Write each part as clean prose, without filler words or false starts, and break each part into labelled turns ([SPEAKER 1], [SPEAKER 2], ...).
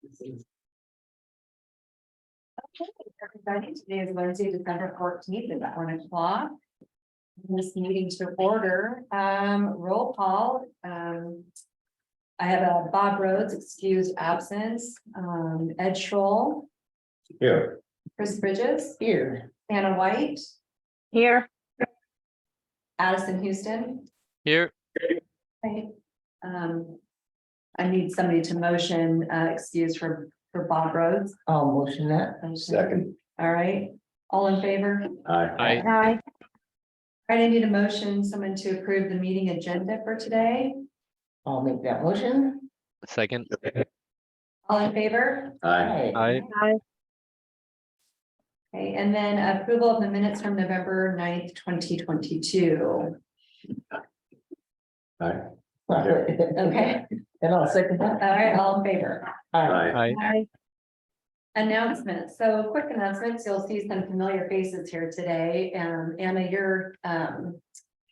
[SPEAKER 1] Okay, everybody, today is Wednesday, December 14th, it's at 1 o'clock. This meeting to order, roll call, I have a Bob Rhodes excused absence, Ed Scholl,
[SPEAKER 2] Here.
[SPEAKER 1] Chris Bridges,
[SPEAKER 3] Here.
[SPEAKER 1] Anna White,
[SPEAKER 3] Here.
[SPEAKER 1] Addison Houston.
[SPEAKER 4] Here,
[SPEAKER 1] Okay. I need somebody to motion, excuse for Bob Rhodes.
[SPEAKER 3] I'll motion that.
[SPEAKER 2] Second.
[SPEAKER 1] All right, all in favor?
[SPEAKER 2] Aye.
[SPEAKER 4] Aye.
[SPEAKER 3] Aye.
[SPEAKER 1] All right, I need a motion, someone to approve the meeting agenda for today.
[SPEAKER 3] I'll make that motion.
[SPEAKER 4] second,
[SPEAKER 1] All in favor?
[SPEAKER 2] Aye.
[SPEAKER 4] aye,
[SPEAKER 1] Okay, and then approval of the minutes from November 9th, 2022.
[SPEAKER 2] Aye.
[SPEAKER 1] Okay,
[SPEAKER 3] And I'll second
[SPEAKER 1] all
[SPEAKER 3] that.
[SPEAKER 1] right, all in favor?
[SPEAKER 3] Aye.
[SPEAKER 4] aye,
[SPEAKER 1] Announcements. So quick announcements. You'll see some familiar faces here today. Anna, you're on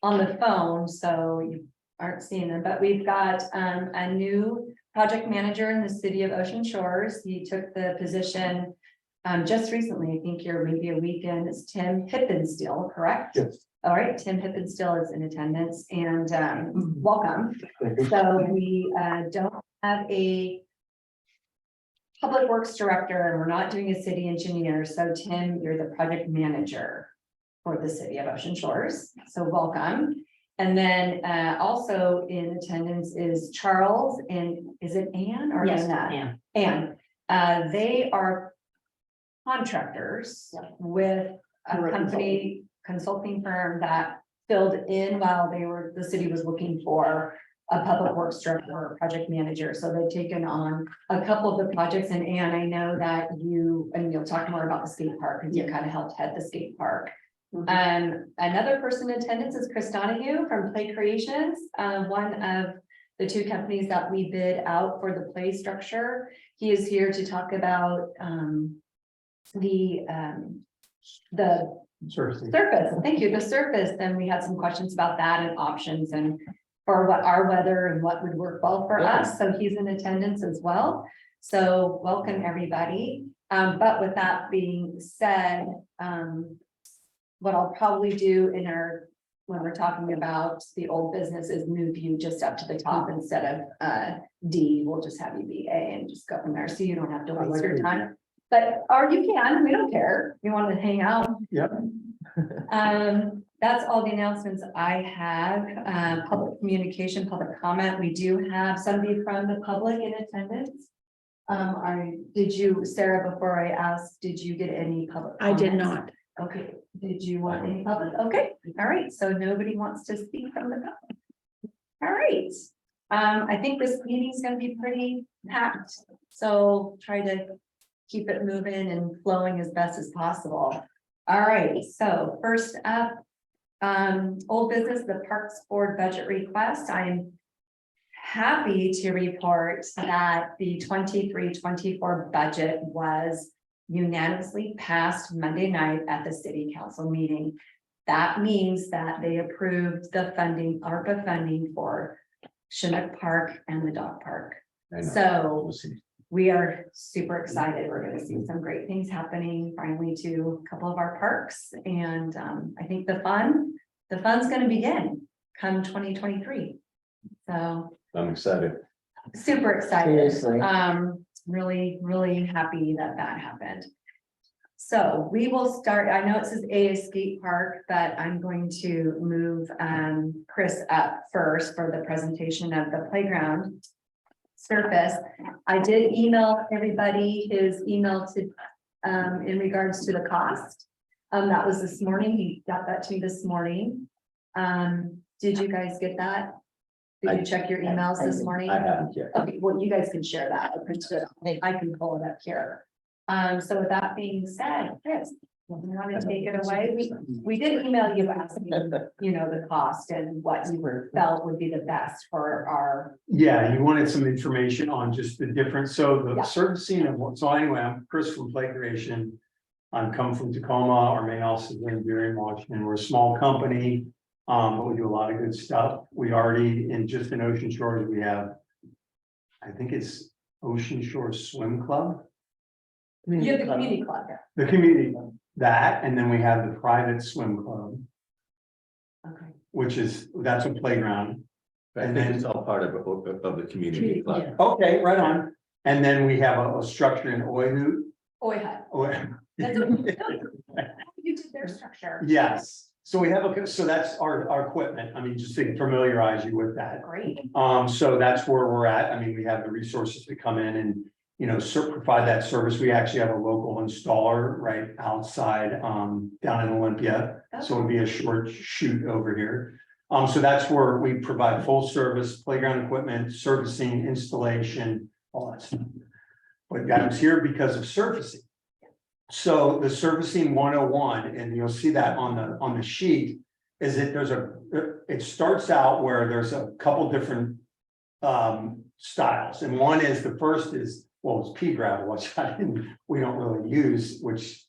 [SPEAKER 1] the phone, so you aren't seeing them, but we've got a new project manager in the city of Ocean Shores. He took the position just recently. I think you're maybe a weekend. It's Tim Hippensteel, correct?
[SPEAKER 2] Yes.
[SPEAKER 1] All right, Tim Hippensteel is in attendance and welcome. So we don't have a public works director and we're not doing a city engineer. So Tim, you're the project manager for the city of Ocean Shores. So welcome. And then also in attendance is Charles and is it Ann or
[SPEAKER 3] Yes,
[SPEAKER 1] Annette?
[SPEAKER 3] Ann.
[SPEAKER 1] Ann. They are contractors with a
[SPEAKER 3] We're a
[SPEAKER 1] company consulting firm that filled in while the city was looking for a public works director or project manager. So they've taken on a couple of the projects. And Anne, I know that and you'll talk more about the skate park because you kind of helped head the skate park. Another person in attendance is Chris Donahue from Play Creations, one of the two companies that we bid out for the play structure. He is here to talk about the surface. Thank you. The surface. Then we had some questions about that and options and for what our weather and what would work well for us. So he's in attendance as well. So welcome everybody. But with that being said, what I'll probably do when we're talking about the old business is move you just up to the top instead of D. We'll just have you be A and just go from there. So you don't have to waste your time. But, or you can, we don't care. You want to hang out.
[SPEAKER 2] Yep.
[SPEAKER 1] That's all the announcements I have. Public communication, public comment. We do have somebody from the public in attendance. Did you, Sarah, before I asked, did you get any public?
[SPEAKER 5] I did
[SPEAKER 1] comments?
[SPEAKER 5] not.
[SPEAKER 1] Okay, did you want any public? Okay, all right, so nobody wants to speak from the public. All right, I think this meeting is gonna be pretty packed, so try to keep it moving and flowing as best as possible. All right, so first up, old business, the Parks Board budget request. I'm happy to report that the 23-24 budget was unanimously passed Monday night at the city council meeting. That means that they approved the funding, ARPA funding for Chinook Park and the dog park. So we are super excited. We're going to see some great things happening finally to a couple of our parks. And I think the fun's going to begin come 2023. So
[SPEAKER 2] I'm excited.
[SPEAKER 1] super excited.
[SPEAKER 3] Seriously.
[SPEAKER 1] Really, really happy that happened. So we will start. I know it says A skate park, but I'm going to move Chris up first for the presentation of the playground surface. I did email everybody his email to in regards to the cost. That was this morning. He got that to me this morning. Did you guys get that? Did you check your emails this morning?
[SPEAKER 2] I haven't yet.
[SPEAKER 1] Okay, well, you guys can share that. I can pull it up here. So with that being said, Chris, you want to take it away? We did email you asking, the cost and what you felt would be the best for our.
[SPEAKER 6] Yeah, you wanted some information on just the difference. So the
[SPEAKER 1] Yeah.
[SPEAKER 6] surfacing of what, so anyway, I'm Chris from Play Creation. I'm come from Tacoma. Our main office is in Burien, Washington. We're a small company. But we do a lot of good stuff. We already, in Ocean Shores, we have, I think it's Ocean Shore Swim Club,
[SPEAKER 1] You have the community club.
[SPEAKER 6] the community club, that, and then we have the private swim club,
[SPEAKER 1] Okay.
[SPEAKER 6] which is, that's a playground.
[SPEAKER 2] I think it's all part of the community club.
[SPEAKER 6] Okay, right on. And then we have a structure in Oihu.
[SPEAKER 1] Oi hut. That's you did their structure.
[SPEAKER 6] Yes, so we have so that's our equipment. I mean, just to familiarize you with that.
[SPEAKER 1] Great.
[SPEAKER 6] So that's where we're at. I mean, we have the resources to come in and, you know, provide that service. We actually have a local installer right outside, down in Olympia. So it'd be a short shoot over here. So that's where we provide full service, playground equipment, servicing, installation, all that stuff. But I was here because of surfacing. So the servicing 101, and you'll see that on the sheet, is that it starts out where there's a couple different styles. And one is, the first is, well, it's pea gravel, which we don't really use, which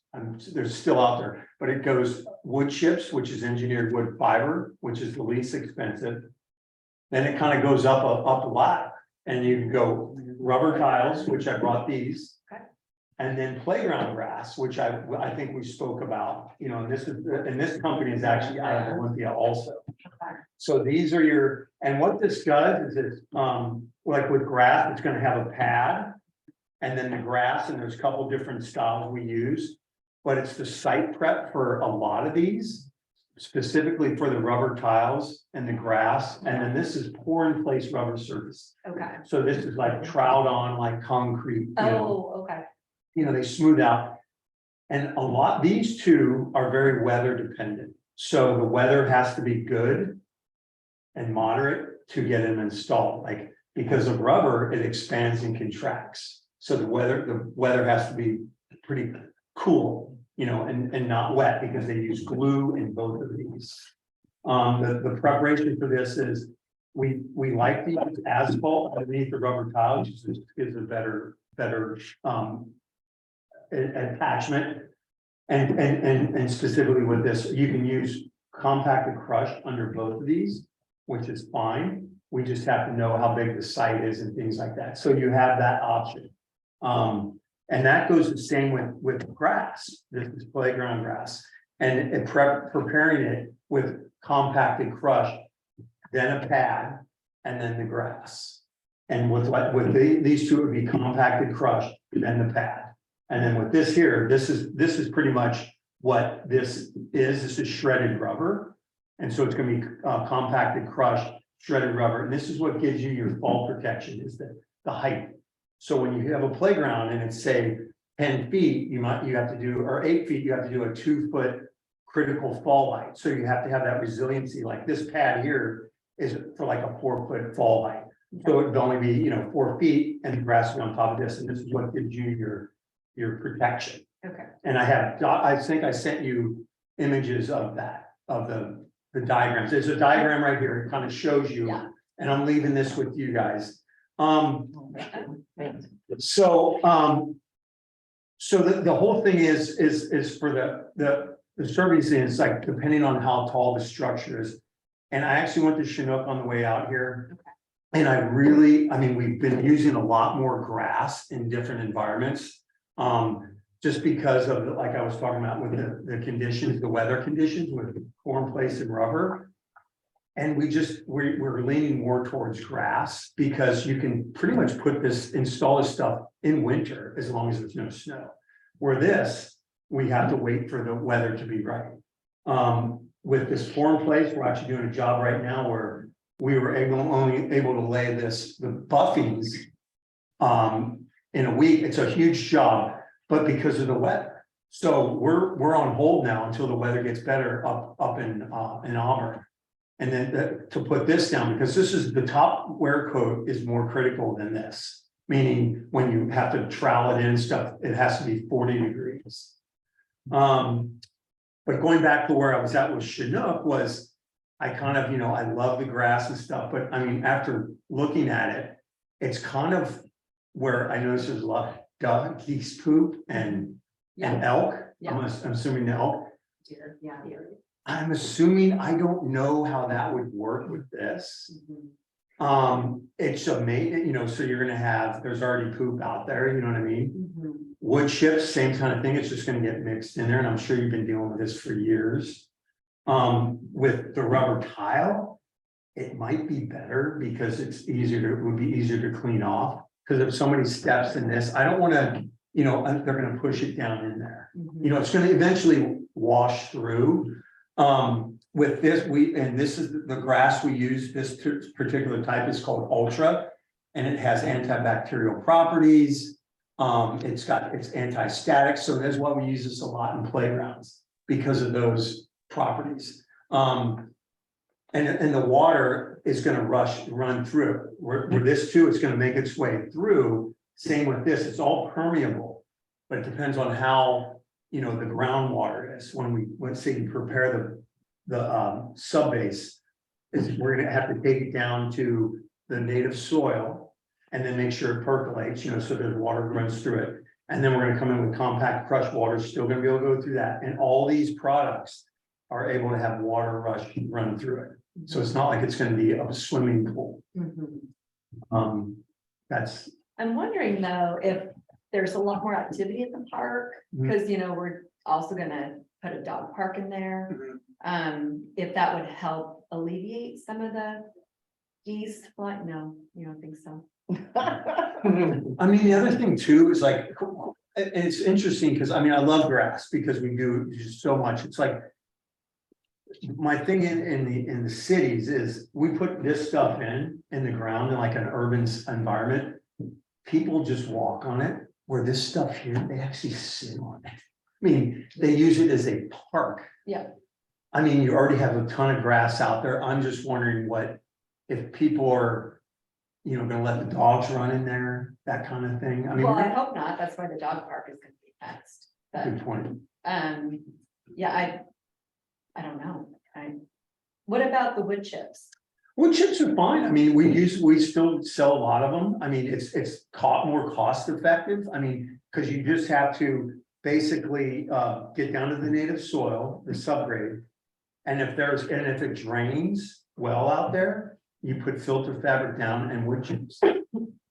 [SPEAKER 6] there's still out there, but it goes wood chips, which is engineered wood fiber, which is the least expensive. Then it kind of goes up a lot, and you can go rubber tiles, which I brought these.
[SPEAKER 1] Okay.
[SPEAKER 6] And then playground grass, which I think we spoke about, you know, and this company is actually out of Olympia also. So these are and what this does is it's, like with grass, it's gonna have a pad. And then the grass, and there's a couple different styles we use, but it's the site prep for a lot of these, specifically for the rubber tiles and the grass. And then this is pour in place rubber surface.
[SPEAKER 1] Okay.
[SPEAKER 6] So this is like trowel on, like concrete, you know.
[SPEAKER 1] Oh, okay.
[SPEAKER 6] You know, they smooth out. And these two are very weather dependent. So the weather has to be good and moderate to get them installed, like, because of rubber, it expands and contracts. So the weather has to be pretty cool, you know, and not wet, because they use glue in both of these. The preparation for this is, we like to use asphalt underneath the rubber tile, which gives a better attachment. And specifically with this, you can use compacted crush under both of these, which is fine. We just have to know how big the site is and things like that. So you have that option. And that goes the same with grass. This is playground grass. And preparing it with compacted crush, then a pad, and then the grass. And with these two, it would be compacted crush, then the pad. And then with this here, this is pretty much what this is. This is shredded rubber. And so it's gonna be compacted crush, shredded rubber. And this is what gives you your fall protection, is the height. So when you have a playground and it's, say, 10 feet, you have to do, or 8 feet, you have to do a 2-foot critical fall height. So you have to have that resiliency. Like this pad here is for like a 4-foot fall height. So it'd only be, you know, 4 feet, and the grass is on top of this, and this is what gives you your protection.
[SPEAKER 1] Okay.
[SPEAKER 6] And I think I sent you images of that, of the diagrams. There's a diagram right here. It kind of shows you,
[SPEAKER 1] Yeah.
[SPEAKER 6] and I'm leaving this with you guys. So the whole thing is for the servicing is like, depending on how tall the structure is. And I actually went to Chinook on the way out here. And I mean, we've been using a lot more grass in different environments. Just because of, like I was talking about with the conditions, the weather conditions with corn place and rubber. And we're leaning more towards grass, because you can pretty much install this stuff in winter as long as there's no snow. Where this, we have to wait for the weather to be right. With this form place, we're actually doing a job right now where we were only able to lay the buffings in a week. It's a huge job, but because of the weather. So we're on hold now until the weather gets better up in Auburn. And then to put this down, because this is the top wear coat is more critical than this, meaning when you have to trowel it in and stuff, it has to be 40 degrees. But going back to where I was at with Chinook was, I kind of, you know, I love the grass and stuff, but I mean, after looking at it, it's kind of where I noticed there's a lot of dog, geese poop and elk.
[SPEAKER 1] Yeah.
[SPEAKER 6] I'm assuming the elk.
[SPEAKER 1] Deer, yeah.
[SPEAKER 6] I'm assuming, I don't know how that would work with this. It's amazing, so you're gonna have, there's already poop out there, you know what I mean?
[SPEAKER 1] Mhm.
[SPEAKER 6] Wood chips, same kind of thing, it's just gonna get mixed in there, and I'm sure you've been dealing with this for years. With the rubber tile, it might be better because it's it would be easier to clean off. Cause if somebody steps in this, I don't wanna, they're gonna push it down in there.
[SPEAKER 1] Mhm.
[SPEAKER 6] It's gonna eventually wash through. With this, and this is the grass we use, this particular type is called Ultra. And it has antibacterial properties. It's anti-static, so that's why we use this a lot in playgrounds, because of those properties. And the water is gonna run through. Where this too, it's gonna make its way through. Same with this, it's all permeable. But it depends on how, the groundwater is, let's say you prepare the sub base. We're gonna have to take it down to the native soil. And then make sure it percolates, so there's water runs through it. And then we're gonna come in with compact crushed water, still gonna be able to go through that, and all these products are able to have water run through it. So it's not like it's gonna be a swimming pool.
[SPEAKER 1] Mhm.
[SPEAKER 6] That's,
[SPEAKER 1] I'm wondering though, if there's a lot more activity at the park,
[SPEAKER 6] Mhm.
[SPEAKER 1] because we're also gonna put a dog park in there. If that would help alleviate some of the geese flight, no, you don't think so?
[SPEAKER 6] I mean, the other thing too is like, and it's interesting, because I love grass because we do just so much, it's like. My thing in the cities is we put this stuff in the ground in like an urban environment. People just walk on it, where this stuff here, they actually sit on it. I mean, they use it as a park.
[SPEAKER 1] Yeah.
[SPEAKER 6] I mean, you already have a ton of grass out there. I'm just wondering if people are, gonna let the dogs run in there, that kind of thing. I mean,
[SPEAKER 1] Well, I hope not, that's why the dog park is gonna be fenced, but,
[SPEAKER 6] good point.
[SPEAKER 1] yeah, I don't know, what about the wood chips?
[SPEAKER 6] Wood chips are fine. I mean, we still sell a lot of them. I mean, it's more cost effective. I mean, because you just have to basically get down to the native soil, the subgrade. And if it drains well out there, you put filter fabric down and wood chips.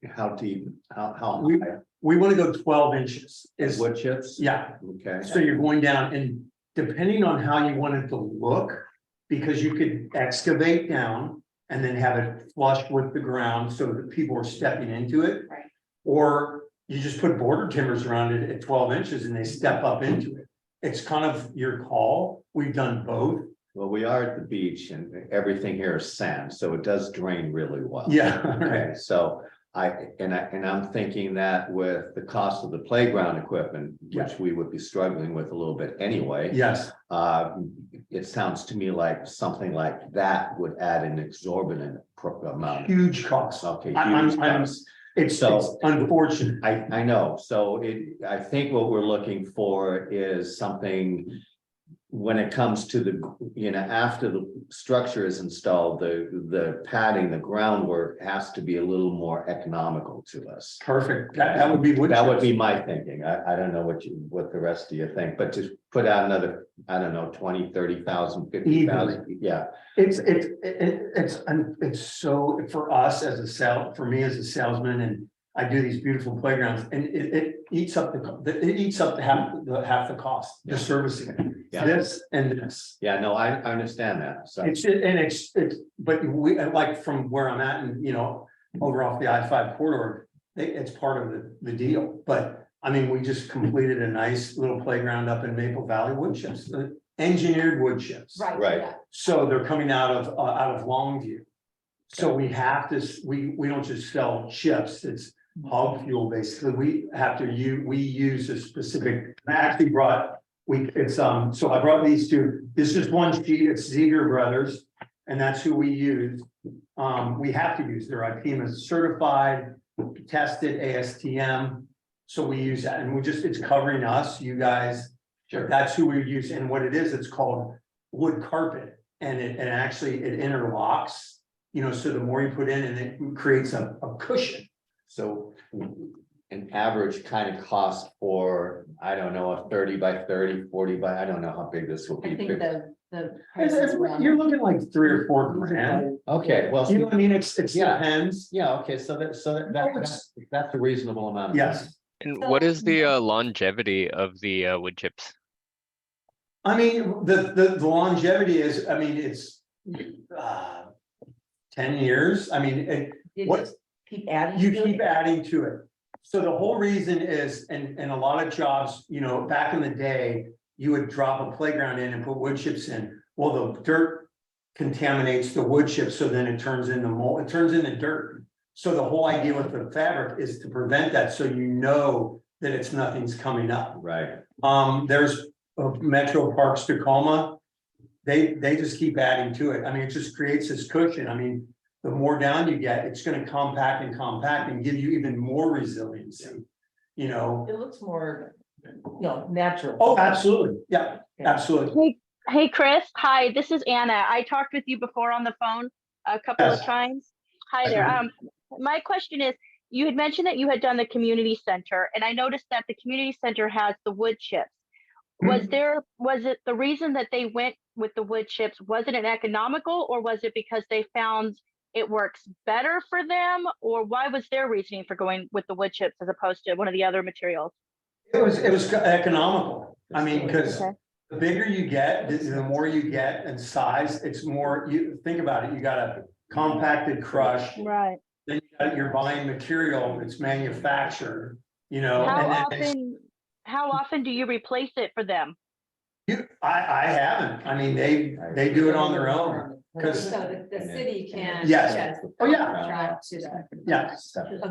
[SPEAKER 2] How deep, how
[SPEAKER 6] We-
[SPEAKER 2] high?
[SPEAKER 6] We want to go 12 inches.
[SPEAKER 2] Is wood chips?
[SPEAKER 6] Yeah,
[SPEAKER 2] Okay.
[SPEAKER 6] so you're going down, and depending on how you want it to look, because you could excavate down and then have it flush with the ground so that people are stepping into it.
[SPEAKER 1] Right.
[SPEAKER 6] Or you just put border timbers around it at 12 inches and they step up into it. It's kind of your call. We've done both.
[SPEAKER 2] Well, we are at the beach and everything here is sand, so it does drain really well.
[SPEAKER 6] Yeah,
[SPEAKER 2] Okay,
[SPEAKER 6] right.
[SPEAKER 2] so I'm thinking that with the cost of the playground equipment, which we would be struggling with a little bit anyway.
[SPEAKER 6] Yes,
[SPEAKER 2] It sounds to me like something like that would add an exorbitant amount.
[SPEAKER 6] huge cost.
[SPEAKER 2] Okay.
[SPEAKER 6] I'm-
[SPEAKER 2] huge
[SPEAKER 6] I'm-
[SPEAKER 2] cost.
[SPEAKER 6] It's unfortunate.
[SPEAKER 2] I know, so I think what we're looking for is something. When it comes to after the structure is installed, the padding, the groundwork has to be a little more economical to us.
[SPEAKER 6] Perfect. That would be. wood
[SPEAKER 2] That would
[SPEAKER 6] chips.
[SPEAKER 2] be my thinking. I don't know what the rest of you think, but to put out another, I don't know, 20, 30,000, 50,000, yeah.
[SPEAKER 6] It's so, for us for me as a salesman, and I do these beautiful playgrounds, and it eats up half the cost, the servicing.
[SPEAKER 2] Yeah.
[SPEAKER 6] This and this.
[SPEAKER 2] Yeah, no, I understand that, so.
[SPEAKER 6] It's, but we, like from where I'm at and, over off the I-5 corridor, it's part of the deal. But I mean, we just completed a nice little playground up in Maple Valley wood chips, engineered wood chips.
[SPEAKER 2] Right.
[SPEAKER 1] Yeah.
[SPEAKER 6] So they're coming out of Longview. So we have to, we don't just sell chips, it's hog fuel, basically. We use a specific, I actually brought, so I brought these two. This is one sheet, it's Ziegler Brothers, and that's who we use. We have to use their IPMA certified, tested ASTM. So we use that, and it's covering us, you guys.
[SPEAKER 2] Sure.
[SPEAKER 6] That's who we use, and what it is, it's called wood carpet, and it interlocks. So the more you put in, and it creates a cushion.
[SPEAKER 2] So an average kind of cost for, I don't know, a 30 by 30, 40 by, I don't know how big this will
[SPEAKER 1] I
[SPEAKER 2] be.
[SPEAKER 1] think the the. prices around
[SPEAKER 6] You're
[SPEAKER 1] it.
[SPEAKER 6] looking like 3 or 4 grand.
[SPEAKER 2] Okay, well,
[SPEAKER 6] You know what I mean? It's
[SPEAKER 2] Yeah.
[SPEAKER 6] depends.
[SPEAKER 2] yeah, okay, so that's a reasonable amount. of
[SPEAKER 6] Yes.
[SPEAKER 2] money.
[SPEAKER 4] And
[SPEAKER 1] So-
[SPEAKER 4] what is the longevity of the wood chips?
[SPEAKER 6] I mean, the longevity is, I mean, it's 10 years. I mean,
[SPEAKER 3] You
[SPEAKER 6] what,
[SPEAKER 3] just keep adding.
[SPEAKER 6] you
[SPEAKER 3] to
[SPEAKER 6] keep
[SPEAKER 3] it?
[SPEAKER 6] adding to it. So the whole reason is, and a lot of jobs, you know, back in the day, you would drop a playground in and put wood chips in. Well, the dirt contaminates the wood chips, so then it turns into mold, it turns into dirt. So the whole idea with the fabric is to prevent that, so you know that it's nothing's coming up.
[SPEAKER 2] Right,
[SPEAKER 6] There's Metro Parks Tacoma. They just keep adding to it. I mean, it just creates this cushion. I mean, the more down you get, it's gonna compact and give you even more resiliency. You know,
[SPEAKER 3] It looks more, natural.
[SPEAKER 6] oh, absolutely, yeah, absolutely.
[SPEAKER 5] Hey, Chris. Hi, this is Anna. I talked with you before on the phone a couple of
[SPEAKER 6] Yes.
[SPEAKER 5] times. Hi there. My question is, you had mentioned that you had done the community center, and I noticed that the community center has the wood chips. Was it the reason that they went with the wood chips? Was it an economical, or was it because they found it works better for them? Or why was their reasoning for going with the wood chips as opposed to one of the other materials?
[SPEAKER 6] It was economical. I mean, because
[SPEAKER 5] Okay.
[SPEAKER 6] the bigger you get, the more you get in size, it's more, you think about it, you got a compacted crush.
[SPEAKER 5] Right.
[SPEAKER 6] Then you're buying material that's manufactured, you know.
[SPEAKER 5] How
[SPEAKER 6] and then
[SPEAKER 5] how often do you replace it for them?
[SPEAKER 6] I haven't. I mean, they do it on their own. Because,
[SPEAKER 1] So the city can.
[SPEAKER 6] Yes. Oh, yeah.
[SPEAKER 1] Contract to the,
[SPEAKER 6] yeah,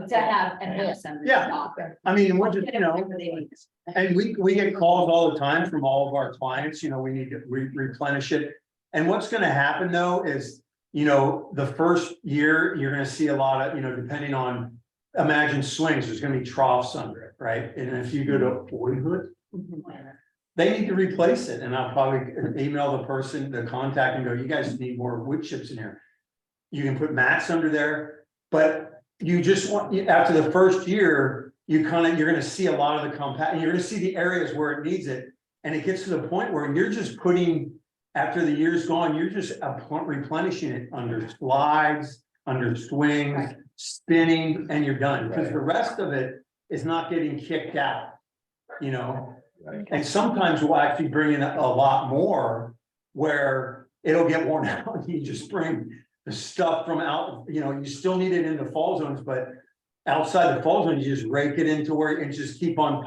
[SPEAKER 1] to have and have some.
[SPEAKER 6] Yeah. I mean, we're just, you know,
[SPEAKER 1] Whatever they need.
[SPEAKER 6] and we get calls all the time from all of our clients, you know, we need to replenish it. And what's gonna happen though is, you know, the first year, you're gonna see a lot of, you know, depending on, imagine swings, there's gonna be troughs under it, right? And if you go to Boyhood, they need to replace it, and I'll probably email the person, the contact, and go, you guys need more wood chips in here. You can put mats under there, but you just want, after the first year, you're gonna see a lot of the compact, you're gonna see the areas where it needs it. And it gets to the point where you're just putting, after the year's gone, you're just replenishing it under slides, under swings,
[SPEAKER 1] Right.
[SPEAKER 6] spinning, and you're done, because the rest of it is not getting kicked out, you know?
[SPEAKER 2] right.
[SPEAKER 6] And sometimes we'll actually bring in a lot more where it'll get worn out. You just bring the stuff from out, you know, you still need it in the fall zones, but outside the fall zone, you just rake it into where and just keep on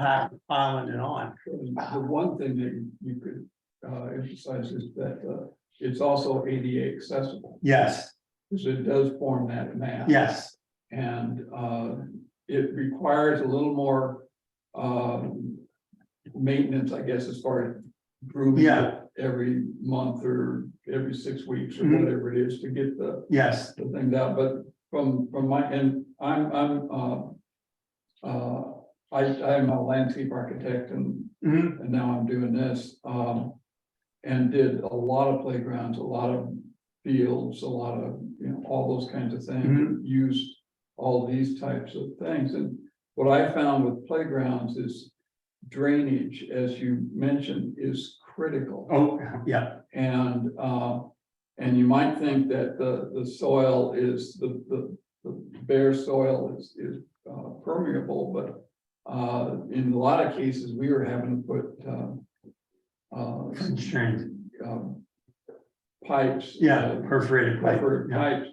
[SPEAKER 6] piling it on.
[SPEAKER 7] The one thing that you could emphasize is that it's also ADA accessible,
[SPEAKER 6] Yes,
[SPEAKER 7] because it does form that mass.
[SPEAKER 6] yes,
[SPEAKER 7] And it requires a little more maintenance, I guess, as far as grooming
[SPEAKER 6] Yeah.
[SPEAKER 7] it every month or every 6 weeks or
[SPEAKER 6] Mhm.
[SPEAKER 7] whatever it is to get the
[SPEAKER 6] yes,
[SPEAKER 7] things out. But from my end, I'm a landscape architect and
[SPEAKER 6] mhm,
[SPEAKER 7] and now I'm doing this, and did a lot of playgrounds, a lot of fields, a lot of, you know, all those kinds of things.
[SPEAKER 6] Mhm.
[SPEAKER 7] Used all these types of things, and what I found with playgrounds is drainage, as you mentioned, is critical.
[SPEAKER 6] oh, yeah,
[SPEAKER 7] And you might think that the soil is, the bare soil is permeable, but in a lot of cases, we were having to put
[SPEAKER 6] constrained,
[SPEAKER 7] pipes.
[SPEAKER 6] yeah, perforated pipe,
[SPEAKER 7] Perforated
[SPEAKER 6] yeah.
[SPEAKER 7] pipes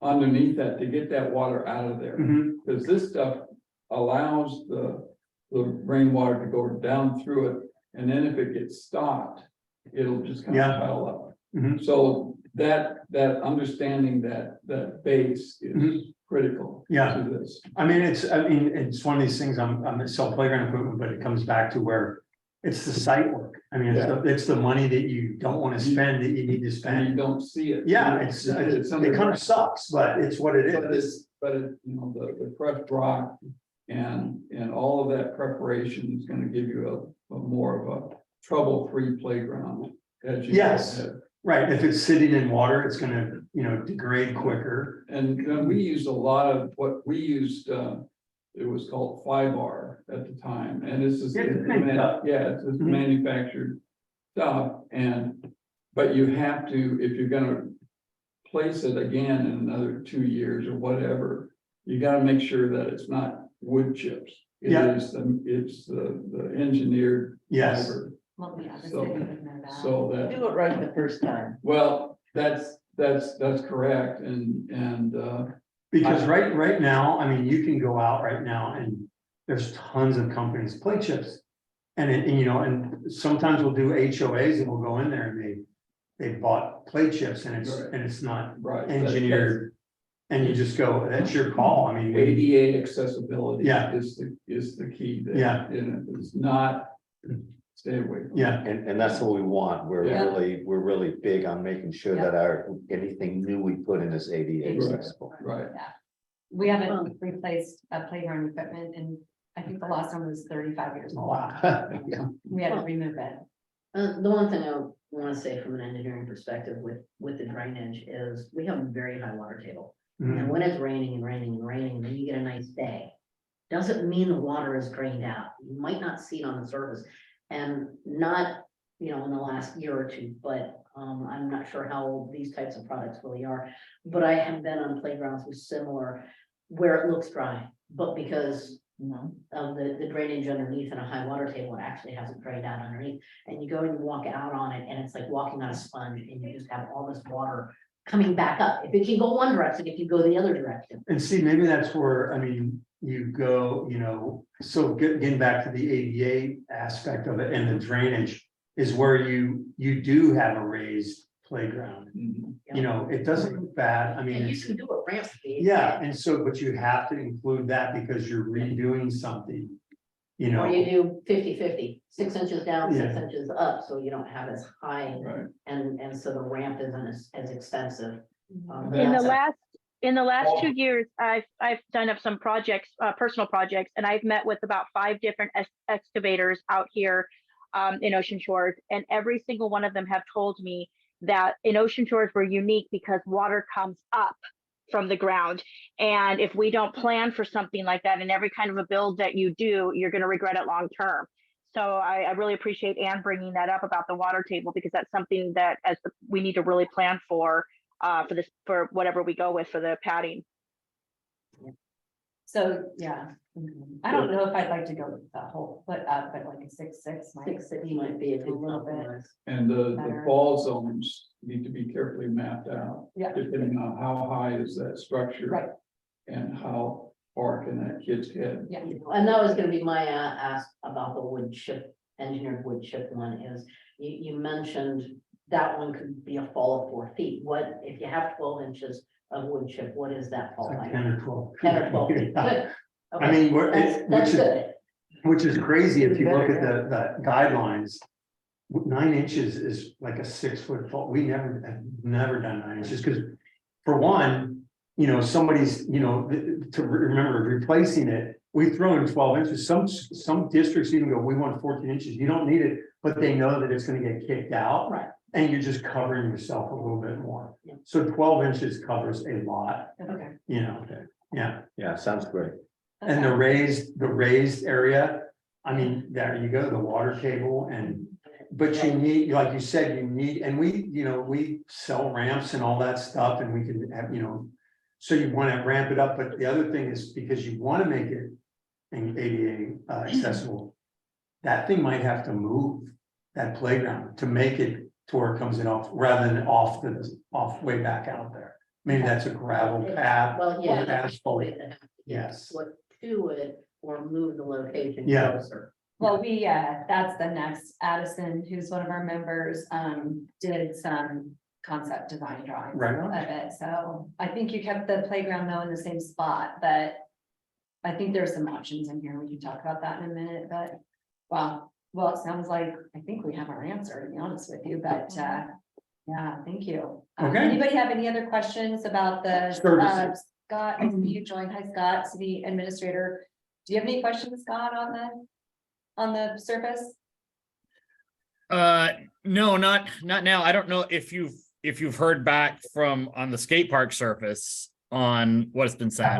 [SPEAKER 7] underneath that to get that water out of there.
[SPEAKER 6] Mhm,
[SPEAKER 7] Because this stuff allows the rainwater to go down through it, and then if it gets stopped, it'll just kind
[SPEAKER 6] Yeah.
[SPEAKER 7] of pile up.
[SPEAKER 6] mhm,
[SPEAKER 7] So that understanding that base is
[SPEAKER 6] Mhm.
[SPEAKER 7] critical.
[SPEAKER 6] Yeah.
[SPEAKER 7] To this.
[SPEAKER 6] I mean, it's one of these things, I'm sell playground equipment, but it comes back to where it's the site work. I mean, it's the money that you don't wanna spend that you need to
[SPEAKER 7] And
[SPEAKER 6] spend.
[SPEAKER 7] you don't see it.
[SPEAKER 6] Yeah, it kind of sucks, but it's what it
[SPEAKER 7] But
[SPEAKER 6] is.
[SPEAKER 7] you know, the crushed rock and all of that preparation is gonna give you a more of a trouble-free playground. As you go
[SPEAKER 6] Yes.
[SPEAKER 7] ahead.
[SPEAKER 6] Right, if it's sitting in water, it's gonna, you know, degrade quicker.
[SPEAKER 7] And then we used a lot of what we used, it was called Flybar at the time, and this is.
[SPEAKER 6] Yeah, it's made up.
[SPEAKER 7] Yeah, it's
[SPEAKER 6] Mhm.
[SPEAKER 7] manufactured stuff, and But you have to, if you're gonna place it again in another 2 years or whatever, you gotta make sure that it's not wood chips. It
[SPEAKER 6] Yeah.
[SPEAKER 7] is, it's the engineered
[SPEAKER 6] Yes.
[SPEAKER 7] fiber,
[SPEAKER 1] Well, yeah, the
[SPEAKER 7] So-
[SPEAKER 1] city would know that.
[SPEAKER 7] so that.
[SPEAKER 3] Do it right the first time.
[SPEAKER 7] Well, that's correct, and,
[SPEAKER 6] Because right now, I mean, you can go out right now and there's tons of companies, play chips. And and sometimes we'll do HOAs and we'll go in there and they bought play chips and
[SPEAKER 7] Right.
[SPEAKER 6] it's not
[SPEAKER 7] right.
[SPEAKER 6] engineered. And you just go, that's your call, I mean,
[SPEAKER 7] ADA accessibility.
[SPEAKER 6] Yeah.
[SPEAKER 7] Is the key there.
[SPEAKER 6] Yeah.
[SPEAKER 7] And if it's not, stay away. from it.
[SPEAKER 6] yeah,
[SPEAKER 2] And that's what we want.
[SPEAKER 7] Yeah.
[SPEAKER 2] We're really big on making sure that anything new we put in is ADA
[SPEAKER 1] Right.
[SPEAKER 2] accessible.
[SPEAKER 7] Right,
[SPEAKER 1] We haven't replaced playground equipment and I think the last one was 35 years old.
[SPEAKER 2] Wow.
[SPEAKER 1] We had to remove it.
[SPEAKER 8] The one thing I want to say from an engineering perspective with the drainage is we have a very high water table.
[SPEAKER 6] Mhm.
[SPEAKER 8] And when it's raining and raining and raining, and then you get a nice day, doesn't mean the water is drained out. You might not see it on the surface. And not, in the last year or two, but I'm not sure how old these types of products really are. But I have been on playgrounds with similar, where it looks dry, but because of the drainage underneath and a high water table, it actually hasn't drained out underneath. And you go and you walk out on it and it's like walking on a sponge and you just have all this water coming back up. If it can go one direction, it can go the other direction.
[SPEAKER 6] And see, maybe that's where, I mean, you go, so getting back to the ADA aspect of it and the drainage. Is where you do have a raised playground,
[SPEAKER 7] Mhm.
[SPEAKER 6] it doesn't look bad, I mean,
[SPEAKER 8] And you
[SPEAKER 6] it's,
[SPEAKER 8] can do a ramp speed.
[SPEAKER 6] yeah, and so, but you have to include that because you're redoing something.
[SPEAKER 8] Or you do 50-50, 6 inches down, 6
[SPEAKER 6] Yeah.
[SPEAKER 8] inches up, so you don't have as high,
[SPEAKER 7] Right,
[SPEAKER 8] and so the ramp isn't as expensive.
[SPEAKER 5] In the
[SPEAKER 8] that's-
[SPEAKER 5] last
[SPEAKER 7] Oh.
[SPEAKER 5] 2 years, I've done up some projects, personal projects, and I've met with about 5 different excavators out here in Ocean Shores, and every single one of them have told me that in Ocean Shores we're unique because water comes up from the ground. And if we don't plan for something like that in every kind of a build that you do, you're going to regret it long term. So I really appreciate Anne bringing that up about the water table, because that's something that we need to really plan for this, for whatever we go with for the padding.
[SPEAKER 1] So, yeah, I don't know if I'd like to go with the whole foot up, but like a 6'6" might.
[SPEAKER 8] 6'6" might be a good
[SPEAKER 1] little bit.
[SPEAKER 8] compromise.
[SPEAKER 7] and the
[SPEAKER 1] Better.
[SPEAKER 7] fall zones need to be carefully mapped out.
[SPEAKER 1] Yeah.
[SPEAKER 7] Depending on how high is that structure.
[SPEAKER 1] Right.
[SPEAKER 7] And how far can that kid's head.
[SPEAKER 1] Yeah.
[SPEAKER 8] And that was gonna be my ask about the wood chip, engineered wood chip one is, you mentioned that one could be a fall of 4 feet. What, if you have 12 inches of wood chip, what is that fall
[SPEAKER 6] Like
[SPEAKER 8] height?
[SPEAKER 6] 10 or 12.
[SPEAKER 8] 10 or 12 feet,
[SPEAKER 6] Yeah.
[SPEAKER 8] good.
[SPEAKER 6] I
[SPEAKER 8] Okay,
[SPEAKER 6] mean,
[SPEAKER 8] that's good.
[SPEAKER 6] which is crazy if you look at the guidelines. 9 inches is like a 6-foot fall. We have never done 9 inches, because for one, somebody's, to remember replacing it, we throw in 12 inches. Some districts even go, we want 14 inches. You don't need it, but they know that it's gonna get kicked out.
[SPEAKER 8] Right.
[SPEAKER 6] And you're just covering yourself a little bit more.
[SPEAKER 8] Yeah.
[SPEAKER 6] So 12 inches covers a lot,
[SPEAKER 1] Okay.
[SPEAKER 6] yeah.
[SPEAKER 2] Yeah, sounds great.
[SPEAKER 6] And the raised area, I mean, there you go, the water table but you need, like you said, and we sell ramps and all that stuff and we can have, so you want to ramp it up, but the other thing is because you want to make it ADA accessible, that thing might have to move, that playground, to make it to where it comes in off, rather than off way back out there. Maybe that's a gravel path.
[SPEAKER 8] Well,
[SPEAKER 6] or
[SPEAKER 8] yeah.
[SPEAKER 6] asphalt.
[SPEAKER 8] Yes. What to it or move the location
[SPEAKER 6] Yeah.
[SPEAKER 8] closer.
[SPEAKER 1] Well, that's the next. Addison, who's one of our members, did some concept design drawings
[SPEAKER 6] Right.
[SPEAKER 1] of it. So I think you kept the playground though in the same spot, but I think there's some options in here. We can talk about that in a minute, but wow. Well, it sounds like, I think we have our answer, to be honest with you, but yeah, thank you.
[SPEAKER 6] Okay.
[SPEAKER 1] Anybody have any other questions about the
[SPEAKER 6] Services.
[SPEAKER 1] Scott, I see you joined. Hi, Scott, City Administrator. Do you have any questions, Scott, on the surface?
[SPEAKER 9] No, not now. I don't know if you've heard back from on the skate park surface on what has been said.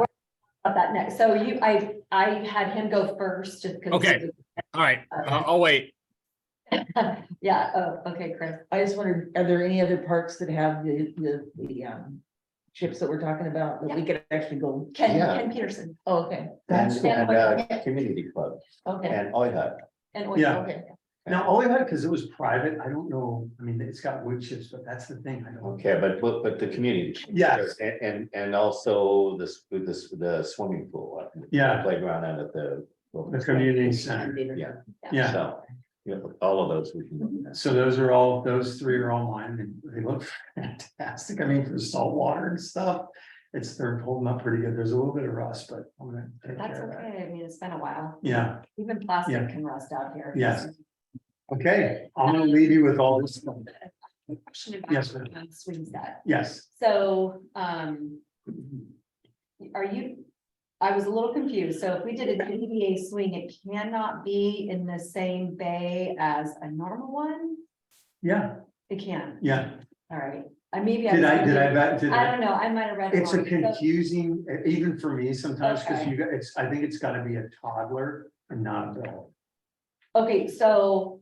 [SPEAKER 1] About that next, so I had him go first, just because.
[SPEAKER 9] Okay. All right, I'll wait.
[SPEAKER 1] Yeah, oh, okay, Chris.
[SPEAKER 3] I just wondered, are there any other parks that have the chips that we're talking about that we could actually go?
[SPEAKER 1] Ken,
[SPEAKER 2] Yeah.
[SPEAKER 1] Ken Peterson.
[SPEAKER 3] Oh, okay,
[SPEAKER 2] And,
[SPEAKER 1] That's-
[SPEAKER 2] community club
[SPEAKER 3] okay,
[SPEAKER 2] and OIHUD.
[SPEAKER 1] And
[SPEAKER 6] Yeah.
[SPEAKER 3] okay.
[SPEAKER 6] Now, all we had, because it was private, I don't know, I mean, it's got wood chips, but that's the thing, I don't.
[SPEAKER 2] Okay, but the community.
[SPEAKER 6] Yes.
[SPEAKER 2] And also the swimming pool.
[SPEAKER 6] Yeah.
[SPEAKER 2] Playground and at the.
[SPEAKER 6] The community center,
[SPEAKER 2] Yeah.
[SPEAKER 6] yeah,
[SPEAKER 2] So, all of those we can look at.
[SPEAKER 6] so those three are all mine, and they look fantastic, I mean, for salt water and stuff. They're holding up pretty good, there's a little bit of rust, but I'm gonna take
[SPEAKER 1] That's
[SPEAKER 6] care of that.
[SPEAKER 1] okay, I mean, it's been a while.
[SPEAKER 6] Yeah,
[SPEAKER 1] Even
[SPEAKER 6] Yeah.
[SPEAKER 1] plastic can rust out here.
[SPEAKER 6] Yes. okay, I'm gonna leave you with all this.
[SPEAKER 1] Question about,
[SPEAKER 6] Yes, ma'am.
[SPEAKER 1] Swing set.
[SPEAKER 6] Yes,
[SPEAKER 1] So, I was a little confused. So if we did an ADA swing, it cannot be in the same bay as a normal one?
[SPEAKER 6] yeah,
[SPEAKER 1] It can,
[SPEAKER 6] yeah,
[SPEAKER 1] all right. Maybe
[SPEAKER 6] did I
[SPEAKER 1] I don't know, I might have read it
[SPEAKER 6] It's a
[SPEAKER 1] wrong. So-
[SPEAKER 6] confusing, even for me sometimes, because
[SPEAKER 1] Okay.
[SPEAKER 6] you got, I think it's gotta be a toddler and not a adult.
[SPEAKER 1] Okay, so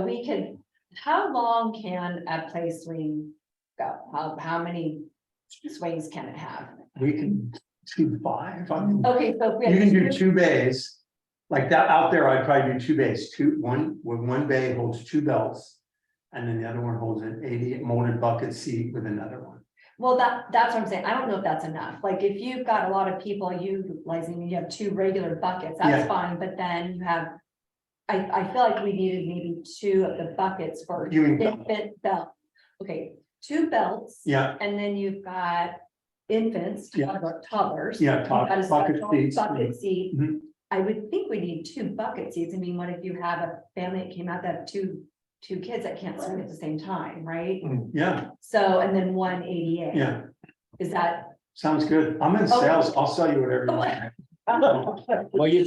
[SPEAKER 1] we could, how long can a play swing go? How many swings can it have?
[SPEAKER 6] We can do 5, I mean,
[SPEAKER 1] Okay, so if we
[SPEAKER 6] you can do
[SPEAKER 1] had
[SPEAKER 6] 2 bays. Like that out there, I'd probably do 2 bays, one bay holds 2 belts. And then the other one holds an 80 molded bucket seat with another one.
[SPEAKER 1] well, that's what I'm saying. I don't know if that's enough. Like if you've got a lot of people utilizing, you have 2 regular buckets, that's
[SPEAKER 6] Yeah.
[SPEAKER 1] fine, but then you have. I feel like we needed maybe 2 of the buckets for
[SPEAKER 6] You mean-
[SPEAKER 1] infant belt. Okay, 2 belts.
[SPEAKER 6] Yeah,
[SPEAKER 1] And then you've got infants,
[SPEAKER 6] Yeah.
[SPEAKER 1] toddlers.
[SPEAKER 6] yeah,
[SPEAKER 1] You've got a
[SPEAKER 6] bucket
[SPEAKER 1] special
[SPEAKER 6] seats.
[SPEAKER 1] Bucket seat.
[SPEAKER 6] Mhm.
[SPEAKER 1] I would think we need 2 bucket seats. I mean, what if you have a family that came out that have two kids that can't swim at the same time, right?
[SPEAKER 6] Yeah,
[SPEAKER 1] So, and then 1 ADA.
[SPEAKER 6] yeah,
[SPEAKER 1] Is that?
[SPEAKER 6] sounds good. I'm in
[SPEAKER 1] Okay.
[SPEAKER 6] sales, I'll sell you whatever you want.
[SPEAKER 2] Well, you.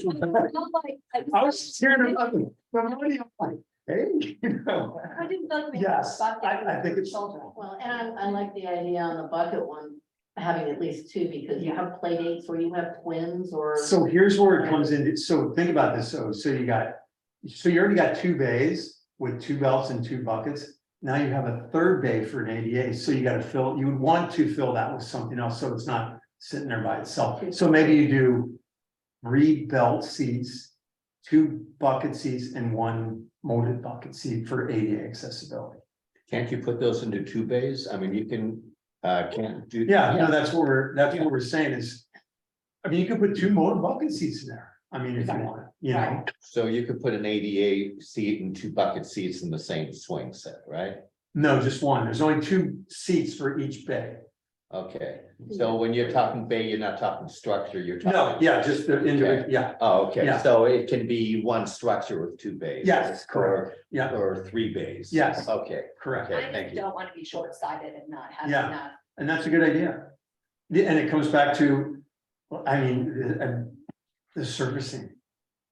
[SPEAKER 6] I was hearing about the money, I'm like, hey, you know.
[SPEAKER 1] I didn't feel like we.
[SPEAKER 6] Yes,
[SPEAKER 1] had a bucket
[SPEAKER 6] I think
[SPEAKER 1] for
[SPEAKER 6] it's-
[SPEAKER 1] children.
[SPEAKER 8] Well, and I like the idea on the bucket one, having at least 2, because you have play dates where you have twins or.
[SPEAKER 6] So here's where it comes in, so think about this, so you already got 2 bays with 2 belts and 2 buckets. Now you have a 3rd bay for an ADA, so you gotta you would want to fill that with something else, so it's not sitting there by itself. So maybe you do 3 belt seats, 2 bucket seats, and 1 molded bucket seat for ADA accessibility.
[SPEAKER 2] Can't you put those into 2 bays? I mean, you can't do.
[SPEAKER 6] Yeah, no, that's what we're saying is, I mean, you could put 2 molded bucket seats in there, I mean, if you want, you know.
[SPEAKER 1] Right.
[SPEAKER 2] So you could put an ADA seat and 2 bucket seats in the same swing set, right?
[SPEAKER 6] No, just 1. There's only 2 seats for each bay.
[SPEAKER 2] Okay, so when you're talking bay, you're not talking structure, you're talking.
[SPEAKER 6] No, yeah, just the individual, yeah,
[SPEAKER 2] Oh, okay,
[SPEAKER 6] Yeah.
[SPEAKER 2] so it can be 1 structure with 2 bays.
[SPEAKER 6] Yes, correct.
[SPEAKER 2] Or,
[SPEAKER 6] Yeah.
[SPEAKER 2] or 3 bays.
[SPEAKER 6] Yes.
[SPEAKER 2] Okay,
[SPEAKER 6] correct.
[SPEAKER 2] Okay,
[SPEAKER 1] I
[SPEAKER 2] thank
[SPEAKER 1] just
[SPEAKER 2] you.
[SPEAKER 1] don't want to be short-sighted and not have
[SPEAKER 6] Yeah.
[SPEAKER 1] enough.
[SPEAKER 6] And that's a good idea. Yeah, and it comes back to, I mean, the surfacing.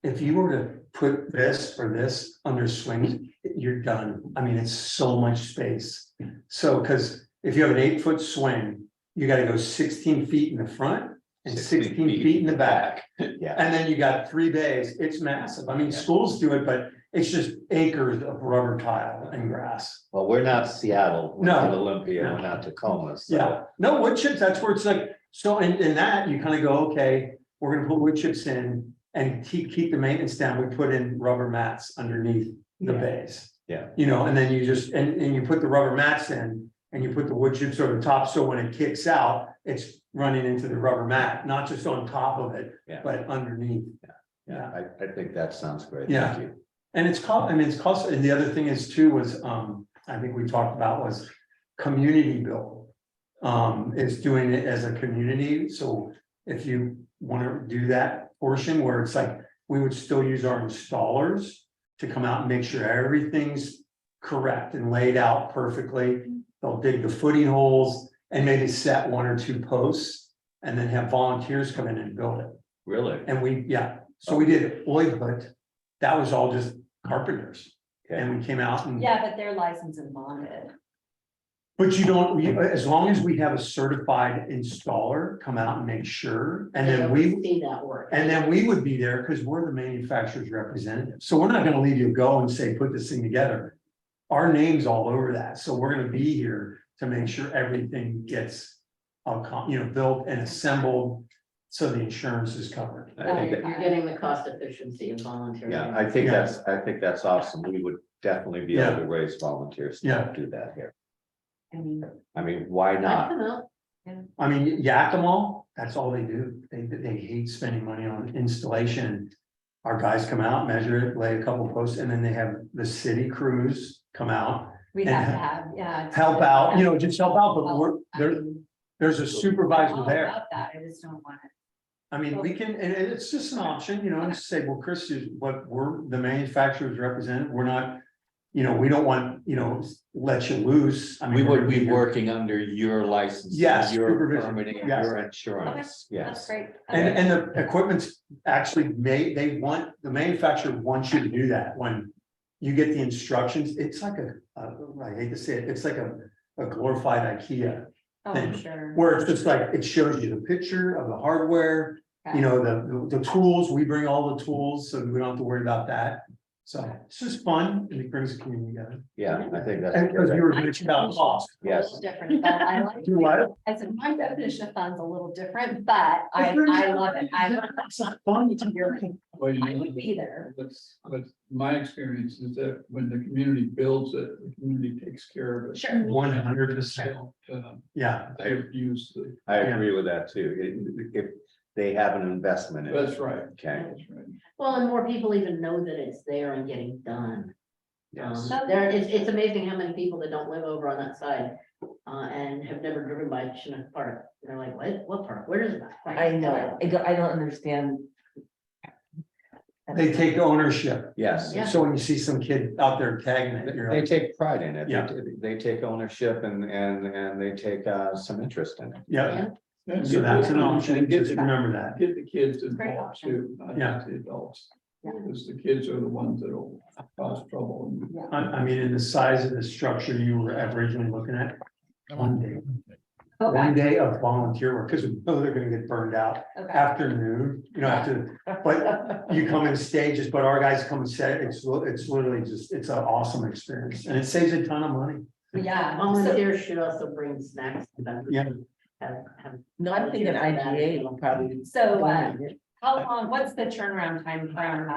[SPEAKER 6] If you were to put this or this under swings, you're done. I mean, it's so much space. So, because if you have an 8-foot swing, you gotta go 16 feet in the front and 16 feet in the back.
[SPEAKER 2] Yeah,
[SPEAKER 6] And then you got 3 bays. It's massive. I mean, schools do it, but it's just acres of rubber tile and grass.
[SPEAKER 2] well, we're not Seattle, we're
[SPEAKER 6] No.
[SPEAKER 2] not Olympia,
[SPEAKER 6] No.
[SPEAKER 2] we're not Tacoma, so.
[SPEAKER 6] Yeah, no, wood chips, that's where it's like, so in that, you kind of go, okay, we're gonna put wood chips in and keep the maintenance down. We put in rubber mats underneath the
[SPEAKER 2] Yeah.
[SPEAKER 6] bays.
[SPEAKER 2] Yeah.
[SPEAKER 6] You know, and then you just, and you put the rubber mats in and you put the wood chips over the top, so when it kicks out, it's running into the rubber mat, not just on top of it,
[SPEAKER 2] Yeah.
[SPEAKER 6] but underneath.
[SPEAKER 2] Yeah, I think that sounds great.
[SPEAKER 6] Yeah.
[SPEAKER 2] Thank you.
[SPEAKER 6] And it's called, I mean, it's cost, and the other thing is too, was, I think we talked about was community build. Is doing it as a community, so if you wanna do that portion where it's like, we would still use our installers to come out and make sure everything's correct and laid out perfectly. They'll dig the footing holes and maybe set 1 or 2 posts, and then have volunteers come in and build it.
[SPEAKER 2] Really?
[SPEAKER 6] And so we did Oidput, that was all just carpenters.
[SPEAKER 2] Okay.
[SPEAKER 6] And we came out and,
[SPEAKER 1] Yeah, but they're licensed and bonded.
[SPEAKER 6] But you don't, as long as we have a certified installer come out and make sure, and then we.
[SPEAKER 8] See that work.
[SPEAKER 6] And then we would be there because we're the manufacturer's representative. So we're not gonna leave you go and say, put this thing together. Our name's all over that. So we're gonna be here to make sure everything gets, built and assembled. So the insurance is covered.
[SPEAKER 2] I think that-
[SPEAKER 8] You're getting the cost efficiency of volunteer.
[SPEAKER 2] Yeah, I think that's awesome. We would definitely be able to raise volunteers
[SPEAKER 6] Yeah.
[SPEAKER 2] to do that here.
[SPEAKER 1] I mean,
[SPEAKER 2] I mean, why
[SPEAKER 8] I
[SPEAKER 2] not?
[SPEAKER 8] don't know.
[SPEAKER 6] I mean, Yakima, that's all they do. They hate spending money on installation. Our guys come out, measure it, lay a couple posts, and then they have the city crews come out,
[SPEAKER 1] we
[SPEAKER 6] And
[SPEAKER 1] have to
[SPEAKER 6] ha-
[SPEAKER 1] have, yeah.
[SPEAKER 6] help out, just help out, but
[SPEAKER 1] I
[SPEAKER 6] there,
[SPEAKER 1] mean,
[SPEAKER 6] there's a
[SPEAKER 1] I'm
[SPEAKER 6] supervisor
[SPEAKER 1] all
[SPEAKER 6] there.
[SPEAKER 1] about that, I just don't want it.
[SPEAKER 6] I mean, we can, and it's just an option, and say, well, Chris is what we're the manufacturer's representative, we're not. We don't want, let you loose. I mean,
[SPEAKER 2] We
[SPEAKER 6] we're
[SPEAKER 2] would
[SPEAKER 6] gonna
[SPEAKER 2] be
[SPEAKER 6] here.
[SPEAKER 2] working under your license.
[SPEAKER 6] Yes,
[SPEAKER 2] Your
[SPEAKER 6] supervision,
[SPEAKER 2] permitting, and
[SPEAKER 6] yes.
[SPEAKER 2] your insurance,
[SPEAKER 1] That's
[SPEAKER 2] yes.
[SPEAKER 1] great.
[SPEAKER 6] And the equipment's actually they want, the manufacturer wants you to do that when. You get the instructions, it's like I hate to say it, it's like a glorified IKEA.
[SPEAKER 1] Oh, I'm sure.
[SPEAKER 6] Where it's just like, it shows you the picture of the hardware, the tools, we bring all the tools, so we don't have to worry about that. So it's just fun, and it brings the community together.
[SPEAKER 2] Yeah, I think that's.
[SPEAKER 6] And because you were mentioning about cost.
[SPEAKER 1] A little
[SPEAKER 2] Yes.
[SPEAKER 1] different, but I like.
[SPEAKER 6] Do what?
[SPEAKER 1] I said, my definition of fun's a little different, but I love it.
[SPEAKER 6] It's not fun to hear.
[SPEAKER 7] Well, you
[SPEAKER 1] I
[SPEAKER 7] know,
[SPEAKER 1] would be there.
[SPEAKER 7] but my experience is that when the community builds it, the community takes care of it.
[SPEAKER 1] Sure.
[SPEAKER 6] 100%.
[SPEAKER 7] Yeah,
[SPEAKER 6] Yeah,
[SPEAKER 7] they've used the,
[SPEAKER 2] I agree with that too. If they have an investment in it,
[SPEAKER 7] that's right.
[SPEAKER 2] okay,
[SPEAKER 7] That's right.
[SPEAKER 8] Well, and more people even know that it's there and getting done.
[SPEAKER 2] yes.
[SPEAKER 8] It's amazing how many people that don't live over on that side, and have never driven by Chinook Park. They're like, what park? Where is it?
[SPEAKER 3] I know, I don't understand.
[SPEAKER 6] they take ownership.
[SPEAKER 2] Yes.
[SPEAKER 8] Yeah.
[SPEAKER 6] So when you see some kid out there tagging it, you're
[SPEAKER 2] They
[SPEAKER 6] like,
[SPEAKER 2] take pride in it.
[SPEAKER 6] Yeah.
[SPEAKER 2] They take ownership and they take some interest in it.
[SPEAKER 6] yeah,
[SPEAKER 7] And
[SPEAKER 6] so that's an option,
[SPEAKER 7] and
[SPEAKER 6] just remember that.
[SPEAKER 7] Get the kids
[SPEAKER 1] Great
[SPEAKER 7] involved
[SPEAKER 1] option.
[SPEAKER 7] too, not
[SPEAKER 6] Yeah.
[SPEAKER 7] just the adults.
[SPEAKER 1] Yeah.
[SPEAKER 7] Because the kids are the ones that'll cause trouble.
[SPEAKER 6] I mean, in the size of the structure you were originally looking at, one day. One
[SPEAKER 1] Okay,
[SPEAKER 6] day of volunteer work, because we know they're gonna get burned out
[SPEAKER 1] okay.
[SPEAKER 6] afternoon, but you come in stages, but our guys come and say, it's literally just, it's an awesome experience, and it saves a ton of money.
[SPEAKER 1] Yeah. So-
[SPEAKER 8] Volunteers should also bring snacks to them.
[SPEAKER 6] Yeah.
[SPEAKER 8] Have
[SPEAKER 3] No, I'm thinking IGA will probably.
[SPEAKER 1] So, how long, what's the turnaround time from,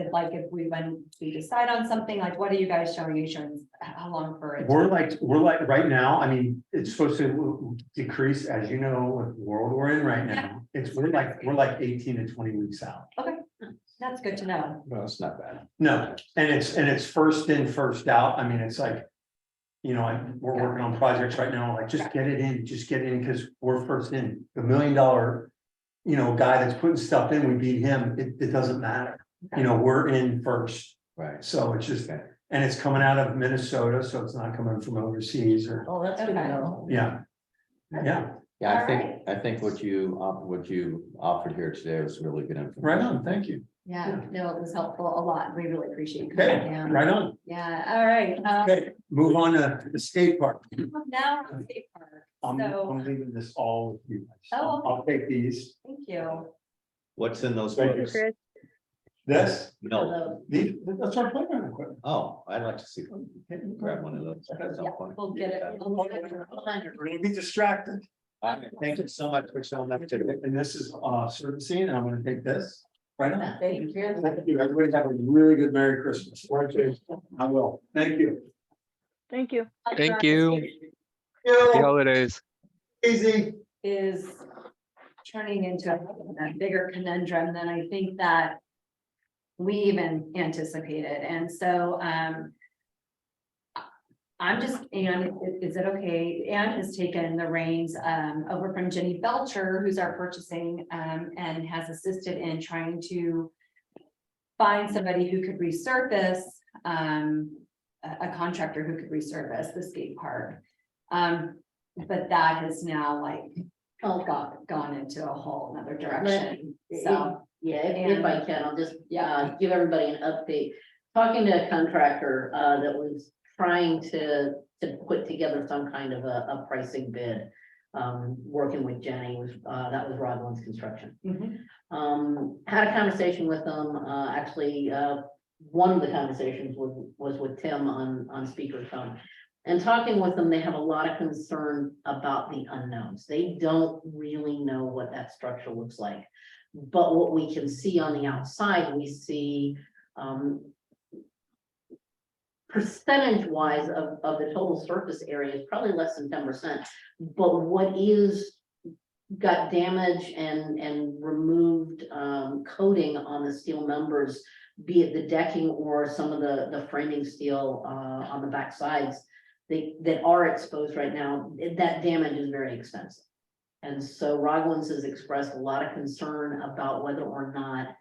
[SPEAKER 1] if we decide on something, like, what are you guys showing insurance, how long for it?
[SPEAKER 6] We're like, right now, I mean, it's supposed to decrease, as you know, with the world we're in right now. We're like 18 to 20 weeks out.
[SPEAKER 1] That's good to know.
[SPEAKER 2] Well, it's not bad.
[SPEAKER 6] No, and it's first in, first out. I mean, it's like. We're working on projects right now, like, just get it in, because we're first in. The $1 million, guy that's putting stuff in, we beat him, it doesn't matter. We're in first,
[SPEAKER 2] Right.
[SPEAKER 6] so it's just, and it's coming out of Minnesota, so it's not coming from overseas or,
[SPEAKER 3] Oh, that's good to
[SPEAKER 1] Okay.
[SPEAKER 3] know.
[SPEAKER 6] yeah. Yeah,
[SPEAKER 2] Yeah,
[SPEAKER 1] All
[SPEAKER 2] I think what you offered here today was really good information.
[SPEAKER 6] right on, thank you.
[SPEAKER 1] Yeah, no, it was helpful a lot. We really appreciate you
[SPEAKER 6] Okay,
[SPEAKER 1] coming down.
[SPEAKER 6] right on.
[SPEAKER 1] Yeah, all right.
[SPEAKER 6] Okay, move on to the skate park.
[SPEAKER 1] Now, on skate park.
[SPEAKER 6] I'm
[SPEAKER 1] So,
[SPEAKER 6] leaving this all with you.
[SPEAKER 1] Oh, okay.
[SPEAKER 6] I'll take these.
[SPEAKER 1] thank you.
[SPEAKER 2] What's in those
[SPEAKER 6] Thank you.
[SPEAKER 2] books?
[SPEAKER 6] This,
[SPEAKER 2] No.
[SPEAKER 6] these, that's our playground equipment.
[SPEAKER 2] Oh, I'd like to see, grab one of those at some
[SPEAKER 1] Yeah,
[SPEAKER 2] point.
[SPEAKER 1] we'll get it.
[SPEAKER 6] We're gonna be distracted.
[SPEAKER 2] Thank you so much for showing up today.
[SPEAKER 6] And this is servicing, and I'm gonna take this. Right on.
[SPEAKER 3] Thank you.
[SPEAKER 6] Thank you. Everybody have a really good Merry Christmas. I will. Thank you.
[SPEAKER 5] Thank you.
[SPEAKER 4] Thank you. Happy holidays.
[SPEAKER 6] Easy.
[SPEAKER 1] Is turning into a bigger conundrum than I think that we even anticipated. And so, I'm just, and is it okay? Anne has taken the reins over from Jenny Belcher, who's our purchasing, and has assisted in trying to find somebody who could resurface, a contractor who could resurface the skate park. But that has now gone into a whole nother direction. So,
[SPEAKER 8] Yeah, if I can, I'll just,
[SPEAKER 1] Yeah.
[SPEAKER 8] give everybody an update. Talking to a contractor, that was trying to to put together some kind of a pricing bid. Working with Jenny was, that was Rodland's Construction. Had a conversation with them, actually, one of the conversations was with Tim on speakerphone. And talking with them, they have a lot of concern about the unknowns. They don't really know what that structure looks like. But what we can see on the outside, we see, percentage wise of the total surface area is probably less than 10%. But what is got damage and removed coating on the steel members, be it the decking or some of the framing steel on the back sides that are exposed right now, that damage is very expensive. And so Rollins has expressed a lot of concern about whether or not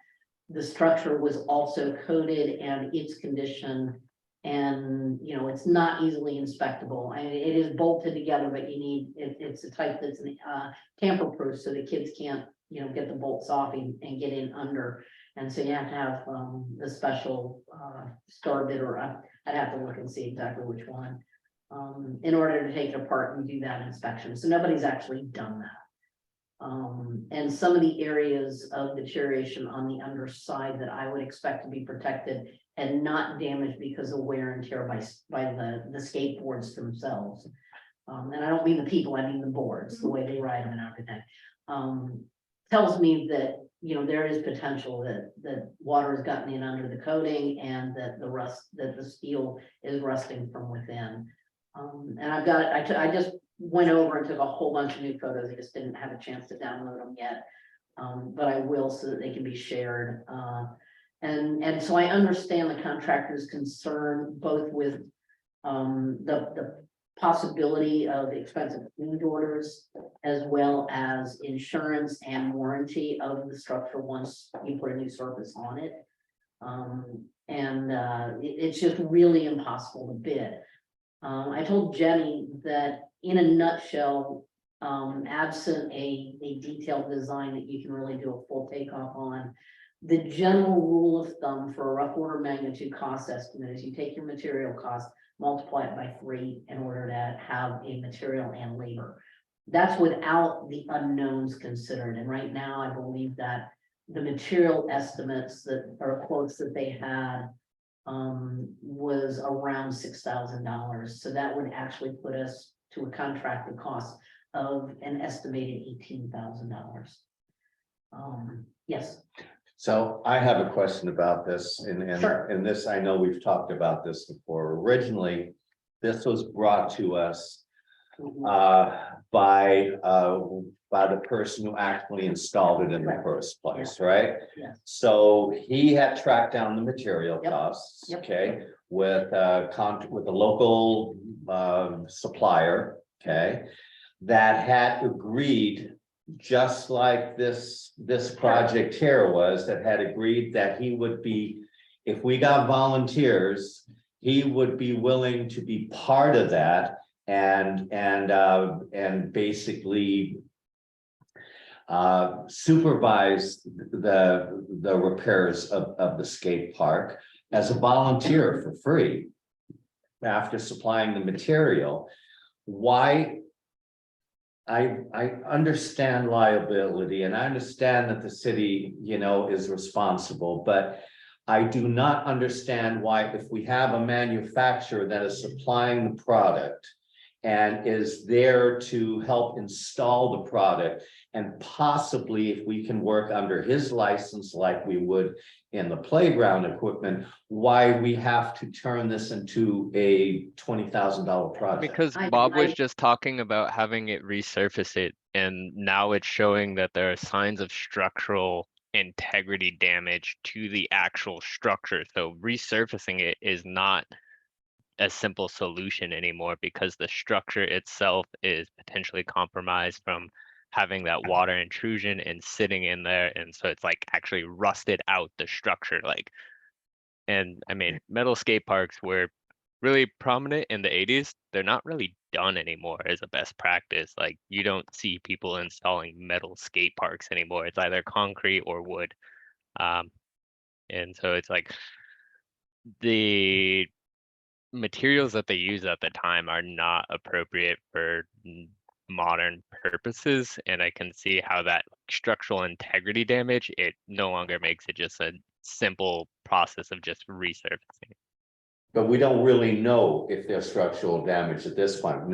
[SPEAKER 8] the structure was also coated and its condition. And, you know, it's not easily inspectable. I mean, it is bolted together, but you need, it's a type that's tamper proof, so the kids can't, you know, get the bolts off and get in under. And so you have to have the special star bit, or I'd have to look and see exactly which one, in order to take it apart and do that inspection. So nobody's actually done that. And some of the areas of deterioration on the underside that I would expect to be protected and not damaged because of wear and tear by the skateboards themselves. And I don't mean the people, I mean the boards, the way they ride them and everything. Tells me that, you know, there is potential that water has gotten in under the coating and that the steel is rusting from within. And I've got, I just went over and took a whole bunch of new photos. I just didn't have a chance to download them yet. But I will, so that they can be shared. And so I understand the contractor's concern, both with the possibility of expensive change orders, as well as insurance and warranty of the structure once you put a new surface on it. It's just really impossible to bid. I told Jenny that in a nutshell, absent a detailed design that you can really do a full takeoff on, the general rule of thumb for a rough order magnitude cost estimate is you take your material cost, multiply it by 3 in order to have a material and labor. That's without the unknowns considered. And right now, I believe that the material estimates that are quotes that they had was around $6,000. So that would actually put us to a contracted cost of an estimated $18,000. Yes.
[SPEAKER 2] So I have a question about this,
[SPEAKER 8] Sure.
[SPEAKER 2] and this, I know we've talked about this before. Originally, this was brought to us by the person who actually installed it in the
[SPEAKER 8] Right.
[SPEAKER 2] first place, right?
[SPEAKER 8] Yes.
[SPEAKER 2] So he had tracked down the material
[SPEAKER 8] Yep.
[SPEAKER 2] costs,
[SPEAKER 8] Yep.
[SPEAKER 2] okay, with a local supplier, okay, that had agreed, just like this project here was, that had agreed that he would be, if we got volunteers, he would be willing to be part of that and basically supervise the repairs of the skate park as a volunteer for free after supplying the material. Why? I understand liability, and I understand that the city, you know, is responsible, but I do not understand why, if we have a manufacturer that is supplying the product and is there to help install the product, and possibly if we can work under his license like we would in the playground equipment, why we have to turn this into a $20,000 project.
[SPEAKER 4] Because
[SPEAKER 8] I-
[SPEAKER 4] Bob was
[SPEAKER 8] I-
[SPEAKER 4] just talking about having it resurface it, and now it's showing that there are signs of structural integrity damage to the actual structure. So resurfacing it is not a simple solution anymore, because the structure itself is potentially compromised from having that water intrusion and sitting in there. And so it's like actually rusted out the structure. Like, and I mean, metal skate parks were really prominent in the 80s. They're not really done anymore as a best practice. Like, you don't see people installing metal skate parks anymore. It's either concrete or wood. And so it's like the materials that they use at the time are not appropriate for modern purposes, and I can see how that structural integrity damage, it no longer makes it just a simple process of just resurfacing.
[SPEAKER 2] But we don't really know if there's structural damage at this point.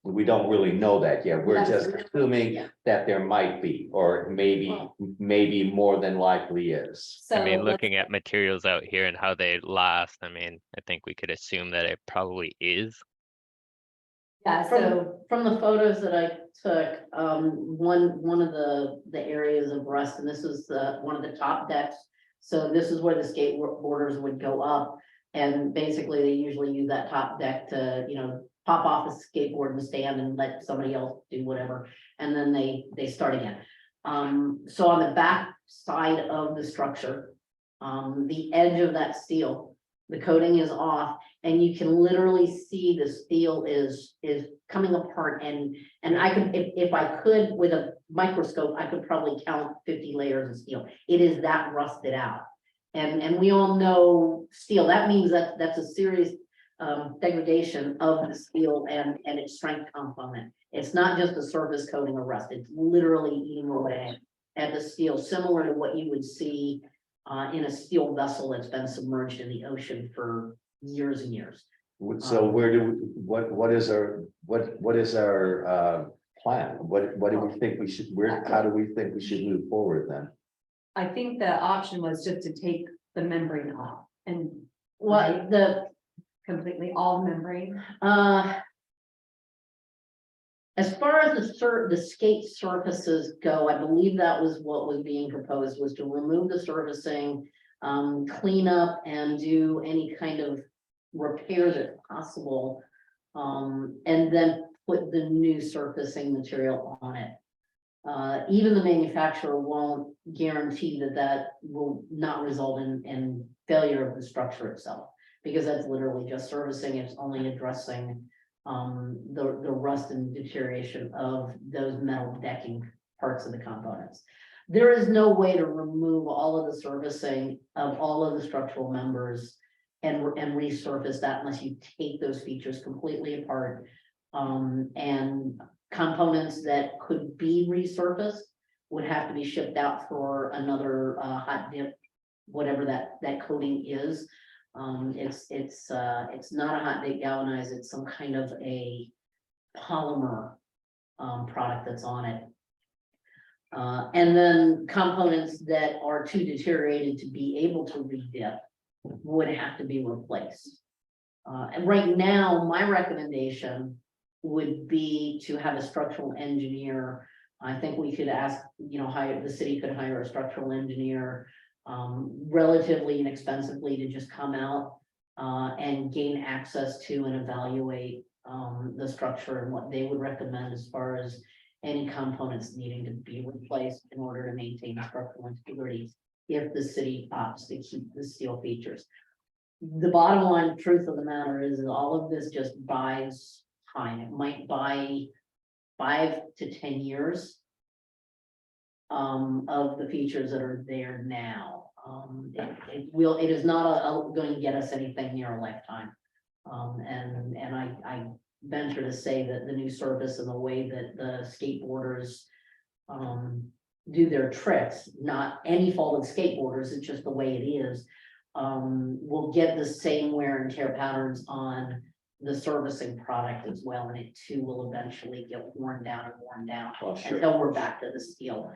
[SPEAKER 2] We don't really know that yet. We're just assuming
[SPEAKER 8] Yeah.
[SPEAKER 2] that there might be, or maybe more than likely is.
[SPEAKER 1] So
[SPEAKER 4] I mean,
[SPEAKER 1] let's-
[SPEAKER 4] looking at materials out here and how they last, I mean, I think we could assume that it probably is.
[SPEAKER 1] Yeah, so,
[SPEAKER 8] From the photos that I took, one of the areas of rust, and this is one of the top decks. So this is where the skateboarders would go up, and basically they usually use that top deck to, pop off the skateboard and stand and let somebody else do whatever, and then they start again. So on the back side of the structure, the edge of that steel, the coating is off, and you can literally see the steel is coming apart, and I could, if I could, with a microscope, I could probably count 50 layers of steel. It is that rusted out. And we all know steel, that means that that's a serious degradation of the steel and its strength component. It's not just a surface coating of rust, it's literally eating away at the steel, similar to what you would see in a steel vessel that's been submerged in the ocean for years and years.
[SPEAKER 2] So where do, what is our plan? What do we think we should, how do we think we should move forward then?
[SPEAKER 1] I think the option was just to take the membrane off and
[SPEAKER 8] Well,
[SPEAKER 1] completely all membrane.
[SPEAKER 8] As far as the skate surfaces go, I believe that was what was being proposed, was to remove the surfacing, clean up and do any kind of repair that's possible. And then put the new surfacing material on it. Even the manufacturer won't guarantee that will not result in failure of the structure itself, because that's literally just servicing. It's only addressing the rust and deterioration of those metal decking parts of the components. There is no way to remove all of the servicing of all of the structural members and resurface that unless you take those features completely apart. And components that could be resurfaced would have to be shipped out for another hot dip, whatever that coating is. It's not a hot dip galvanized, it's some kind of a polymer product that's on it. And then components that are too deteriorated to be able to re-dip would have to be replaced. And right now, my recommendation would be to have a structural engineer. I think we could ask, the city could hire a structural engineer relatively inexpensively to just come out and gain access to and evaluate the structure and what they would recommend as far as any components needing to be replaced in order to maintain structural integrity if the city opts to keep the steel features. The bottom line truth of the matter is all of this just buys time. It might buy 5 to 10 years of the features that are there now. It is not going to get us anything near a lifetime. And I venture to say that the new service and the way that the skateboarders do their tricks, not any fault of skateboarders, it's just the way it is, will get the same wear and tear patterns on the servicing product as well, and it too will eventually get worn down
[SPEAKER 2] Well, sure.
[SPEAKER 8] until we're back to the steel,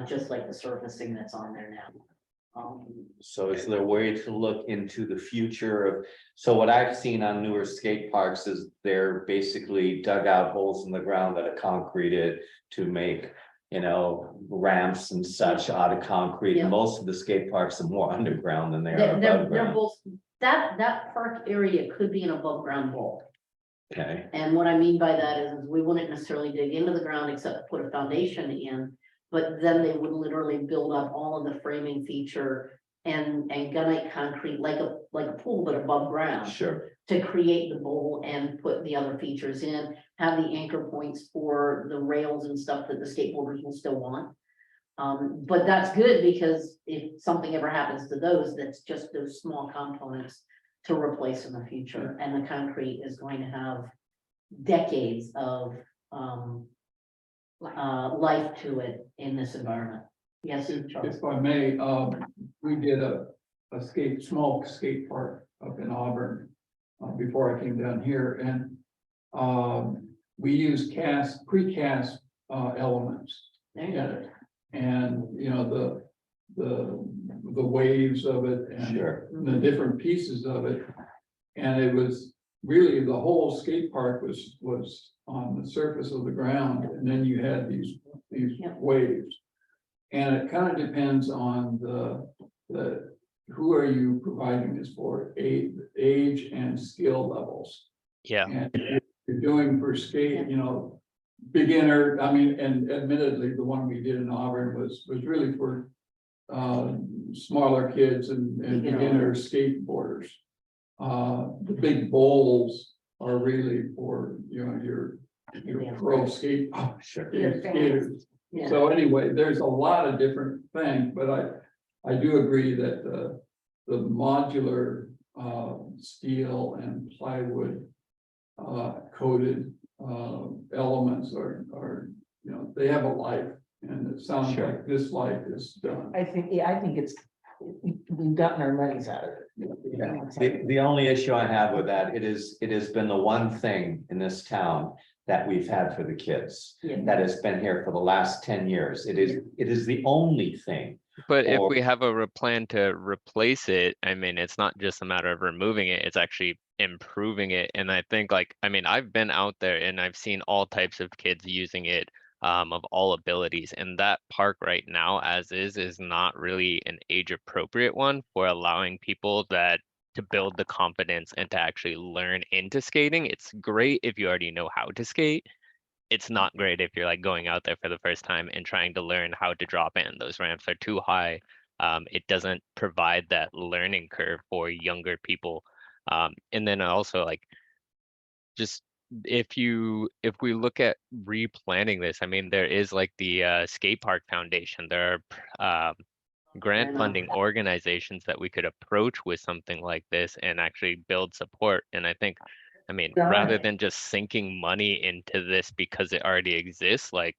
[SPEAKER 8] just like the surfacing that's on there now.
[SPEAKER 2] So is there a way to look into the future of, so what I've seen on newer skate parks is they're basically dug out holes in the ground that are concreted to make, ramps and such out of concrete.
[SPEAKER 8] Yeah.
[SPEAKER 2] Most of the skate parks are more underground than they are
[SPEAKER 8] They're
[SPEAKER 2] above ground.
[SPEAKER 8] both, that park area could be an above ground bowl.
[SPEAKER 2] Okay,
[SPEAKER 8] And what I mean by that is we wouldn't necessarily dig into the ground except to put a foundation in. But then they would literally build up all of the framing feature and gunite concrete like a pool, but above ground,
[SPEAKER 2] sure.
[SPEAKER 8] to create the bowl and put the other features in, have the anchor points for the rails and stuff that the skateboarders will still want. But that's good because if something ever happens to those, that's just those small components to replace in the future, and the concrete is going to have decades of, life to it in this environment. Yes, Charles?
[SPEAKER 7] If I may, we did a small skate park up in Auburn before I came down here, and we used precast elements.
[SPEAKER 8] There you go.
[SPEAKER 7] And, you know, the waves of it and
[SPEAKER 2] Sure.
[SPEAKER 7] the different pieces of it. And it was really, the whole skate park was on the surface of the ground, and then you had these
[SPEAKER 8] Yep.
[SPEAKER 7] waves. And it kind of depends on who are you providing this for, age and skill levels.
[SPEAKER 4] Yeah,
[SPEAKER 7] And if you're doing for skate, you know, beginner, I mean, and admittedly, the one we did in Auburn was really for smaller kids and beginner skateboarders. The big bowls are really for, you know, your pro
[SPEAKER 2] Sure.
[SPEAKER 7] skaters.
[SPEAKER 8] Yeah.
[SPEAKER 7] So anyway, there's a lot of different things, but I do agree that the modular steel and plywood coated elements are, you know, they have a life, and it sounds
[SPEAKER 2] Sure.
[SPEAKER 7] like this life is done.
[SPEAKER 3] I think we've gotten our money's out of it.
[SPEAKER 2] The only issue I have with that, it has been the one thing in this town that we've had for the kids.
[SPEAKER 3] Yeah.
[SPEAKER 2] That has been here for the last 10 years. It is the only thing.
[SPEAKER 4] but if
[SPEAKER 2] Or-
[SPEAKER 4] we have a plan to replace it, I mean, it's not just a matter of removing it, it's actually improving it. And I think like, I mean, I've been out there and I've seen all types of kids using it of all abilities. And that park right now, as is not really an age appropriate one for allowing people to build the confidence and to actually learn into skating. It's great if you already know how to skate. It's not great if you're like going out there for the first time and trying to learn how to drop in. Those ramps are too high. It doesn't provide that learning curve for younger people. And then also like, just if we look at replanning this, I mean, there is like the skate park foundation. There are grant
[SPEAKER 8] enough.
[SPEAKER 4] funding organizations that we could approach with something like this and actually build support. And I think, I mean, rather
[SPEAKER 3] Right.
[SPEAKER 4] than just sinking money into this because it already exists, like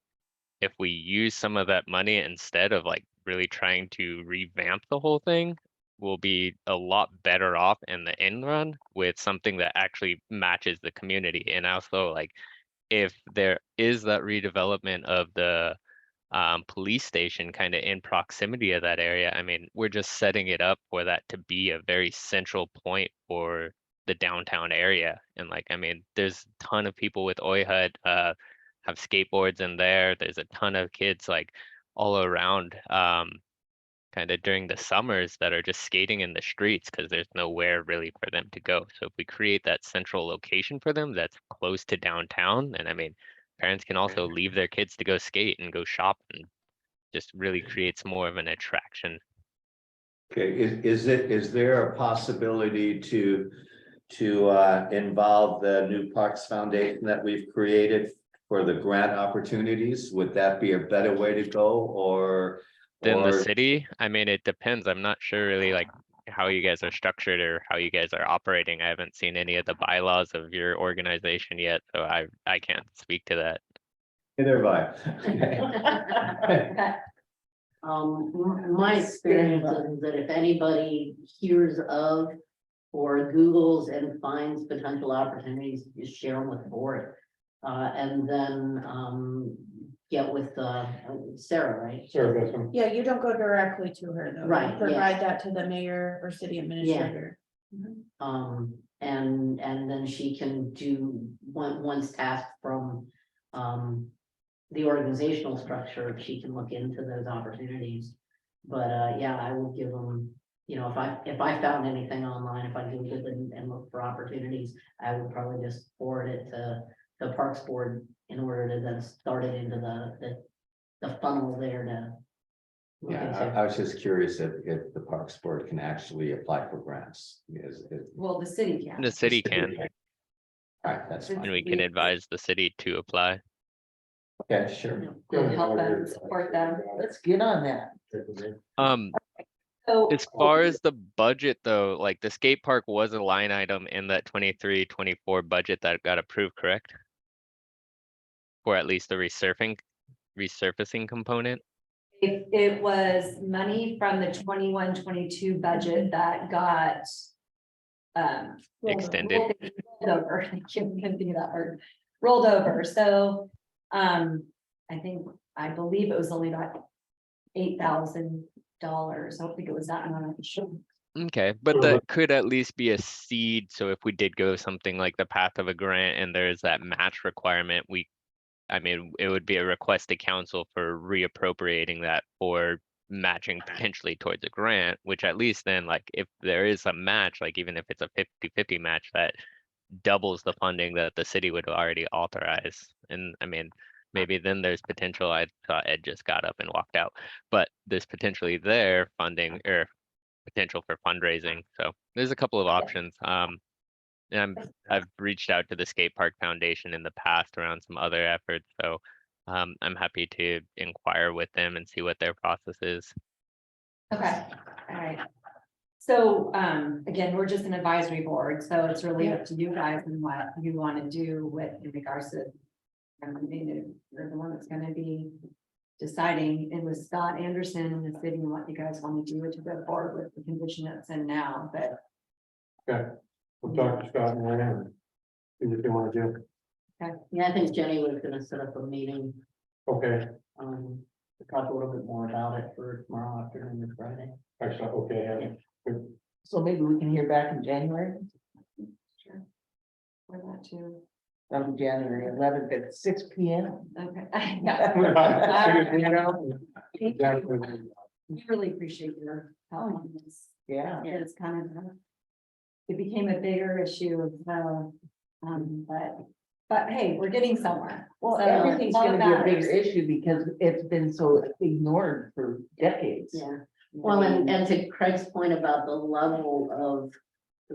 [SPEAKER 4] if we use some of that money instead of like really trying to revamp the whole thing, we'll be a lot better off in the end run with something that actually matches the community. And also like, if there is that redevelopment of the police station kind of in proximity of that area, I mean, we're just setting it up for that to be a very central point for the downtown area. And like, I mean, there's a ton of people with OIHUD have skateboards in there. There's a ton of kids like all around kind of during the summers that are just skating in the streets because there's nowhere really for them to go. So if we create that central location for them that's close to downtown, and I mean, parents can also leave their kids to go skate and go shop, and just really creates more of an attraction.
[SPEAKER 2] Okay, is there a possibility to involve the New Parks Foundation that we've created for the grant opportunities? Would that be a better way to go, or?
[SPEAKER 4] Then the city, I mean, it depends. I'm not sure really like how you guys are structured or how you guys are operating. I haven't seen any of the bylaws of your organization yet, so I can't speak to that.
[SPEAKER 2] Neither have I.
[SPEAKER 8] My experience is that if anybody hears of or Googles and finds potential opportunities, just share them with the board. And then get with Sarah, right?
[SPEAKER 10] Yeah, you don't go directly to her though. You
[SPEAKER 8] Right, yeah.
[SPEAKER 10] Provide that to the mayor or city administrator.
[SPEAKER 8] And then she can do once tasked from the organizational structure, she can look into those opportunities. But yeah, I will give them, you know, if I found anything online, if I Googled and look for opportunities, I would probably just forward it to the Parks Board in order to then start it into the funnel there to. look
[SPEAKER 2] Yeah,
[SPEAKER 8] into.
[SPEAKER 2] I was just curious if the Parks Board can actually apply for grants.
[SPEAKER 1] Well, the city can.
[SPEAKER 4] The city can,
[SPEAKER 2] All right, that's
[SPEAKER 4] and
[SPEAKER 2] fine.
[SPEAKER 4] we can advise the city to apply.
[SPEAKER 2] Okay, sure.
[SPEAKER 1] We'll help them, support them.
[SPEAKER 3] Let's get on that.
[SPEAKER 1] So.
[SPEAKER 4] As far as the budget though, like the skate park was a line item in that 23-24 budget that got approved, correct? Or at least the resurfacing component?
[SPEAKER 1] It was money from the 21-22 budget that got.
[SPEAKER 4] Extended.
[SPEAKER 1] Rolled over, I can't think of that word, rolled over, so, I believe it was only about $8,000, I don't think it was that much.
[SPEAKER 4] Okay, but that could at least be a seed, so if we did go something like the path of a grant and there's that match requirement, I mean, it would be a request to council for reappropriating that for matching potentially towards a grant, which at least then, like, if there is a match, like even if it's a 50-50 match, that doubles the funding that the city would already authorize. And I mean, maybe then there's potential. I thought Ed just got up and walked out, but there's potentially there funding or potential for fundraising. So there's a couple of options. And I've reached out to the skate park foundation in the past around some other efforts. So I'm happy to inquire with them and see what their process is.
[SPEAKER 1] Okay, all right. So, again, we're just an advisory board, so it's really up to you guys and what you want to do with in regards to. You're the one that's gonna be deciding, it was Scott Anderson and the city and what you guys want to do to go forward with the condition that's in now, but.
[SPEAKER 6] Okay, we'll talk to Scott and Ryan. See what they want to do.
[SPEAKER 8] Yeah, I think Jenny was gonna set up a meeting,
[SPEAKER 6] Okay,
[SPEAKER 8] to talk a little bit more about it for tomorrow afternoon or Friday.
[SPEAKER 6] actually, okay, yeah.
[SPEAKER 3] So maybe we can hear back in January,
[SPEAKER 1] Sure. For that too,
[SPEAKER 3] on January 11th at 6 p.m.
[SPEAKER 1] okay. Yeah.
[SPEAKER 6] Exactly.
[SPEAKER 1] We really appreciate your help on this.
[SPEAKER 3] Yeah.
[SPEAKER 1] It's kind of, it became a bigger issue of, but hey, we're getting somewhere.
[SPEAKER 3] Well,
[SPEAKER 1] So,
[SPEAKER 3] everything's
[SPEAKER 1] all
[SPEAKER 3] gonna
[SPEAKER 1] that
[SPEAKER 3] be a bigger
[SPEAKER 1] matters.
[SPEAKER 3] issue because it's been so ignored for decades.
[SPEAKER 8] Yeah, well, and to Craig's point about the level of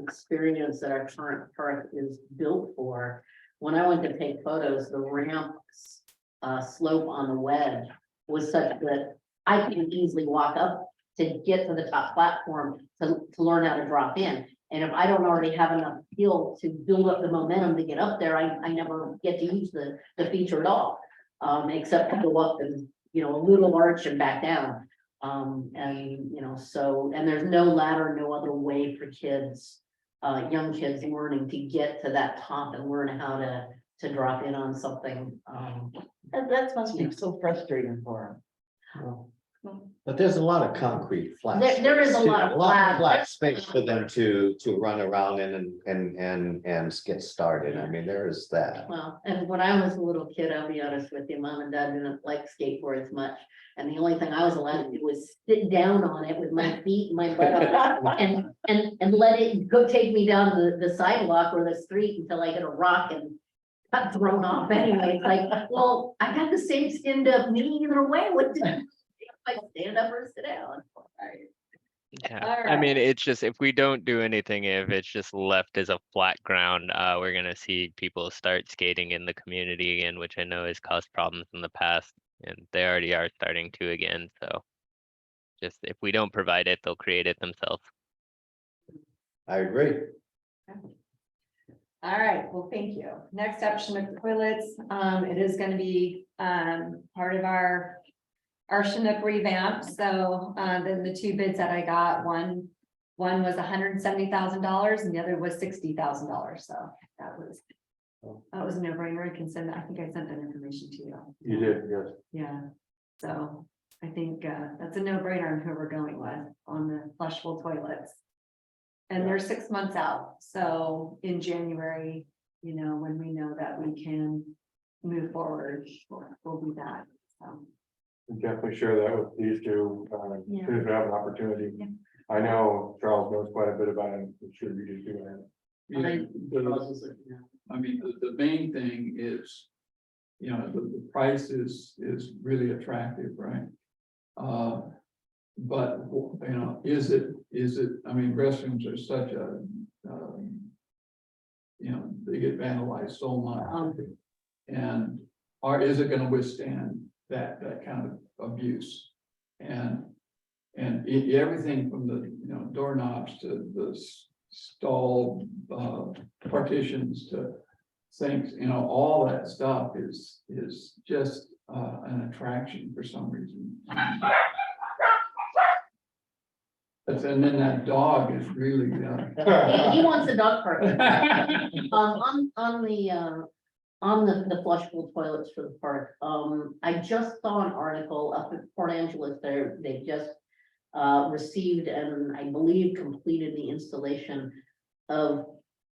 [SPEAKER 8] experience that our current park is built for. When I went to take photos, the ramp slope on the wedge was such that I can easily walk up to get to the top platform to learn how to drop in. And if I don't already have enough skill to build up the momentum to get up there, I never get to use the feature at all. Except to go up and, a little arch and back down. And, so, and there's no ladder, no other way for kids, young kids learning to get to that top and learn how to drop in on something.
[SPEAKER 3] That must be so frustrating for
[SPEAKER 2] But there's a lot of concrete flat.
[SPEAKER 8] There is a
[SPEAKER 2] space,
[SPEAKER 8] lot of flat-
[SPEAKER 2] flat space for them to run around in and get started. I mean, there is that.
[SPEAKER 8] Well, and when I was a little kid, I'll be honest with you, mom and dad didn't like skateboards much. And the only thing I was allowed to do was sit down on it with my feet and my butt up and let it go take me down the sidewalk or the street until I hit a rock and got thrown off anyway. It's like, well, I got the same skinned up knee either way. What did I stand up or sit down?
[SPEAKER 4] Yeah,
[SPEAKER 1] All
[SPEAKER 4] I mean,
[SPEAKER 1] right.
[SPEAKER 4] it's just if we don't do anything, if it's just left as a flat ground, we're gonna see people start skating in the community again, which I know has caused problems in the past, and they already are starting to again. So, just if we don't provide it, they'll create it themselves.
[SPEAKER 2] I agree.
[SPEAKER 1] All right, well, thank you. Next up, Chinook toilets. It is gonna be, part of our Chinook revamp. So, then the two bids that I got, one was $170,000 and the other was $60,000. So that was a no brainer. I can send, I think I sent that information to you.
[SPEAKER 6] You did, yes.
[SPEAKER 1] Yeah, so I think, that's a no brainer on who we're going with on the flushable toilets. And they're 6 months out, so in January, when we know that we can move forward, we'll do that, so.
[SPEAKER 6] Definitely share that with these two,
[SPEAKER 1] Yeah.
[SPEAKER 6] if you have an opportunity.
[SPEAKER 1] Yeah.
[SPEAKER 6] I know Charles knows quite a bit about it, I'm sure you do too.
[SPEAKER 7] I mean, the main thing is, the price is really attractive, right? But, is it, I mean, restrooms are such a, they get vandalized so much. And is it gonna withstand that kind of abuse? And everything from the, doorknobs to the stall, partitions to sinks, all that stuff is just, an attraction for some reason. And then that dog is really,
[SPEAKER 8] He wants a dog park. On the flushable toilets for the park, I just saw an article up at Port Angeles there, they just received and I believe completed the installation of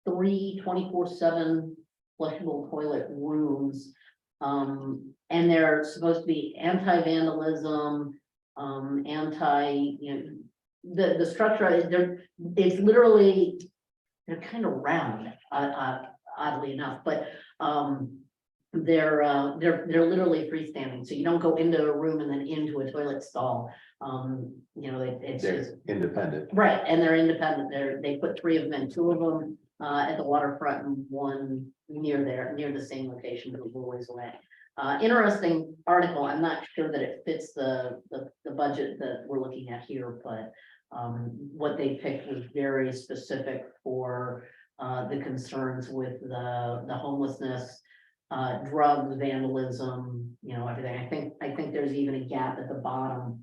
[SPEAKER 8] 3 24/7 flushable toilet rooms. And they're supposed to be anti-vandalism, the structure is it's literally, they're kind of round, oddly enough, but they're literally freestanding, so you don't go into a room and then into a toilet stall. It's just,
[SPEAKER 2] They're independent.
[SPEAKER 8] right, and they're independent, they put 3 of them in, 2 of them at the waterfront and 1 near the same location, but a little ways away. Interesting article, I'm not sure that it fits the budget that we're looking at here, but what they picked was very specific for the concerns with the homelessness, drugs, vandalism, everything. I think there's even a gap at the bottom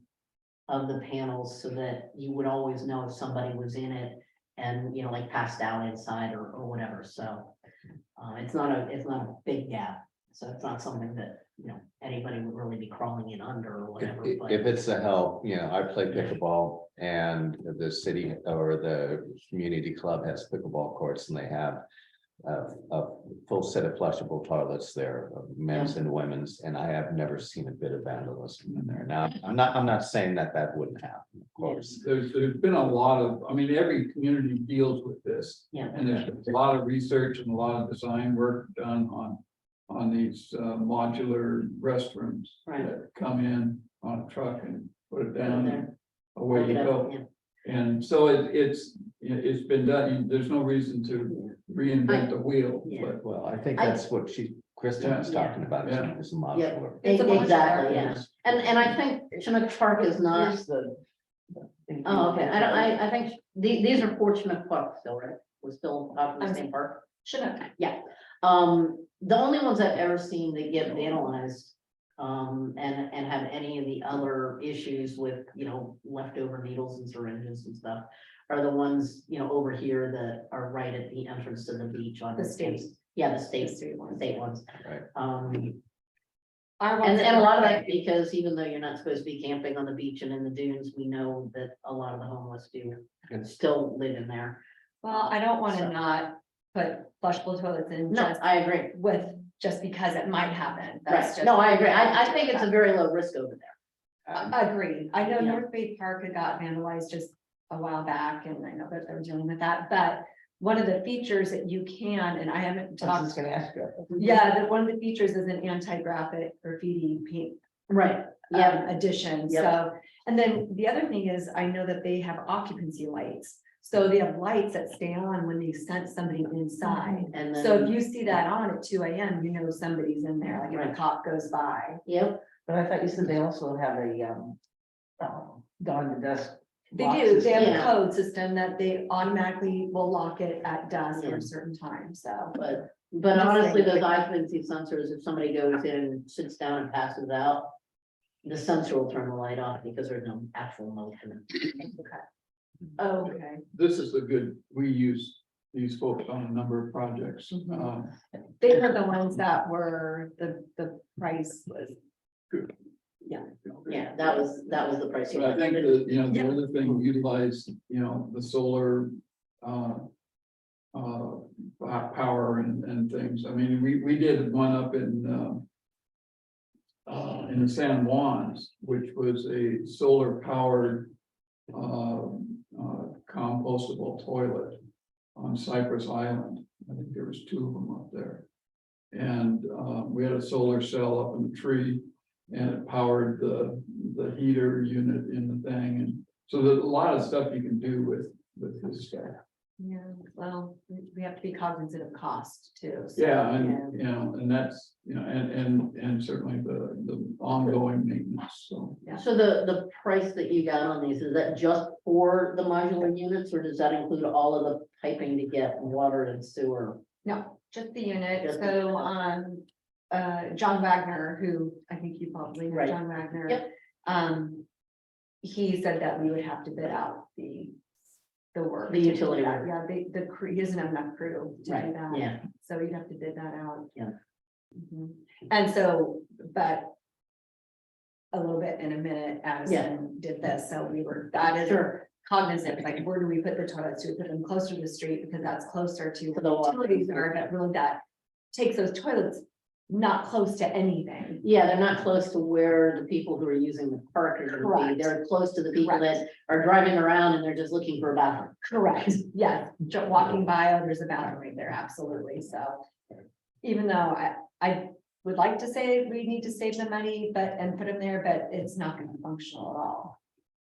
[SPEAKER 8] of the panels so that you would always know if somebody was in it and, like passed out inside or whatever. So it's not a big gap. So it's not something that, anybody would really be crawling in under or whatever.
[SPEAKER 2] If
[SPEAKER 8] but-
[SPEAKER 2] if it's the help, I play pickleball and the city or the community club has pickleball courts and they have a full set of flushable toilets there, men's and women's, and I have never seen a bit of vandalism in there. Now, I'm not saying that wouldn't happen, of course.
[SPEAKER 7] there's been a lot of, every community deals with this.
[SPEAKER 8] Yeah.
[SPEAKER 7] And there's a lot of research and a lot of design work done on these modular restrooms
[SPEAKER 8] Right.
[SPEAKER 7] that come in on a truck and put it down
[SPEAKER 8] there.
[SPEAKER 7] and away you go.
[SPEAKER 8] Yeah.
[SPEAKER 7] And so it's been done. There's no reason to reinvent the wheel,
[SPEAKER 8] Yeah.
[SPEAKER 7] but
[SPEAKER 2] Well, I think that's what Kristen was
[SPEAKER 8] Yeah.
[SPEAKER 2] talking about,
[SPEAKER 7] Yeah.
[SPEAKER 2] is a modular.
[SPEAKER 1] It's a modular,
[SPEAKER 8] Exactly, yeah. And I think Chinook Park is not,
[SPEAKER 3] Here's the.
[SPEAKER 8] oh, okay, I think these are for Chinook Park still, right? We're still talking the same park.
[SPEAKER 1] Chinook.
[SPEAKER 8] The only ones I've ever seen that get vandalized, and have any of the other issues with, leftover needles and syringes and stuff, are the ones, over here that are right at the entrance to the beach on
[SPEAKER 1] The state.
[SPEAKER 8] Yeah, the state
[SPEAKER 1] State ones.
[SPEAKER 8] ones.
[SPEAKER 2] Right.
[SPEAKER 1] Our ones
[SPEAKER 8] And
[SPEAKER 1] that
[SPEAKER 8] a lot of
[SPEAKER 1] were-
[SPEAKER 8] that, because even though you're not supposed to be camping on the beach and in the dunes, we know that a lot of the homeless do still live in there.
[SPEAKER 1] Well, I don't want
[SPEAKER 8] So-
[SPEAKER 1] to not put flushable toilets in
[SPEAKER 8] No,
[SPEAKER 1] just
[SPEAKER 8] I agree.
[SPEAKER 1] just because it might happen. That's
[SPEAKER 8] Right,
[SPEAKER 1] just-
[SPEAKER 8] no, I agree. I think it's a very low risk over there.
[SPEAKER 1] Agreed. I know
[SPEAKER 8] Yeah.
[SPEAKER 1] North Bay Park had got vandalized just a while back and I know that they're dealing with that, but one of the features that you can, and I haven't
[SPEAKER 3] I was
[SPEAKER 1] talked,
[SPEAKER 3] just gonna ask you.
[SPEAKER 1] yeah, that one of the features is an anti-graphic graffiti paint
[SPEAKER 8] Right, yeah,
[SPEAKER 1] addition,
[SPEAKER 8] Yep.
[SPEAKER 1] so. And then the other thing is, I know that they have occupancy lights, so they have lights that stay on when they sent somebody inside.
[SPEAKER 8] and
[SPEAKER 1] So if
[SPEAKER 8] then,
[SPEAKER 1] you see that on at 2 AM, you know somebody's in there, like if a
[SPEAKER 8] Right.
[SPEAKER 1] cop goes by.
[SPEAKER 8] yep,
[SPEAKER 3] But I thought you said they also have a, dawn to dusk.
[SPEAKER 1] They
[SPEAKER 3] lock
[SPEAKER 1] do, they have
[SPEAKER 3] system.
[SPEAKER 1] a
[SPEAKER 8] Yeah.
[SPEAKER 1] code system that they automatically will lock it at dusk or
[SPEAKER 8] Yeah.
[SPEAKER 1] a certain time, so.
[SPEAKER 8] but
[SPEAKER 1] Just
[SPEAKER 8] honestly,
[SPEAKER 1] saying.
[SPEAKER 8] those occupancy sensors, if somebody goes in and sits down and passes out, the sensor will turn the light off because there's no actual motion.
[SPEAKER 1] Oh, okay.
[SPEAKER 7] this is we use these folks on a number of projects.
[SPEAKER 1] Mhm. They were the ones that were, the price was.
[SPEAKER 8] Yeah, that was the price.
[SPEAKER 7] So I think that, the other thing, utilize, the solar, power and things. I mean, we did one up in the San Juans, which was a solar powered compostable toilet on Cypress Island. I think there was 2 of them up there. And we had a solar cell up in the tree and it powered the heater unit in the thing. And so there's a lot of stuff you can do with this stuff.
[SPEAKER 1] Yeah, well, we have to be cognizant of cost too. so,
[SPEAKER 7] Yeah, and, you know, and that's, you know, and certainly the ongoing maintenance, so.
[SPEAKER 1] Yeah.
[SPEAKER 8] So the price that you got on these, is that just for the modular units, or does that include all of the piping to get water and sewer?
[SPEAKER 1] No, just the unit,
[SPEAKER 8] Just the
[SPEAKER 1] so, John Wagner, who I think you probably know
[SPEAKER 8] Right.
[SPEAKER 1] John Wagner.
[SPEAKER 8] Yep.
[SPEAKER 1] He said that we would have to bid out the work.
[SPEAKER 8] The
[SPEAKER 1] to do
[SPEAKER 8] utility
[SPEAKER 1] that.
[SPEAKER 8] work.
[SPEAKER 1] Yeah, the crew, he doesn't have enough crew to do
[SPEAKER 8] Right,
[SPEAKER 1] that.
[SPEAKER 8] yeah.
[SPEAKER 1] So you'd have to bid that out.
[SPEAKER 8] Yeah.
[SPEAKER 1] Mhm. And so, but a little bit in a minute, Addison did this, so that is
[SPEAKER 8] Sure.
[SPEAKER 1] cognizant, like, where do we put the toilets? Do we put them closer to the street, because that's closer to
[SPEAKER 8] To
[SPEAKER 1] where
[SPEAKER 8] the
[SPEAKER 1] the
[SPEAKER 8] water.
[SPEAKER 1] utilities are, but really that takes those toilets not close to anything.
[SPEAKER 8] Yeah, they're not close to where the people who are using the park are gonna
[SPEAKER 1] Correct.
[SPEAKER 8] be. They're close to the people
[SPEAKER 1] Correct.
[SPEAKER 8] that are driving around and they're just looking for a bathroom.
[SPEAKER 1] Correct, yeah, walking by, oh, there's a bathroom right there, absolutely, so. Even though I would like to say we need to save the money, and put them there, but it's not gonna be functional at all.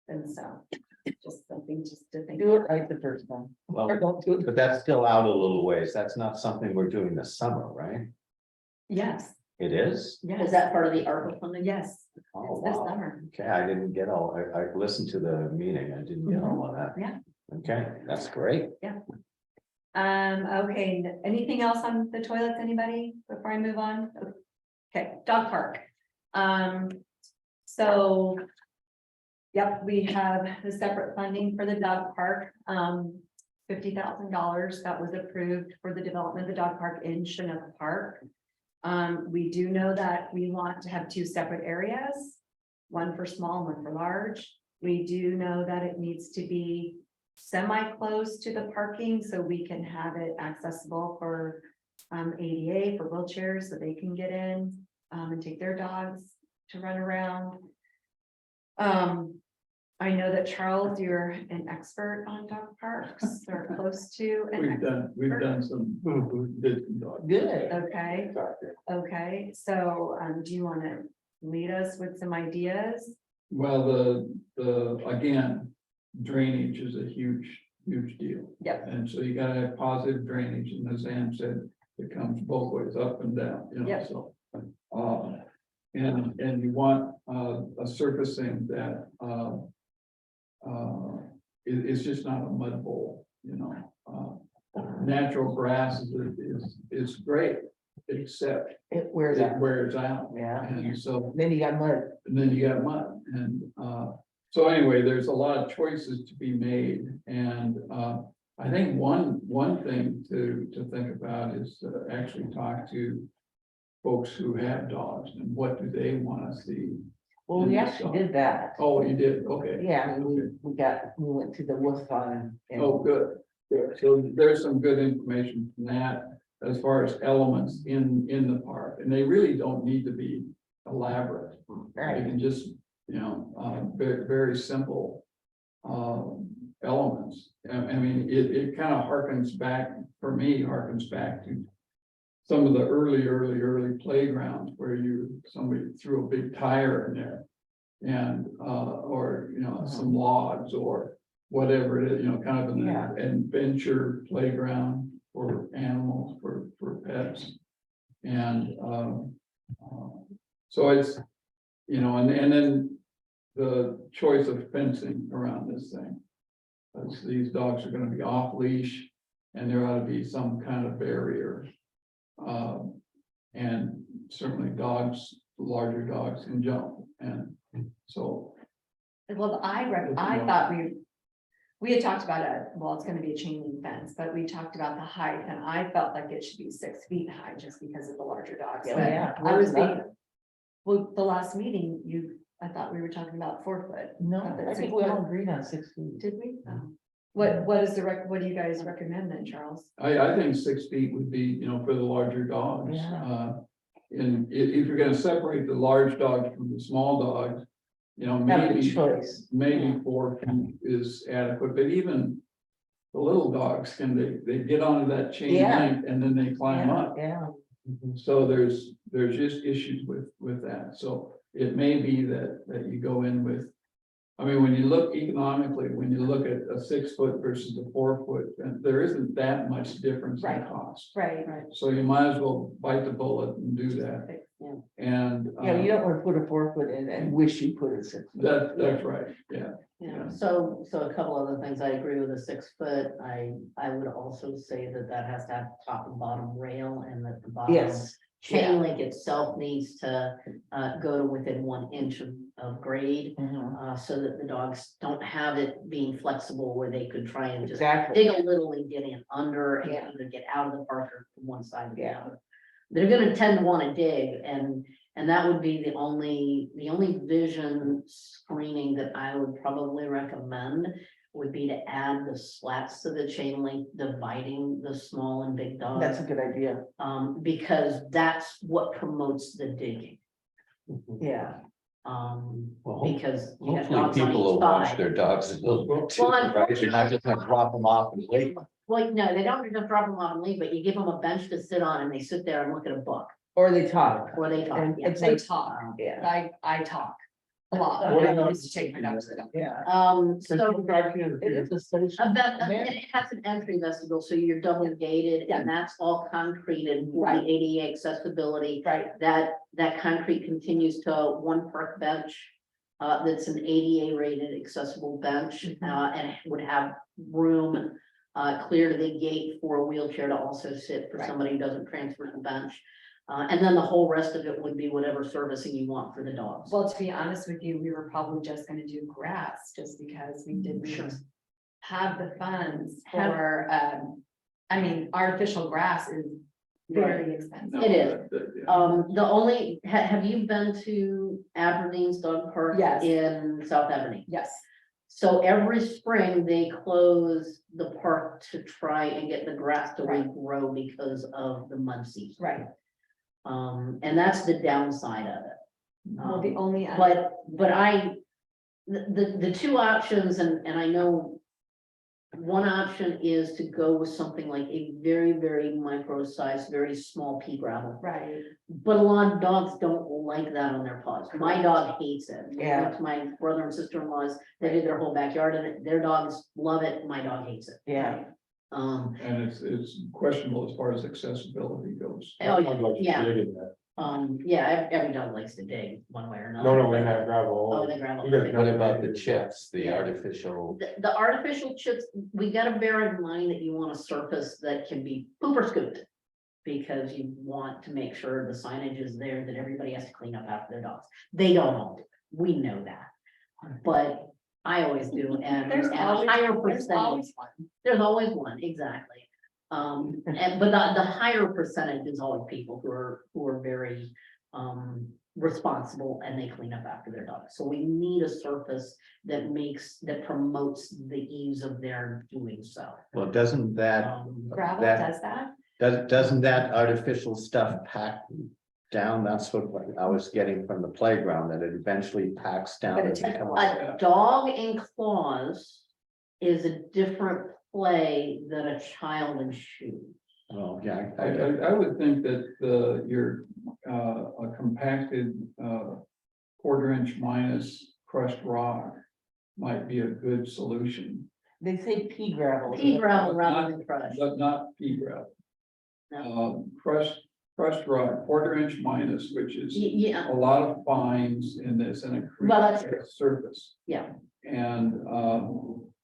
[SPEAKER 1] And so, just something just to think.
[SPEAKER 3] Do it right the first time,
[SPEAKER 2] Well,
[SPEAKER 3] or don't do it.
[SPEAKER 2] but that's still out a little ways. That's not something we're doing this summer, right?
[SPEAKER 1] Yes,
[SPEAKER 2] It is?
[SPEAKER 1] yes.
[SPEAKER 8] Is that part of the ARPA funding?
[SPEAKER 1] Yes,
[SPEAKER 2] Oh,
[SPEAKER 1] it's this
[SPEAKER 2] wow.
[SPEAKER 1] summer.
[SPEAKER 2] Okay, I didn't get all, I listened to the meeting. I didn't get all of that.
[SPEAKER 1] Yeah.
[SPEAKER 2] Okay, that's great.
[SPEAKER 1] Okay, anything else on the toilets, anybody, before I move on? Okay, dog park. So. Yep, we have the separate funding for the dog park, $50,000 that was approved for the development of the dog park in Chinook Park. We do know that we want to have two separate areas, one for small, one for large. We do know that it needs to be semi-close to the parking, so we can have it accessible for ADA, for wheelchairs, so they can get in and take their dogs to run around. I know that Charles, you're an expert on dog parks, or close to.
[SPEAKER 7] We've done some, we did some dog.
[SPEAKER 3] Good.
[SPEAKER 1] Okay, okay, so do you want to lead us with some ideas?
[SPEAKER 7] Well, again, drainage is a huge deal.
[SPEAKER 1] Yep.
[SPEAKER 7] And so you gotta have positive drainage, and as Ann said, it comes both ways, up and down, you know,
[SPEAKER 1] Yep.
[SPEAKER 7] so. And you want, a surfacing that, it's just not a mud bowl, you know. Natural grass is great, except
[SPEAKER 3] It wears
[SPEAKER 7] it
[SPEAKER 3] out,
[SPEAKER 7] wears out.
[SPEAKER 3] yeah,
[SPEAKER 7] And so
[SPEAKER 3] then you got mud.
[SPEAKER 7] and then you got mud, and so anyway, there's a lot of choices to be made, and I think one thing to think about is to actually talk to folks who have dogs, and what do they want to see?
[SPEAKER 3] Well, we actually did that.
[SPEAKER 7] Oh, you did, okay.
[SPEAKER 3] Yeah, I mean, we went to the wolf farm. and-
[SPEAKER 7] Oh, good, good. So there's some good information from that as far as elements in the park, and they really don't need to be elaborate. You
[SPEAKER 3] Right,
[SPEAKER 7] can just, you know, very simple elements. I mean, it kind of harkens back, for me, harkens back to some of the early playgrounds where somebody threw a big tire in there. And, or, you know, some logs or whatever it is, you know, kind of
[SPEAKER 3] Yeah.
[SPEAKER 7] an adventure playground for animals, for pets. And, so it's, you know, and then the choice of fencing around this thing. Because these dogs are gonna be off leash, and there ought to be some kind of barrier. And certainly larger dogs can jump, and so.
[SPEAKER 1] Well, I thought we had talked about it's gonna be a chain link fence, but we talked about the height, and I felt like it should be 6 feet high just because of the larger dogs.
[SPEAKER 3] Oh,
[SPEAKER 1] But
[SPEAKER 3] yeah.
[SPEAKER 1] I was
[SPEAKER 3] Where's
[SPEAKER 1] being, well, the last meeting, I thought we were talking about 4 foot.
[SPEAKER 3] no, I think we all agreed on 6 feet.
[SPEAKER 1] Did we? Oh. What is what do you guys recommend then, Charles?
[SPEAKER 7] I think 6 feet would be, you know, for the larger dogs.
[SPEAKER 3] Yeah.
[SPEAKER 7] And if you're gonna separate the large dogs from the small dogs, you know,
[SPEAKER 3] Have a
[SPEAKER 7] maybe,
[SPEAKER 3] choice.
[SPEAKER 7] maybe 4 feet is adequate, but even the little dogs they get onto that chain
[SPEAKER 3] Yeah.
[SPEAKER 7] link and then they climb up.
[SPEAKER 3] Yeah,
[SPEAKER 7] So there's just issues with that. So it may be that you go in with I mean, when you look economically, when you look at a 6 foot versus a 4 foot, and there isn't that much difference in
[SPEAKER 1] Right.
[SPEAKER 7] cost.
[SPEAKER 1] Right.
[SPEAKER 7] So you might as well bite the bullet and do that.
[SPEAKER 8] Yeah.
[SPEAKER 7] And.
[SPEAKER 3] Yeah, you don't wanna put a 4 foot in and wish you put a 6 foot.
[SPEAKER 7] That's right, yeah.
[SPEAKER 8] Yeah, so a couple other things, I agree with the 6 foot, I would also say that has to have top and bottom rail, and that the bottom.
[SPEAKER 3] Yes,
[SPEAKER 8] Chain link itself needs to, go to within 1 inch of grade,
[SPEAKER 3] mhm,
[SPEAKER 8] so that the dogs don't have it being flexible where they could try and just
[SPEAKER 3] exactly.
[SPEAKER 8] dig a little and get in under and
[SPEAKER 3] Yeah.
[SPEAKER 8] either get out of the park or from one side or the
[SPEAKER 3] Yeah.
[SPEAKER 8] other. They're gonna tend to wanna dig, and that would be the only vision screening that I would probably recommend would be to add the slats to the chain link, dividing the small and big dogs.
[SPEAKER 3] That's a good idea.
[SPEAKER 8] Because that's what promotes the digging.
[SPEAKER 3] Yeah.
[SPEAKER 2] Well,
[SPEAKER 8] Because you have
[SPEAKER 2] Hopefully
[SPEAKER 8] dogs on
[SPEAKER 2] people will
[SPEAKER 8] each
[SPEAKER 2] watch
[SPEAKER 8] side.
[SPEAKER 2] their dogs a little bit too,
[SPEAKER 8] Well,
[SPEAKER 2] right? You're not just gonna drop them off and leave.
[SPEAKER 8] Well, no, they don't just drop them off and leave, but you give them a bench to sit on and they sit there and look at a book,
[SPEAKER 3] Or they talk.
[SPEAKER 8] or they talk.
[SPEAKER 3] And
[SPEAKER 8] yeah.
[SPEAKER 3] it's
[SPEAKER 1] They
[SPEAKER 3] like,
[SPEAKER 1] talk,
[SPEAKER 3] yeah,
[SPEAKER 1] I talk a lot.
[SPEAKER 6] What
[SPEAKER 1] I
[SPEAKER 6] about-
[SPEAKER 1] used to take my dogs to them.
[SPEAKER 3] yeah.
[SPEAKER 8] So
[SPEAKER 3] It is a station.
[SPEAKER 8] it has an entry vestibule, so you're double gated, and that's all concreted for the
[SPEAKER 1] Right.
[SPEAKER 8] ADA accessibility.
[SPEAKER 1] Right.
[SPEAKER 8] That concrete continues to one park bench. That's an ADA rated accessible bench, and it would have room. Clear to the gate for a wheelchair to also sit for
[SPEAKER 1] Right.
[SPEAKER 8] somebody who doesn't transfer the bench. And then the whole rest of it would be whatever servicing you want for the dogs.
[SPEAKER 1] Well, to be honest with you, we were probably just gonna do grass, just because we
[SPEAKER 8] Sure.
[SPEAKER 1] didn't have the funds
[SPEAKER 8] Have-
[SPEAKER 1] for, I mean, artificial grass is very
[SPEAKER 7] No,
[SPEAKER 1] expensive.
[SPEAKER 8] It is.
[SPEAKER 7] yeah.
[SPEAKER 8] The only, have you been to Aberdeen's Dog Park?
[SPEAKER 1] Yes.
[SPEAKER 8] In South Aberdeen?
[SPEAKER 1] Yes,
[SPEAKER 8] So every spring they close the park to try and get the grass to
[SPEAKER 1] Right.
[SPEAKER 8] regrow because of the mud season.
[SPEAKER 1] right.
[SPEAKER 8] And that's the downside of it.
[SPEAKER 1] Well, the only.
[SPEAKER 8] But the two options, and I know. One option is to go with something like a very, very micro-sized, very small pea gravel.
[SPEAKER 1] Right,
[SPEAKER 8] But a lot of dogs don't like that on their paws. My dog hates it.
[SPEAKER 3] Yeah.
[SPEAKER 8] Went to my brother and sister-in-laws, they did their whole backyard in it. Their dogs love it. My dog hates it.
[SPEAKER 3] Yeah.
[SPEAKER 7] And it's questionable as far as accessibility goes.
[SPEAKER 8] Oh, yeah, every dog likes to dig one way or another.
[SPEAKER 6] No, we have
[SPEAKER 8] Oh,
[SPEAKER 6] gravel.
[SPEAKER 8] they gravel.
[SPEAKER 6] You guys
[SPEAKER 2] What about the chips, the
[SPEAKER 8] Yeah.
[SPEAKER 2] artificial?
[SPEAKER 8] The artificial chips, we gotta bear in mind that you want a surface that can be pooper scooped. Because you want to make sure the signage is there, that everybody has to clean up after their dogs. They don't all do it. We know that. But I always do, and
[SPEAKER 1] there's
[SPEAKER 8] a
[SPEAKER 1] always,
[SPEAKER 8] higher
[SPEAKER 1] there's
[SPEAKER 8] percentage,
[SPEAKER 1] always one.
[SPEAKER 8] there's always one, exactly. But the higher percentage is always people who are very responsible, and they clean up after their dogs. So we need a surface that promotes the ease of their doing so.
[SPEAKER 2] Well, doesn't that,
[SPEAKER 1] Gravel
[SPEAKER 2] That-
[SPEAKER 1] does that?
[SPEAKER 2] doesn't that artificial stuff pack down? That's what I was getting from the playground, that it eventually packs down.
[SPEAKER 1] But
[SPEAKER 2] and
[SPEAKER 1] it takes a
[SPEAKER 2] becomes-
[SPEAKER 1] while.
[SPEAKER 8] A dog in claws is a different play than a child in shoes.
[SPEAKER 2] Oh, yeah.
[SPEAKER 7] I would think that your a compacted 1/4 inch minus crushed rock might be a good solution,
[SPEAKER 3] They say pea gravel.
[SPEAKER 8] Pea gravel rather than crushed.
[SPEAKER 7] but not pea gravel.
[SPEAKER 8] No.
[SPEAKER 7] Crushed rock, 1/4 inch minus, which is
[SPEAKER 8] Yeah,
[SPEAKER 7] a lot of fines in this and it
[SPEAKER 8] Well, that's
[SPEAKER 7] creates a surface.
[SPEAKER 8] yeah,
[SPEAKER 7] And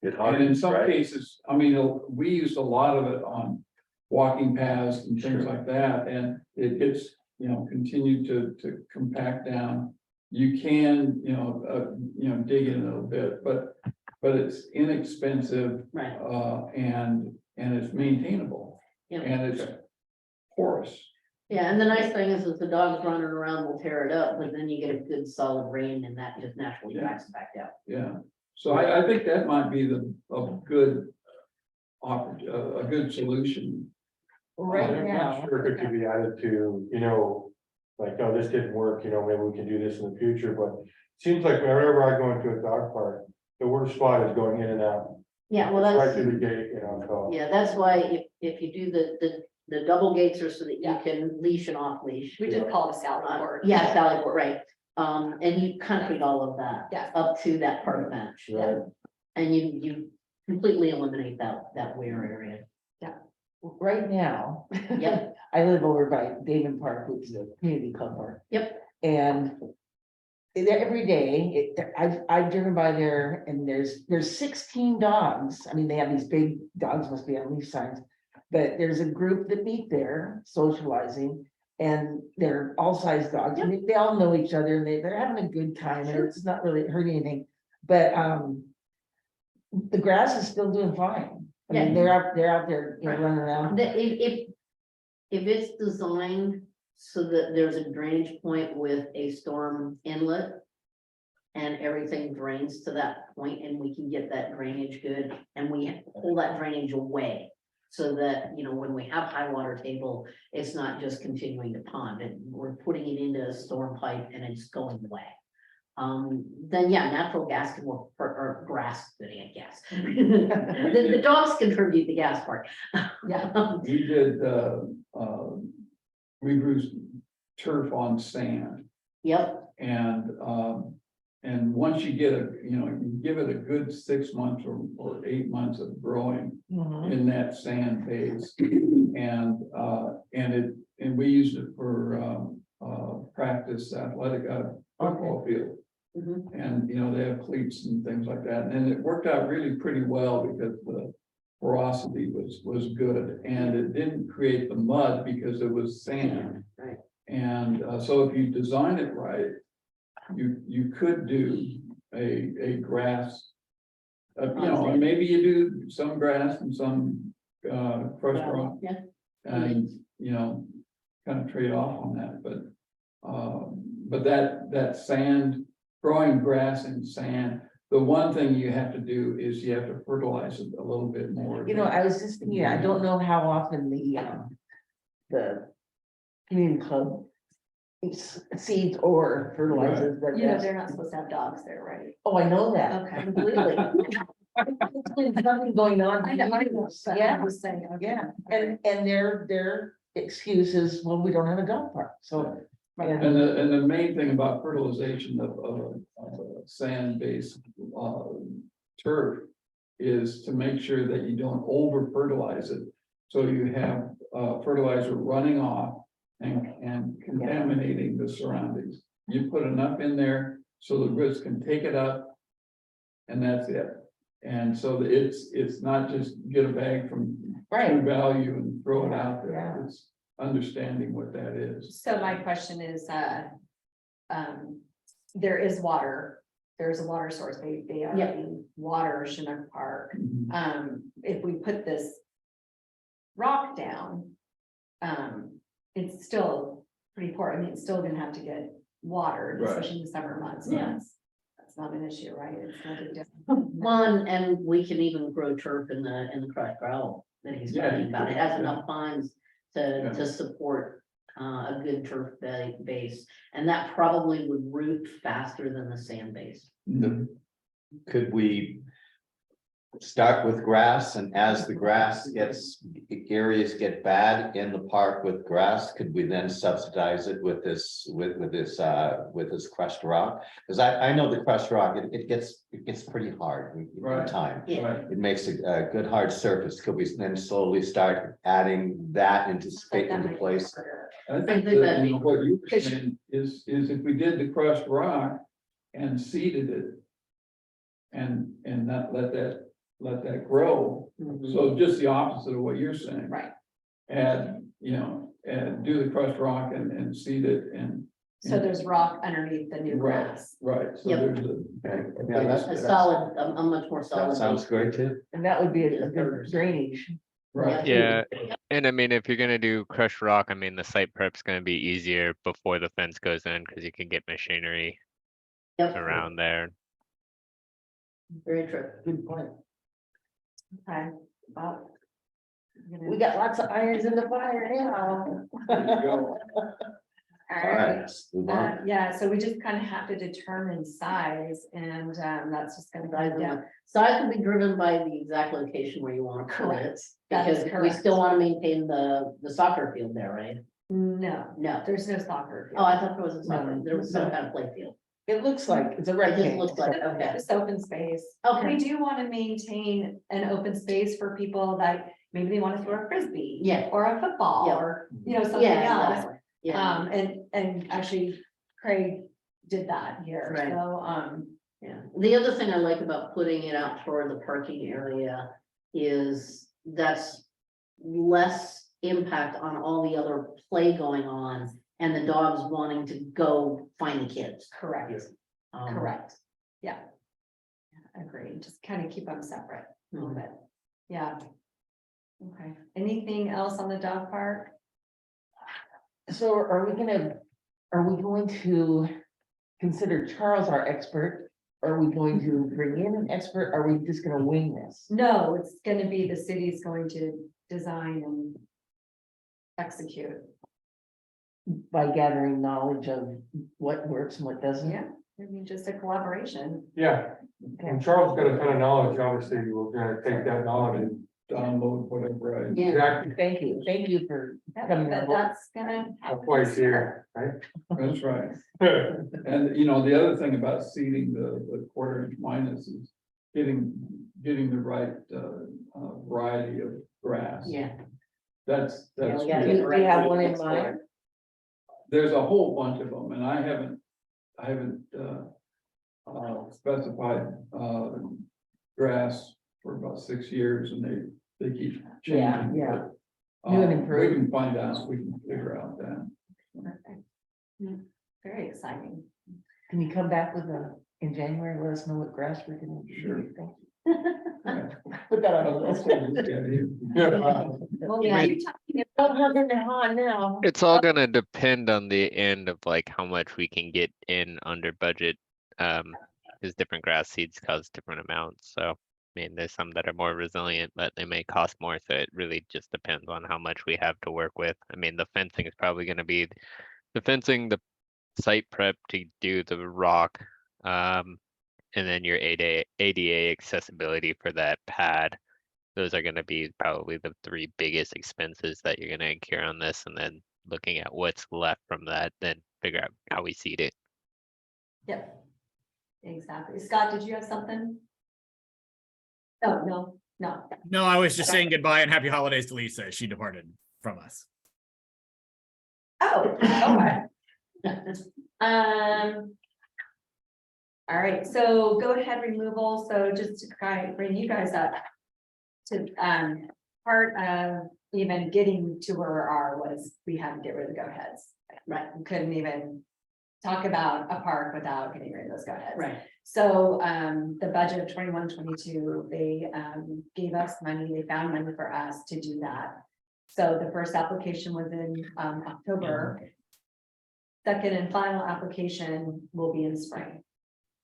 [SPEAKER 2] It
[SPEAKER 7] in
[SPEAKER 2] hardens,
[SPEAKER 7] some
[SPEAKER 2] right?
[SPEAKER 7] cases, I mean, we use a lot of it on walking paths and things like that, and it gets, continued to compact down. You can, dig in a little bit, but it's inexpensive,
[SPEAKER 8] right.
[SPEAKER 7] and it's maintainable,
[SPEAKER 8] Yeah.
[SPEAKER 7] and it's porous.
[SPEAKER 8] Yeah, and the nice thing is the dogs running around will tear it up, but then you get a good solid rain and that just naturally
[SPEAKER 7] Yeah.
[SPEAKER 8] backs it back down.
[SPEAKER 7] Yeah, so I think that might be a good solution.
[SPEAKER 3] Right
[SPEAKER 6] I'm
[SPEAKER 3] now.
[SPEAKER 6] not sure if it could be added to, like, oh, this didn't work, maybe we can do this in the future, but it seems like whenever I go into a dog park, the worst spot is going in and out.
[SPEAKER 8] Yeah, well,
[SPEAKER 6] Right
[SPEAKER 8] that's,
[SPEAKER 6] through the gate, so.
[SPEAKER 8] yeah, that's why if you do the double gates are so that you
[SPEAKER 1] Yeah.
[SPEAKER 8] can leash and off leash.
[SPEAKER 1] We just call it a salad board.
[SPEAKER 8] Yeah, Sally Port, right. And you concrete all of that.
[SPEAKER 1] Yeah.
[SPEAKER 8] Up to that park bench.
[SPEAKER 2] Right.
[SPEAKER 8] And you completely eliminate that wear area.
[SPEAKER 3] Right now.
[SPEAKER 8] Yep.
[SPEAKER 3] I live over by Damon Park, which is a community club park.
[SPEAKER 8] Yep.
[SPEAKER 3] And every day, I've driven by there and there's 16 dogs. I mean, they have these big dogs, must be on leash signs. But there's a group that meet there socializing and they're all size dogs. And they all know each other and they're having a good time and it's not really hurting anything. But the grass is still doing fine. I mean, they're out there, you know, running around.
[SPEAKER 8] If it's designed so that there's a drainage point with a storm inlet. And everything drains to that point and we can get that drainage good and we pull that drainage away. So that, you know, when we have high water table, it's not just continuing to pond and we're putting it into a storm pipe and it's going away. Then yeah, natural gas can work or grass, gas. The dogs contribute the gas part.
[SPEAKER 1] Yeah.
[SPEAKER 7] We did, we grew turf on sand
[SPEAKER 8] Yep,
[SPEAKER 7] and once you get you give it a good 6 months or 8 months of growing
[SPEAKER 3] Mhm.
[SPEAKER 7] in that sand base. And we used it for, practice athletic, football field.
[SPEAKER 8] Mhm.
[SPEAKER 7] And, they have cleats and things like that, and it worked out really pretty well because the porosity was good, and it didn't create the mud because it was sand.
[SPEAKER 8] right.
[SPEAKER 7] And, so if you design it right, you could do a grass. And maybe you do some grass and some, crushed rock.
[SPEAKER 8] Yeah.
[SPEAKER 7] And, kind of trade off on that, but that sand, growing grass in sand, the one thing you have to do is you have to fertilize it a little bit more.
[SPEAKER 3] I was just thinking, I don't know how often the community club seeds or fertilizes, but
[SPEAKER 1] You know,
[SPEAKER 3] yes.
[SPEAKER 1] they're not supposed to have dogs there, right?
[SPEAKER 3] Oh, I know that.
[SPEAKER 1] Okay.
[SPEAKER 3] Completely. There's nothing going on.
[SPEAKER 1] I know, but
[SPEAKER 3] Yeah,
[SPEAKER 1] I'm just saying, okay.
[SPEAKER 3] yeah, and their excuse is, well, we don't have a dog park, so. yeah.
[SPEAKER 7] And the main thing about fertilization of a sand-based turf is to make sure that you don't over fertilize it. So you have fertilizer running off and contaminating the surroundings. You put enough in there so the roots can take it up. And that's it. And so it's not just get a bag from True Value and throw it out there.
[SPEAKER 3] Yeah.
[SPEAKER 7] It's understanding what that is.
[SPEAKER 1] So my question is, there is water, there's a water source, they are being water Chinook Park. If we put this rock down, it's still pretty poor, I mean, it's still gonna have to get watered,
[SPEAKER 7] Right.
[SPEAKER 1] especially in the summer months,
[SPEAKER 7] Right.
[SPEAKER 1] that's not an issue, right? It's not a different.
[SPEAKER 8] One, and we can even grow turf in the crushed gravel that he's
[SPEAKER 7] Yeah,
[SPEAKER 8] talking
[SPEAKER 7] you
[SPEAKER 8] about.
[SPEAKER 7] could,
[SPEAKER 8] It has
[SPEAKER 7] yeah.
[SPEAKER 8] enough fines
[SPEAKER 7] Yeah.
[SPEAKER 8] to support a good turf base. And that probably would root faster than the sand base.
[SPEAKER 2] Could we start with grass, and as the grass areas get bad in the park with grass, could we then subsidize it with this crushed rock? Because I know the crushed rock, it gets pretty hard in
[SPEAKER 7] Right.
[SPEAKER 2] time.
[SPEAKER 8] Yeah.
[SPEAKER 7] Right.
[SPEAKER 2] It makes a good hard surface. Could we then slowly start adding that into place?
[SPEAKER 7] I think
[SPEAKER 8] think
[SPEAKER 7] that,
[SPEAKER 8] that'd be-
[SPEAKER 7] what you were saying is if we did the crushed rock and seeded it. And not let that grow, so just the opposite of what you're saying.
[SPEAKER 1] Right,
[SPEAKER 7] And do the crushed rock and seed it and.
[SPEAKER 1] so there's rock underneath the new
[SPEAKER 7] Right.
[SPEAKER 1] grass.
[SPEAKER 7] Right, so
[SPEAKER 8] Yep.
[SPEAKER 7] there's
[SPEAKER 2] Yeah, that's-
[SPEAKER 8] A solid, a much more solid.
[SPEAKER 2] That sounds
[SPEAKER 8] base.
[SPEAKER 2] great too.
[SPEAKER 3] And that would be a good drainage.
[SPEAKER 7] right.
[SPEAKER 4] Yeah, and I mean, if you're gonna do crushed rock, I mean, the site prep's gonna be easier before the fence goes in, because you can get machinery
[SPEAKER 8] Yep,
[SPEAKER 4] around there.
[SPEAKER 8] very true.
[SPEAKER 3] Good point.
[SPEAKER 1] Okay, well.
[SPEAKER 3] We got lots of irons in the fire now.
[SPEAKER 7] There you go.
[SPEAKER 1] All
[SPEAKER 2] All right,
[SPEAKER 1] right,
[SPEAKER 2] let's move on.
[SPEAKER 1] yeah, so we just kind of have to determine size and that's just gonna go down.
[SPEAKER 8] Size can be driven by the exact location where you want to put it.
[SPEAKER 1] Correct. That is
[SPEAKER 8] Because we
[SPEAKER 1] correct.
[SPEAKER 8] still want to maintain the soccer field there, right?
[SPEAKER 1] No,
[SPEAKER 8] No.
[SPEAKER 1] there's no soccer.
[SPEAKER 8] Oh, I thought there was a soccer,
[SPEAKER 3] No,
[SPEAKER 8] there was some
[SPEAKER 3] no.
[SPEAKER 8] kind of play field.
[SPEAKER 3] It looks like, it's a
[SPEAKER 8] It just
[SPEAKER 3] rectangle.
[SPEAKER 8] looks like, okay.
[SPEAKER 1] Just open space.
[SPEAKER 8] Okay.
[SPEAKER 1] We do want to maintain an open space for people that maybe they want to throw a frisbee.
[SPEAKER 8] Yeah.
[SPEAKER 1] Or a football,
[SPEAKER 8] Yeah.
[SPEAKER 1] or, something
[SPEAKER 8] Yeah,
[SPEAKER 1] else.
[SPEAKER 8] exactly. Yeah,
[SPEAKER 1] And actually Craig did that here,
[SPEAKER 8] Right.
[SPEAKER 1] so,
[SPEAKER 8] yeah. The other thing I like about putting it out toward the parking area is that's less impact on all the other play going on and the dogs wanting to go find the kids.
[SPEAKER 1] correct,
[SPEAKER 8] Um,
[SPEAKER 1] correct, yeah. Agreed, just kind of keep them separate a little
[SPEAKER 8] Mhm.
[SPEAKER 1] bit, yeah. Okay, anything else on the dog park?
[SPEAKER 3] So are we going to consider Charles our expert? Are we going to bring in an expert? Are we just gonna wing this?
[SPEAKER 1] No, it's gonna be the city's going to design and execute,
[SPEAKER 3] By gathering knowledge of what works and what doesn't?
[SPEAKER 1] yeah, I mean, just a collaboration.
[SPEAKER 11] Yeah, and Charles got a ton of knowledge, obviously, we're gonna take that knowledge and
[SPEAKER 7] Download whatever I.
[SPEAKER 8] Yeah,
[SPEAKER 11] exactly,
[SPEAKER 3] Thank you for
[SPEAKER 1] Yep,
[SPEAKER 3] coming
[SPEAKER 1] but
[SPEAKER 3] on board.
[SPEAKER 1] that's gonna.
[SPEAKER 11] that's why he's here, right?
[SPEAKER 7] That's right. And you know, the other thing about seeding the quarter inch minus is getting the right variety of grass.
[SPEAKER 8] yeah.
[SPEAKER 7] That's.
[SPEAKER 8] Yeah, we gotta
[SPEAKER 3] Do
[SPEAKER 8] get
[SPEAKER 3] you
[SPEAKER 8] the right
[SPEAKER 3] have one in
[SPEAKER 8] ones for
[SPEAKER 3] mind?
[SPEAKER 8] it.
[SPEAKER 7] There's a whole bunch of them, and I haven't specified grass for about 6 years, and they keep
[SPEAKER 3] Yeah,
[SPEAKER 7] changing.
[SPEAKER 3] yeah.
[SPEAKER 7] but,
[SPEAKER 3] New and
[SPEAKER 7] We
[SPEAKER 3] improved.
[SPEAKER 7] can find out, we can figure out that.
[SPEAKER 1] Perfect. Yeah, very exciting.
[SPEAKER 3] Can you come back with in January, let us know what grass we're gonna do?
[SPEAKER 7] Sure.
[SPEAKER 3] Thank you.
[SPEAKER 7] Yeah.
[SPEAKER 3] Put that on the list.
[SPEAKER 1] Well, yeah, you're talking
[SPEAKER 3] Don't have it now.
[SPEAKER 4] It's all gonna depend on the end of like how much we can get in under budget. Because different grass seeds cost different amounts, so. I mean, there's some that are more resilient, but they may cost more, so it really just depends on how much we have to work with. I mean, the fencing is probably gonna be the fencing, the site prep to do the rock. And then your ADA accessibility for that pad. Those are gonna be probably the 3 biggest expenses that you're gonna incur on this, and then looking at what's left from that, then figure out how we seed it.
[SPEAKER 1] Yep. Exactly. Scott, did you have something? Oh, no.
[SPEAKER 9] No, I was just saying goodbye and happy holidays to Lisa. She departed from us.
[SPEAKER 1] Oh, okay. All right, so go ahead removal. So just to kind of bring you guys up to, part of even getting to where we are was we had to get rid of the go-aheads. Right, we couldn't even talk about a park without getting rid of those go-aheads.
[SPEAKER 8] Right,
[SPEAKER 1] So, the budget of 21-22, they, gave us money, they found money for us to do that. So the first application was in, October. Second and final application will be in spring.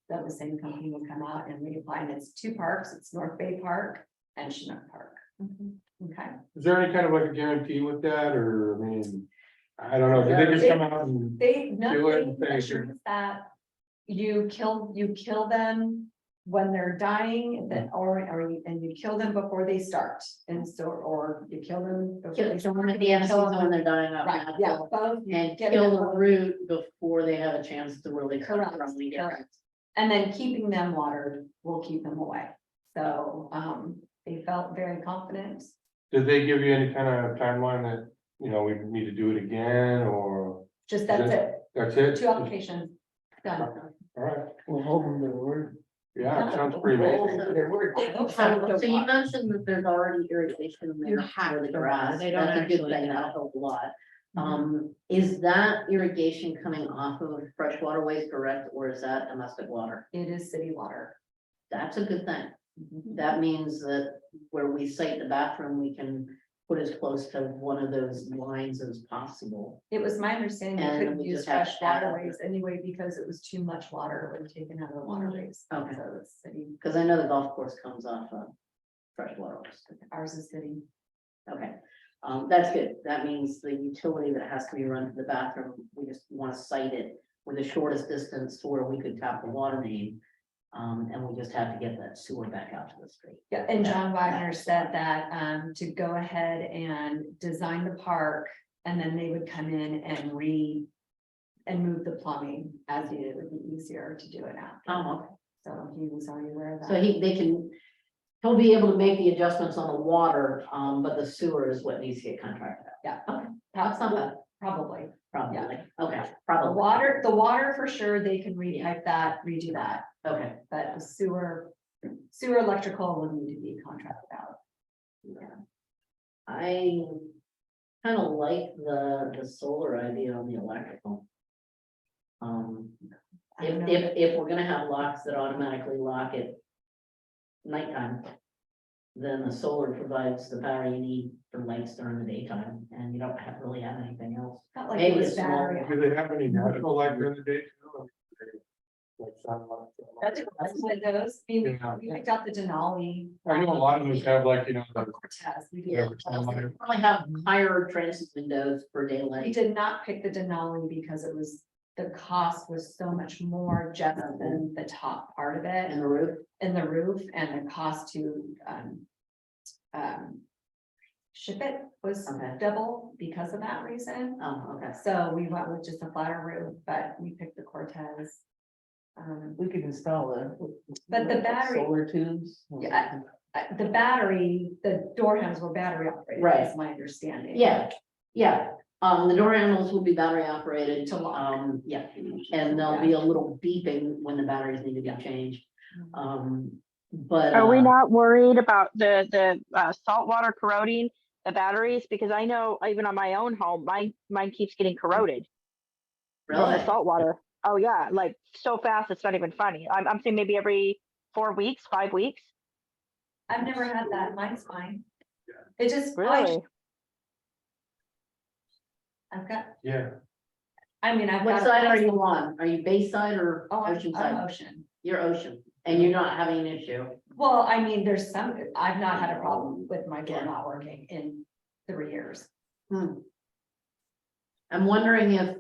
[SPEAKER 1] So the same company will come out and reapply, and it's 2 parks, it's North Bay Park and Chinook Park. Okay.
[SPEAKER 11] Is there any kind of like a guarantee with that, or, I mean, I don't know, did they just come out and,
[SPEAKER 1] They,
[SPEAKER 11] Do it and
[SPEAKER 1] nothing
[SPEAKER 11] finish it.
[SPEAKER 1] assures that you kill them when they're dying, then, and you kill them before they start. And so, or you kill them. before they
[SPEAKER 8] kill
[SPEAKER 1] start,
[SPEAKER 8] them at the
[SPEAKER 1] you
[SPEAKER 8] end of
[SPEAKER 1] kill
[SPEAKER 8] season when they're dying up.
[SPEAKER 1] Right, yeah, both. you
[SPEAKER 8] And
[SPEAKER 1] get
[SPEAKER 8] kill
[SPEAKER 1] them
[SPEAKER 8] the
[SPEAKER 1] both.
[SPEAKER 8] root before they have a chance to really.
[SPEAKER 1] Correct,
[SPEAKER 8] probably get
[SPEAKER 1] correct. And then keeping them watered will keep them away. So, they felt very confident.
[SPEAKER 11] did they give you any kind of timeline that, we need to do it again, or
[SPEAKER 1] Just that's it,
[SPEAKER 11] that's it?
[SPEAKER 1] 2 applications, done.
[SPEAKER 11] All right,
[SPEAKER 3] We'll hold them to their word.
[SPEAKER 11] yeah, it sounds pretty
[SPEAKER 3] We'll hold
[SPEAKER 11] amazing.
[SPEAKER 3] them to their word.
[SPEAKER 8] So you mentioned that there's already irrigation
[SPEAKER 10] You
[SPEAKER 8] there
[SPEAKER 10] have
[SPEAKER 8] for the
[SPEAKER 10] to,
[SPEAKER 8] grass,
[SPEAKER 10] they don't
[SPEAKER 8] that's a good
[SPEAKER 10] actually
[SPEAKER 8] thing,
[SPEAKER 10] do
[SPEAKER 8] that'll
[SPEAKER 10] that.
[SPEAKER 8] help a lot. Is that irrigation coming off of fresh waterways, correct, or is that domestic water?
[SPEAKER 1] It is city water.
[SPEAKER 8] That's a good thing. That means that where we site the bathroom, we can put as close to one of those lines as possible.
[SPEAKER 1] It was my understanding you
[SPEAKER 8] And
[SPEAKER 1] couldn't
[SPEAKER 8] we
[SPEAKER 1] use
[SPEAKER 8] just have
[SPEAKER 1] fresh
[SPEAKER 8] to add
[SPEAKER 1] waterways anyway because it was too much water when taken out of the waterways.
[SPEAKER 8] Okay.
[SPEAKER 1] So it's city,
[SPEAKER 8] Cause I know the golf course comes off of fresh waterways.
[SPEAKER 1] ours is city.
[SPEAKER 8] Okay, that's good. That means the utility that has to be run to the bathroom, we just wanna site it with the shortest distance to where we could tap the water main. And we just have to get that sewer back out to the street.
[SPEAKER 1] Yeah, and John Wagner said that, to go ahead and design the park And then they would come in and move the plumbing as needed. It would be easier to do it after.
[SPEAKER 8] Oh, okay.
[SPEAKER 1] So he was already aware of that.
[SPEAKER 8] So he'll be able to make the adjustments on the water, but the sewer is what needs to get contracted out.
[SPEAKER 1] Yeah,
[SPEAKER 8] Okay, that's not bad,
[SPEAKER 1] probably.
[SPEAKER 8] probably, okay,
[SPEAKER 1] The
[SPEAKER 8] probably,
[SPEAKER 1] the water for sure, they can retype that, redo that,
[SPEAKER 8] okay.
[SPEAKER 1] but the sewer electrical will need to be contracted out.
[SPEAKER 8] I kind of like the solar idea on the electrical.
[SPEAKER 1] I don't know.
[SPEAKER 8] If we're gonna have locks that automatically lock at nighttime, then the solar provides the power you need for lights during the daytime, and you don't really have anything else.
[SPEAKER 1] Felt like
[SPEAKER 8] Maybe
[SPEAKER 1] it was
[SPEAKER 8] a small-
[SPEAKER 1] battery.
[SPEAKER 11] Do they have any natural light during the day? too? Like sunlight?
[SPEAKER 1] That's windows. We
[SPEAKER 11] Yeah.
[SPEAKER 1] picked out the Denali.
[SPEAKER 11] I know a lot of them have like, you know, the-
[SPEAKER 1] Cortez. We did.
[SPEAKER 11] Yeah, which one am I-
[SPEAKER 8] Probably have higher transit windows for
[SPEAKER 1] We
[SPEAKER 8] daylight.
[SPEAKER 1] did not pick the Denali because the cost was so much more just than the top part of it
[SPEAKER 8] And the roof,
[SPEAKER 1] and the roof and the cost to ship it was
[SPEAKER 8] Okay.
[SPEAKER 1] double because of that reason.
[SPEAKER 8] oh, okay.
[SPEAKER 1] So we went with just a flatter roof, but we picked the Cortez.
[SPEAKER 3] We could install
[SPEAKER 1] But the battery-
[SPEAKER 3] Solar tubes.
[SPEAKER 1] Yeah. The battery, the door handles were battery operated,
[SPEAKER 8] Right.
[SPEAKER 1] is my understanding.
[SPEAKER 8] Yeah, the door handles will be battery operated,
[SPEAKER 1] To lock.
[SPEAKER 8] yeah, and there'll be a little beeping when the batteries need to be changed. But.
[SPEAKER 5] Are we not worried about the saltwater corroding the batteries? Because I know even on my own home, mine keeps getting corroded. from the
[SPEAKER 8] Really?
[SPEAKER 5] Saltwater. Oh, yeah, like so fast, it's not even funny. I'm saying maybe every 4 weeks, 5 weeks.
[SPEAKER 1] I've never had that, mine's fine. It just.
[SPEAKER 5] Really?
[SPEAKER 1] I've got,
[SPEAKER 11] yeah.
[SPEAKER 1] I mean, I've got.
[SPEAKER 8] What side are you on? Are you Bayside or
[SPEAKER 1] Oh,
[SPEAKER 8] Ocean
[SPEAKER 1] I'm
[SPEAKER 8] side?
[SPEAKER 1] Ocean.
[SPEAKER 8] You're Ocean, and you're not having an issue.
[SPEAKER 1] Well, I mean, I've not had a problem with my door not working in 3 years.
[SPEAKER 8] I'm wondering if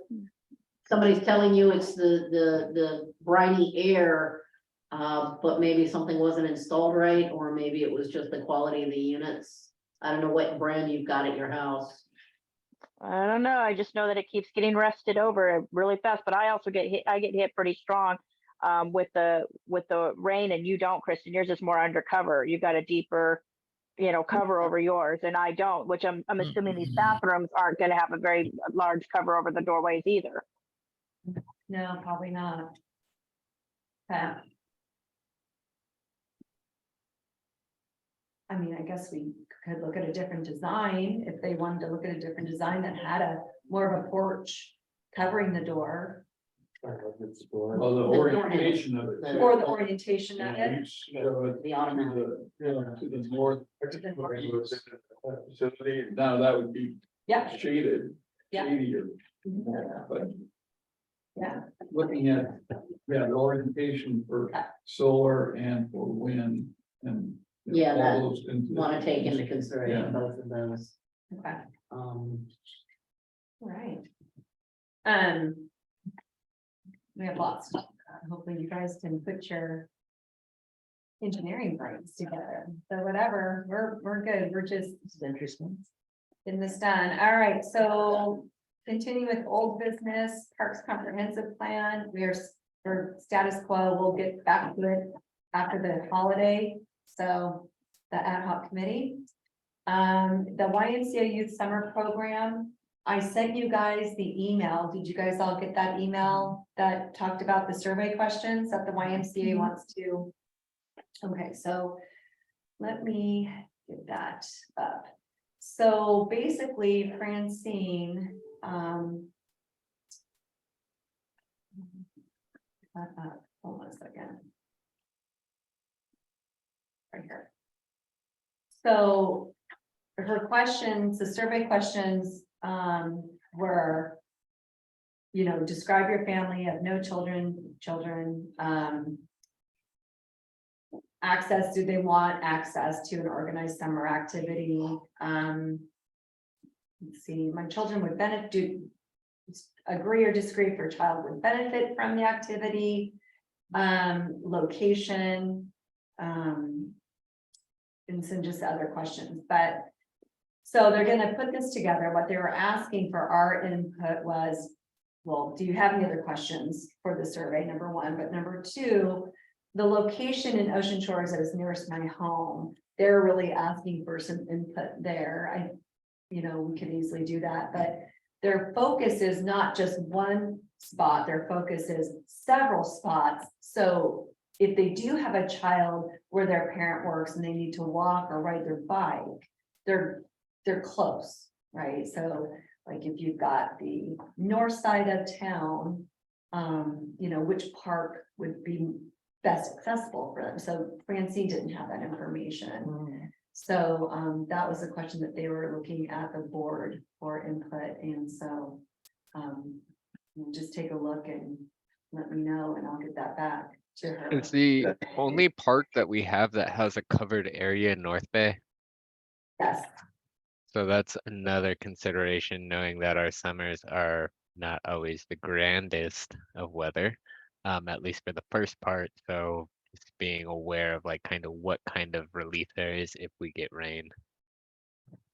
[SPEAKER 8] somebody's telling you it's the briny air, but maybe something wasn't installed right, or maybe it was just the quality of the units. I don't know what brand you've got at your house.
[SPEAKER 5] I don't know. I just know that it keeps getting rusted over really fast, but I also get hit pretty strong with the rain, and you don't, Kristen. Yours is more undercover. You got a deeper, cover over yours, and I don't, which I'm assuming these bathrooms aren't gonna have a very large cover over the doorways either.
[SPEAKER 1] No, probably not. Okay. I mean, I guess we could look at a different design if they wanted to look at a different design that had more of a porch covering the door
[SPEAKER 7] Well, the orientation of it.
[SPEAKER 1] or the orientation of it.
[SPEAKER 8] The automatic.
[SPEAKER 7] To the north,
[SPEAKER 11] Facility.
[SPEAKER 7] now that would be
[SPEAKER 1] Yeah,
[SPEAKER 7] shaded,
[SPEAKER 1] Yeah.
[SPEAKER 7] shadier, but
[SPEAKER 1] yeah,
[SPEAKER 7] looking at, the orientation for solar and for wind and.
[SPEAKER 8] Yeah, that
[SPEAKER 7] all those into-
[SPEAKER 8] Want to take into
[SPEAKER 7] Yeah.
[SPEAKER 8] consideration both of those.
[SPEAKER 1] okay,
[SPEAKER 8] Um,
[SPEAKER 1] all right. We have lots to talk about. Hopefully you guys can put your engineering brains together. So whatever, we're good. We're just
[SPEAKER 3] It's interesting.
[SPEAKER 1] getting this done. All right, so continue with old business, Parks Comprehensive Plan. For status quo, we'll get back to it after the holiday. So the ad hoc committee. The YMCA Youth Summer Program. I sent you guys the email. Did you guys all get that email that talked about the survey questions that the YMCA wants to? Okay, so let me get that up. So basically Francine, hold on a second. Right here. So her questions, the survey questions, were, describe your family, have no children, access, do they want access to an organized summer activity? Let's see, my children would agree or disagree if your child would benefit from the activity, location, and some just other questions, but So they're gonna put this together. What they were asking for our input was, well, do you have any other questions for the survey, number one, but number two, the location in Ocean Shores that is nearest my home, they're really asking for some input there. We could easily do that, but their focus is not just one spot, their focus is several spots. So if they do have a child where their parent works and they need to walk or ride their bike, they're close, right? So like if you've got the north side of town, which park would be best accessible for them? So Francine didn't have that information. So that was a question that they were looking at the board for input, and so just take a look and let me know, and I'll get that back to her.
[SPEAKER 4] It's the only park that we have that has a covered area in North Bay.
[SPEAKER 1] Yes,
[SPEAKER 4] So that's another consideration, knowing that our summers are not always the grandest of weather, at least for the first part. So just being aware of like kind of what kind of relief there is if we get rain.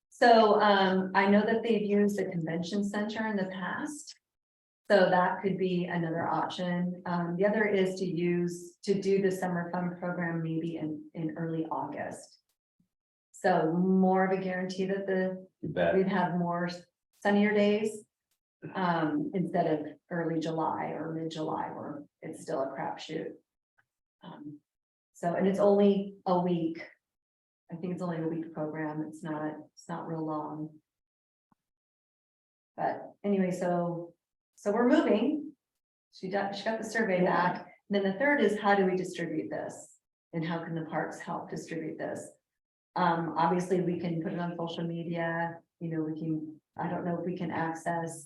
[SPEAKER 1] so I know that they've used the convention center in the past. So that could be another option. The other is to do the summer fun program maybe in early August. So more of a guarantee that
[SPEAKER 2] You bet.
[SPEAKER 1] we'd have more sunnier days. Instead of early July or mid-July where it's still a crapshoot. And it's only a week. I think it's only a week program. It's not real long. But anyway, so we're moving. She got the survey back. And then the third is, how do we distribute this? And how can the parks help distribute this? Obviously we can put it on social media, I don't know if we can access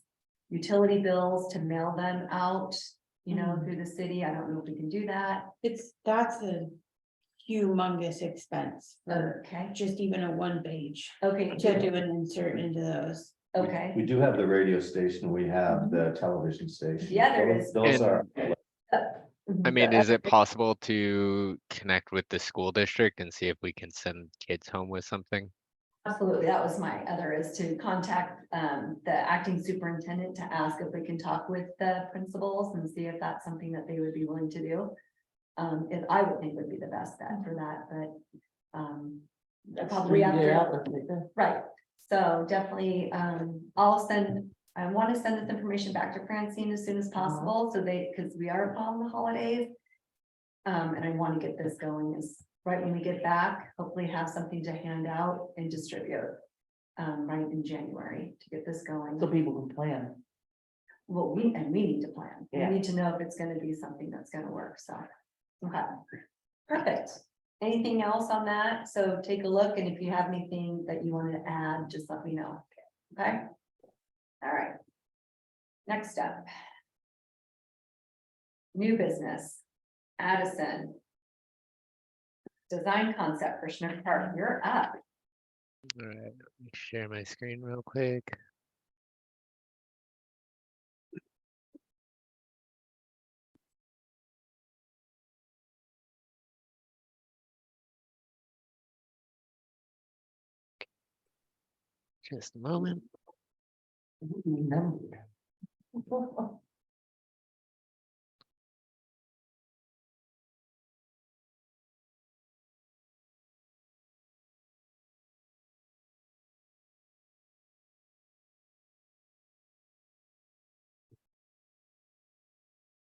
[SPEAKER 1] utility bills to mail them out, through the city. I don't know if we can do that.
[SPEAKER 10] That's a humongous expense for
[SPEAKER 1] Okay,
[SPEAKER 10] just even a 1 page
[SPEAKER 1] okay,
[SPEAKER 10] to do an insert into those.
[SPEAKER 1] okay.
[SPEAKER 2] We do have the radio station, we have the television station.
[SPEAKER 1] Yeah, there is.
[SPEAKER 2] Those
[SPEAKER 4] And-
[SPEAKER 2] are,
[SPEAKER 4] I mean, is it possible to connect with the school district and see if we can send kids home with something?
[SPEAKER 1] Absolutely, that was my other, is to contact the acting superintendent to ask if we can talk with the principals and see if that's something that they would be willing to do. If I would think would be the best bet for that, but probably after, right, so definitely, I want to send this information back to Francine as soon as possible, so because we are upon the holidays. And I want to get this going right when we get back, hopefully have something to hand out and distribute. Right in January to get this going.
[SPEAKER 3] So people can plan.
[SPEAKER 1] Well, we need to plan. We
[SPEAKER 3] Yeah.
[SPEAKER 1] need to know if it's gonna be something that's gonna work, so. Okay, perfect. Anything else on that? So take a look, and if you have anything that you want to add, just let me know. Okay? All right. Next up. New business. Addison. Design concept for Schmidt Park, you're up.
[SPEAKER 4] All right, let me share my screen real quick. Just a moment.
[SPEAKER 3] Remembered.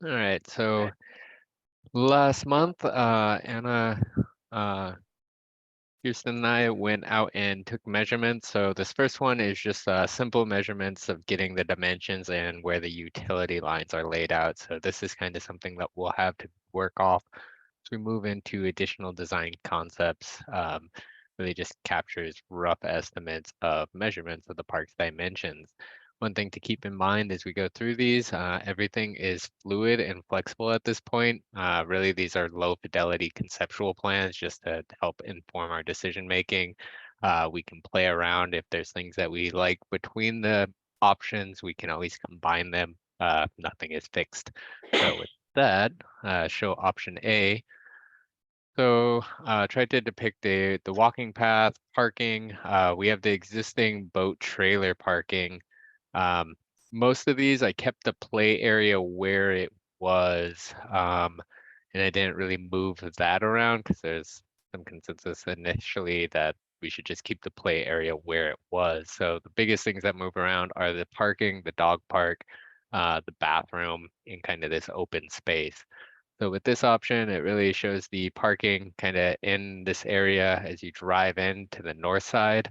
[SPEAKER 4] All right, so last month, Anna, Houston and I went out and took measurements. So this first one is just simple measurements of getting the dimensions and where the utility lines are laid out. So this is kind of something that we'll have to work off as we move into additional design concepts. Really just captures rough estimates of measurements of the park's dimensions. One thing to keep in mind as we go through these, everything is fluid and flexible at this point. Really, these are low fidelity conceptual plans just to help inform our decision making. We can play around if there's things that we like between the options, we can always combine them. Nothing is fixed. So with that, show option A. So tried to depict the walking path, parking. We have the existing boat trailer parking. Most of these I kept the play area where it was, and I didn't really move that around because there's some consensus initially that we should just keep the play area where it was. So the biggest things that move around are the parking, the dog park, the bathroom, and kind of this open space. So with this option, it really shows the parking kind of in this area as you drive in to the north side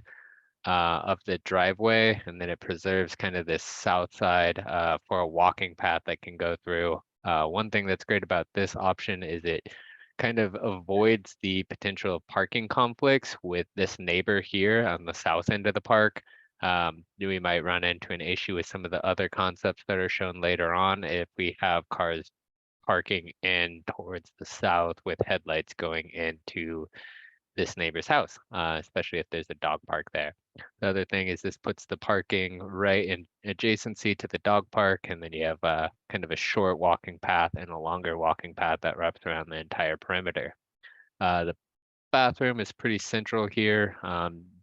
[SPEAKER 4] of the driveway, and then it preserves kind of this south side for a walking path that can go through. One thing that's great about this option is it kind of avoids the potential parking conflicts with this neighbor here on the south end of the park. We might run into an issue with some of the other concepts that are shown later on if we have cars parking in towards the south with headlights going into this neighbor's house, especially if there's a dog park there. The other thing is this puts the parking right in adjacency to the dog park, and then you have kind of a short walking path and a longer walking path that wraps around the entire perimeter. The bathroom is pretty central here,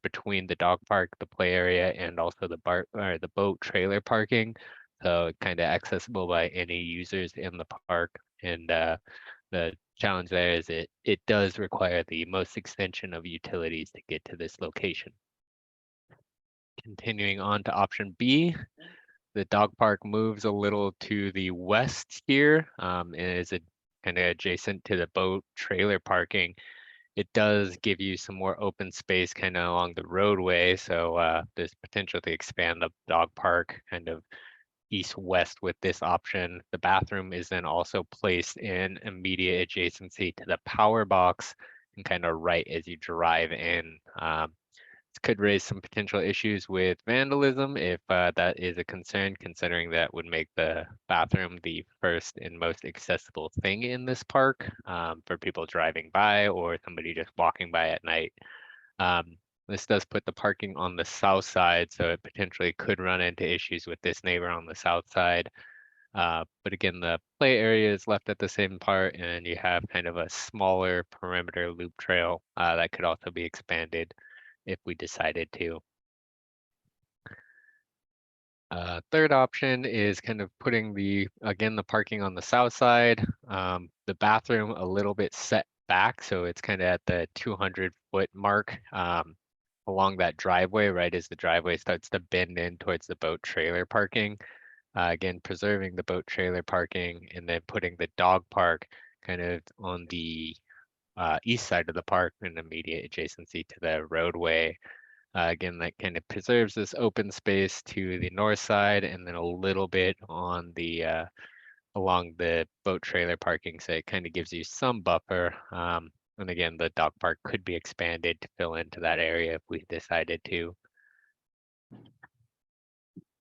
[SPEAKER 4] between the dog park, the play area, and also the boat trailer parking. So kind of accessible by any users in the park. And the challenge there is it does require the most extension of utilities to get to this location. Continuing on to option B, the dog park moves a little to the west here, and is kind of adjacent to the boat trailer parking. It does give you some more open space kind of along the roadway. So there's potential to expand the dog park kind of east-west with this option. The bathroom is then also placed in immediate adjacency to the power box and kind of right as you drive in. This could raise some potential issues with vandalism if that is a concern, considering that would make the bathroom the first and most accessible thing in this park for people driving by or somebody just walking by at night. This does put the parking on the south side, so it potentially could run into issues with this neighbor on the south side. But again, the play area is left at the same part, and you have kind of a smaller perimeter loop trail that could also be expanded if we decided to. Third option is kind of putting the parking on the south side, the bathroom a little bit set back, so it's kind of at the 200-foot mark along that driveway, right as the driveway starts to bend in towards the boat trailer parking. Again, preserving the boat trailer parking and then putting the dog park kind of on the east side of the park in immediate adjacency to the roadway. Again, that kind of preserves this open space to the north side and then a little bit on the along the boat trailer parking, so it kind of gives you some buffer. And again, the dog park could be expanded to fill into that area if we decided to.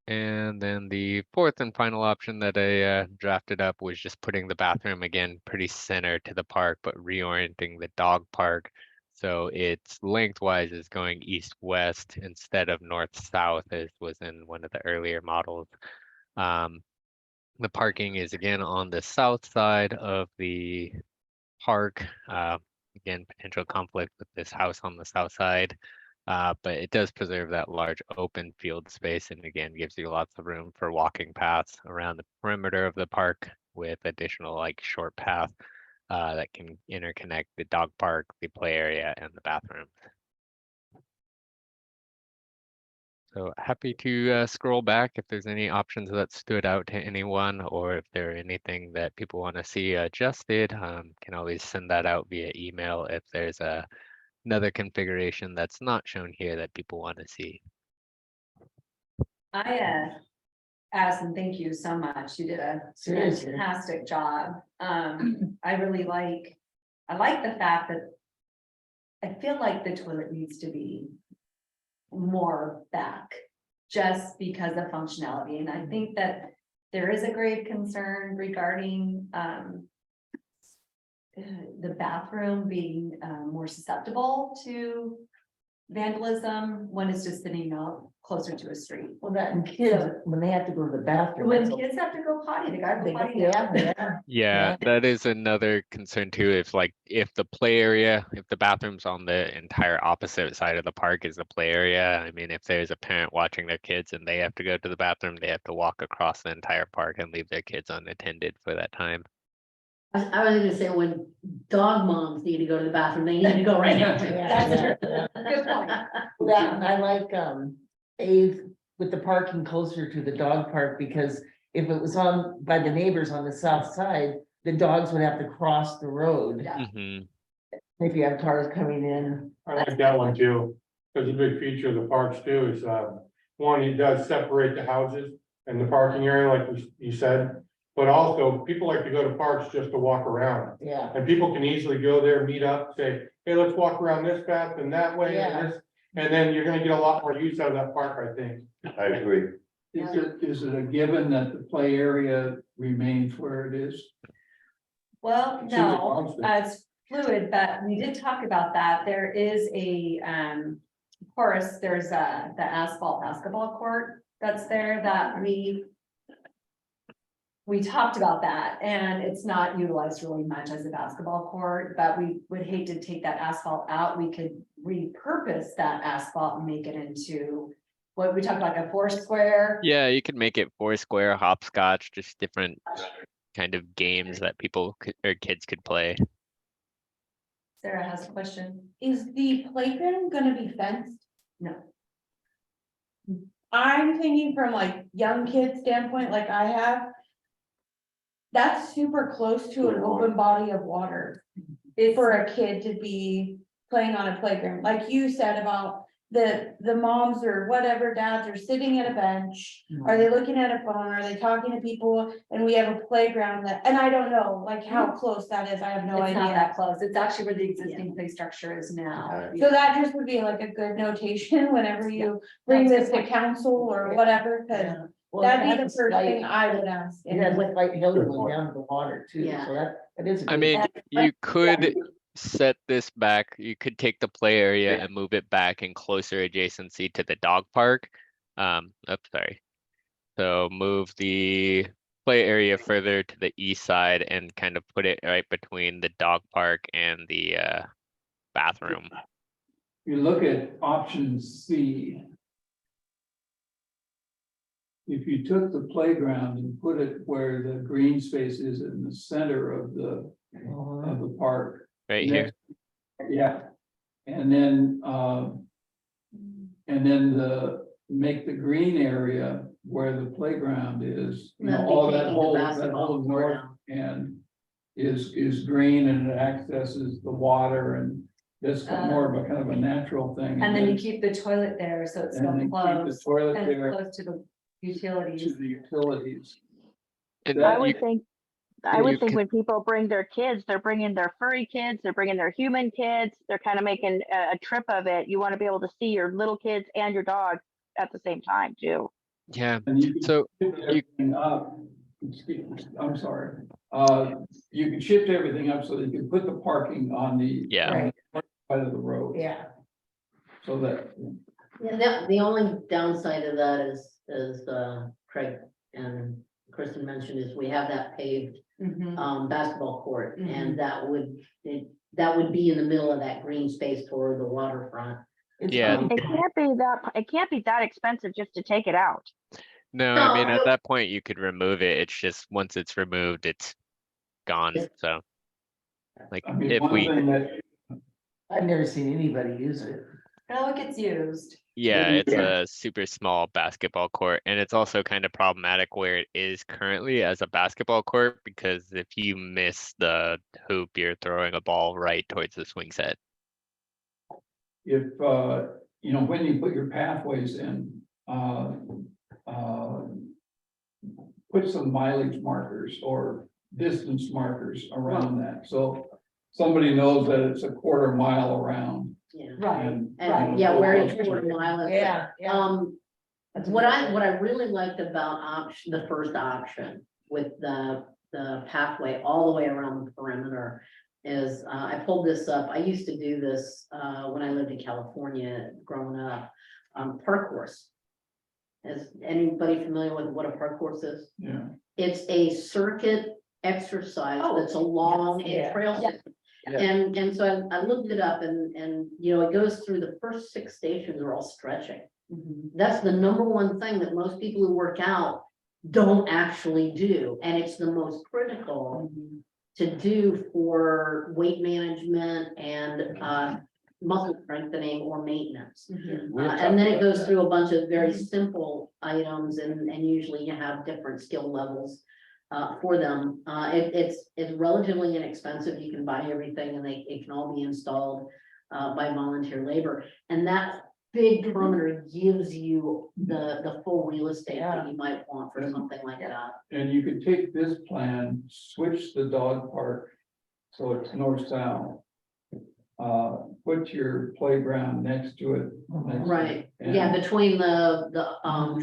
[SPEAKER 4] And then the fourth and final option that I drafted up was just putting the bathroom again pretty center to the park, but reorienting the dog park. So its lengthwise is going east-west instead of north-south as was in one of the earlier models. The parking is again on the south side of the park. Again, potential conflict with this house on the south side. But it does preserve that large open field space and again gives you lots of room for walking paths around the perimeter of the park with additional like short path that can interconnect the dog park, the play area, and the bathrooms. So happy to scroll back if there's any options that stood out to anyone or if there are anything that people want to see adjusted, can always send that out via email if there's another configuration that's not shown here that people want to see.
[SPEAKER 1] Addison, thank you so much. You did a
[SPEAKER 3] Seriously.
[SPEAKER 1] fantastic job. I really like the fact that I feel like the toilet needs to be more back just because of functionality. And I think that there is a grave concern regarding the bathroom being more susceptible to vandalism, one is just sitting out closer to a street.
[SPEAKER 3] Well, that and kids, when they have to go to the bathroom.
[SPEAKER 1] When
[SPEAKER 3] that's a-
[SPEAKER 1] kids have to go potty, they gotta
[SPEAKER 3] they
[SPEAKER 1] go
[SPEAKER 3] go-
[SPEAKER 1] potty now.
[SPEAKER 3] Yeah,
[SPEAKER 4] Yeah,
[SPEAKER 3] Yeah.
[SPEAKER 4] that is another concern too. If the play area, if the bathroom's on the entire opposite side of the park is the play area. I mean, if there's a parent watching their kids and they have to go to the bathroom, they have to walk across the entire park and leave their kids unattended for that time.
[SPEAKER 8] I was gonna say, when dog moms need to go to the bathroom, they need to go right now.
[SPEAKER 3] Yeah, yeah.
[SPEAKER 1] Good point.
[SPEAKER 3] That, and I like, Ave with the parking closer to the dog park, because if it was on by the neighbors on the south side, the dogs would have to cross the road.
[SPEAKER 1] Yeah.
[SPEAKER 4] Mhm.
[SPEAKER 3] If you have cars coming in.
[SPEAKER 11] I like that one too, because a big feature of the parks too is, one, it does separate the houses and the parking area, like you said. But also, people like to go to parks just to walk around,
[SPEAKER 3] Yeah,
[SPEAKER 11] and people can easily go there, meet up, say, hey, let's walk around this path and that way
[SPEAKER 3] Yeah.
[SPEAKER 11] and this. And then you're gonna get a lot more use out of that park, I think.
[SPEAKER 2] I agree.
[SPEAKER 7] Is it a given that the play area remains where it is?
[SPEAKER 1] Well,
[SPEAKER 7] Seems like
[SPEAKER 1] no,
[SPEAKER 7] constant.
[SPEAKER 1] it's fluid, but we did talk about that. There is a, of course, there's the asphalt basketball court that's there that we talked about that, and it's not utilized really much as a basketball court, but we would hate to take that asphalt out. We could repurpose that asphalt and make it into what we talked about, like a 4 square.
[SPEAKER 4] Yeah, you could make it 4 square, hopscotch, just different kind of games that people could, or kids could play.
[SPEAKER 1] Sarah has a question.
[SPEAKER 10] Is the playground gonna be fenced?
[SPEAKER 1] No.
[SPEAKER 10] I'm thinking from like young kids standpoint, like I have. That's super close to an open body of water. For a kid to be playing on a playground, like you said about the moms or whatever dads are sitting at a bench. Are they looking at a phone? Are they talking to people? And we have a playground that, and I don't know like how close that is. I have no
[SPEAKER 1] It's not
[SPEAKER 10] idea.
[SPEAKER 1] that close. It's actually where the existing play structure is now.
[SPEAKER 10] So that just would be like a good notation whenever you bring this to council or whatever, cause
[SPEAKER 3] yeah. Well,
[SPEAKER 10] that'd be
[SPEAKER 3] it
[SPEAKER 10] the
[SPEAKER 3] has
[SPEAKER 10] first
[SPEAKER 3] like-
[SPEAKER 10] thing I would ask.
[SPEAKER 3] It has like light hill going down to the water too,
[SPEAKER 8] Yeah.
[SPEAKER 3] so that is. a
[SPEAKER 4] I
[SPEAKER 3] good-
[SPEAKER 4] mean, you could set this back, you could take the play area and move it back in closer adjacency to the dog park. Oops, sorry. So move the play area further to the east side and kind of put it right between the dog park and the bathroom.
[SPEAKER 7] You look at option C. If you took the playground and put it where the green space is in the center of the park.
[SPEAKER 4] Right here.
[SPEAKER 7] Yeah, and then, make the green area where the playground is, you know,
[SPEAKER 8] That'd be
[SPEAKER 7] all that
[SPEAKER 8] taking the
[SPEAKER 7] whole,
[SPEAKER 8] basketball court
[SPEAKER 7] north end. Is green and it accesses the water and it's more of a kind of a natural thing.
[SPEAKER 1] And then you keep the toilet there, so it's
[SPEAKER 7] And then
[SPEAKER 1] still
[SPEAKER 7] keep the
[SPEAKER 1] closed
[SPEAKER 7] toilet
[SPEAKER 1] and
[SPEAKER 7] there
[SPEAKER 1] close to the
[SPEAKER 7] to
[SPEAKER 1] utilities.
[SPEAKER 7] the utilities.
[SPEAKER 4] And
[SPEAKER 7] That
[SPEAKER 5] I
[SPEAKER 4] you-
[SPEAKER 5] would think,
[SPEAKER 4] you could-
[SPEAKER 5] when people bring their kids, they're bringing their furry kids, they're bringing their human kids, they're kind of making a trip of it. You want to be able to see your little kids and your dog at the same time too.
[SPEAKER 4] yeah,
[SPEAKER 7] And you can
[SPEAKER 4] so
[SPEAKER 7] shift everything up. I'm sorry, you can shift everything up so that you can put the parking on the
[SPEAKER 4] yeah,
[SPEAKER 3] Right,
[SPEAKER 7] side of the road,
[SPEAKER 3] yeah.
[SPEAKER 7] so that.
[SPEAKER 8] Yeah, the only downside of that is Craig and Kristen mentioned is we have that paved
[SPEAKER 1] Mhm.
[SPEAKER 8] basketball court, and that would be in the middle of that green space toward the waterfront.
[SPEAKER 3] It's
[SPEAKER 4] Yeah.
[SPEAKER 3] probably-
[SPEAKER 5] It can't be that expensive just to take it out.
[SPEAKER 4] no, I mean,
[SPEAKER 8] No.
[SPEAKER 4] at that point, you could remove it, it's just, once it's removed, it's gone, so. Like,
[SPEAKER 7] I mean,
[SPEAKER 4] if
[SPEAKER 7] one
[SPEAKER 4] we,
[SPEAKER 7] thing that,
[SPEAKER 3] I've never seen anybody use it.
[SPEAKER 1] Oh, it gets used.
[SPEAKER 4] yeah, it's
[SPEAKER 3] Yeah.
[SPEAKER 4] a super small basketball court, and it's also kind of problematic where it is currently as a basketball court, because if you miss the hoop, you're throwing a ball right towards the swing set.
[SPEAKER 7] if, you know, when you put your pathways in, put some mileage markers or distance markers around that, so somebody knows that it's a quarter mile around.
[SPEAKER 8] Yeah.
[SPEAKER 1] Right.
[SPEAKER 7] And-
[SPEAKER 8] And yeah, where each quarter mile is.
[SPEAKER 3] Yeah, yeah. That's a
[SPEAKER 8] What
[SPEAKER 3] good
[SPEAKER 8] I really liked about the first option with the pathway all the way around the perimeter is, I pulled this up. I used to do this, when I lived in California growing up, park course. Is anybody familiar with what a park course is?
[SPEAKER 7] Yeah.
[SPEAKER 8] It's a circuit exercise
[SPEAKER 1] Oh,
[SPEAKER 8] that's along
[SPEAKER 3] yes,
[SPEAKER 8] a
[SPEAKER 3] yeah,
[SPEAKER 8] trail
[SPEAKER 1] yeah.
[SPEAKER 8] system.
[SPEAKER 2] Yeah.
[SPEAKER 8] And so I looked it up and, you know, it goes through the first 6 stations are all stretching. That's the number one thing that most people who work out don't actually do, and it's the most critical to do for weight management and, muscle strengthening or maintenance. And then it goes through a bunch of very simple items and usually you have different skill levels for them. It's relatively inexpensive. You can buy everything and it can all be installed by volunteer labor. And that big perimeter gives you the full real estate that you might want for something like that.
[SPEAKER 7] And you could take this plan, switch the dog park, so it's north-south. Put your playground next to it. next to it,
[SPEAKER 8] Right,
[SPEAKER 7] and-
[SPEAKER 8] yeah, between the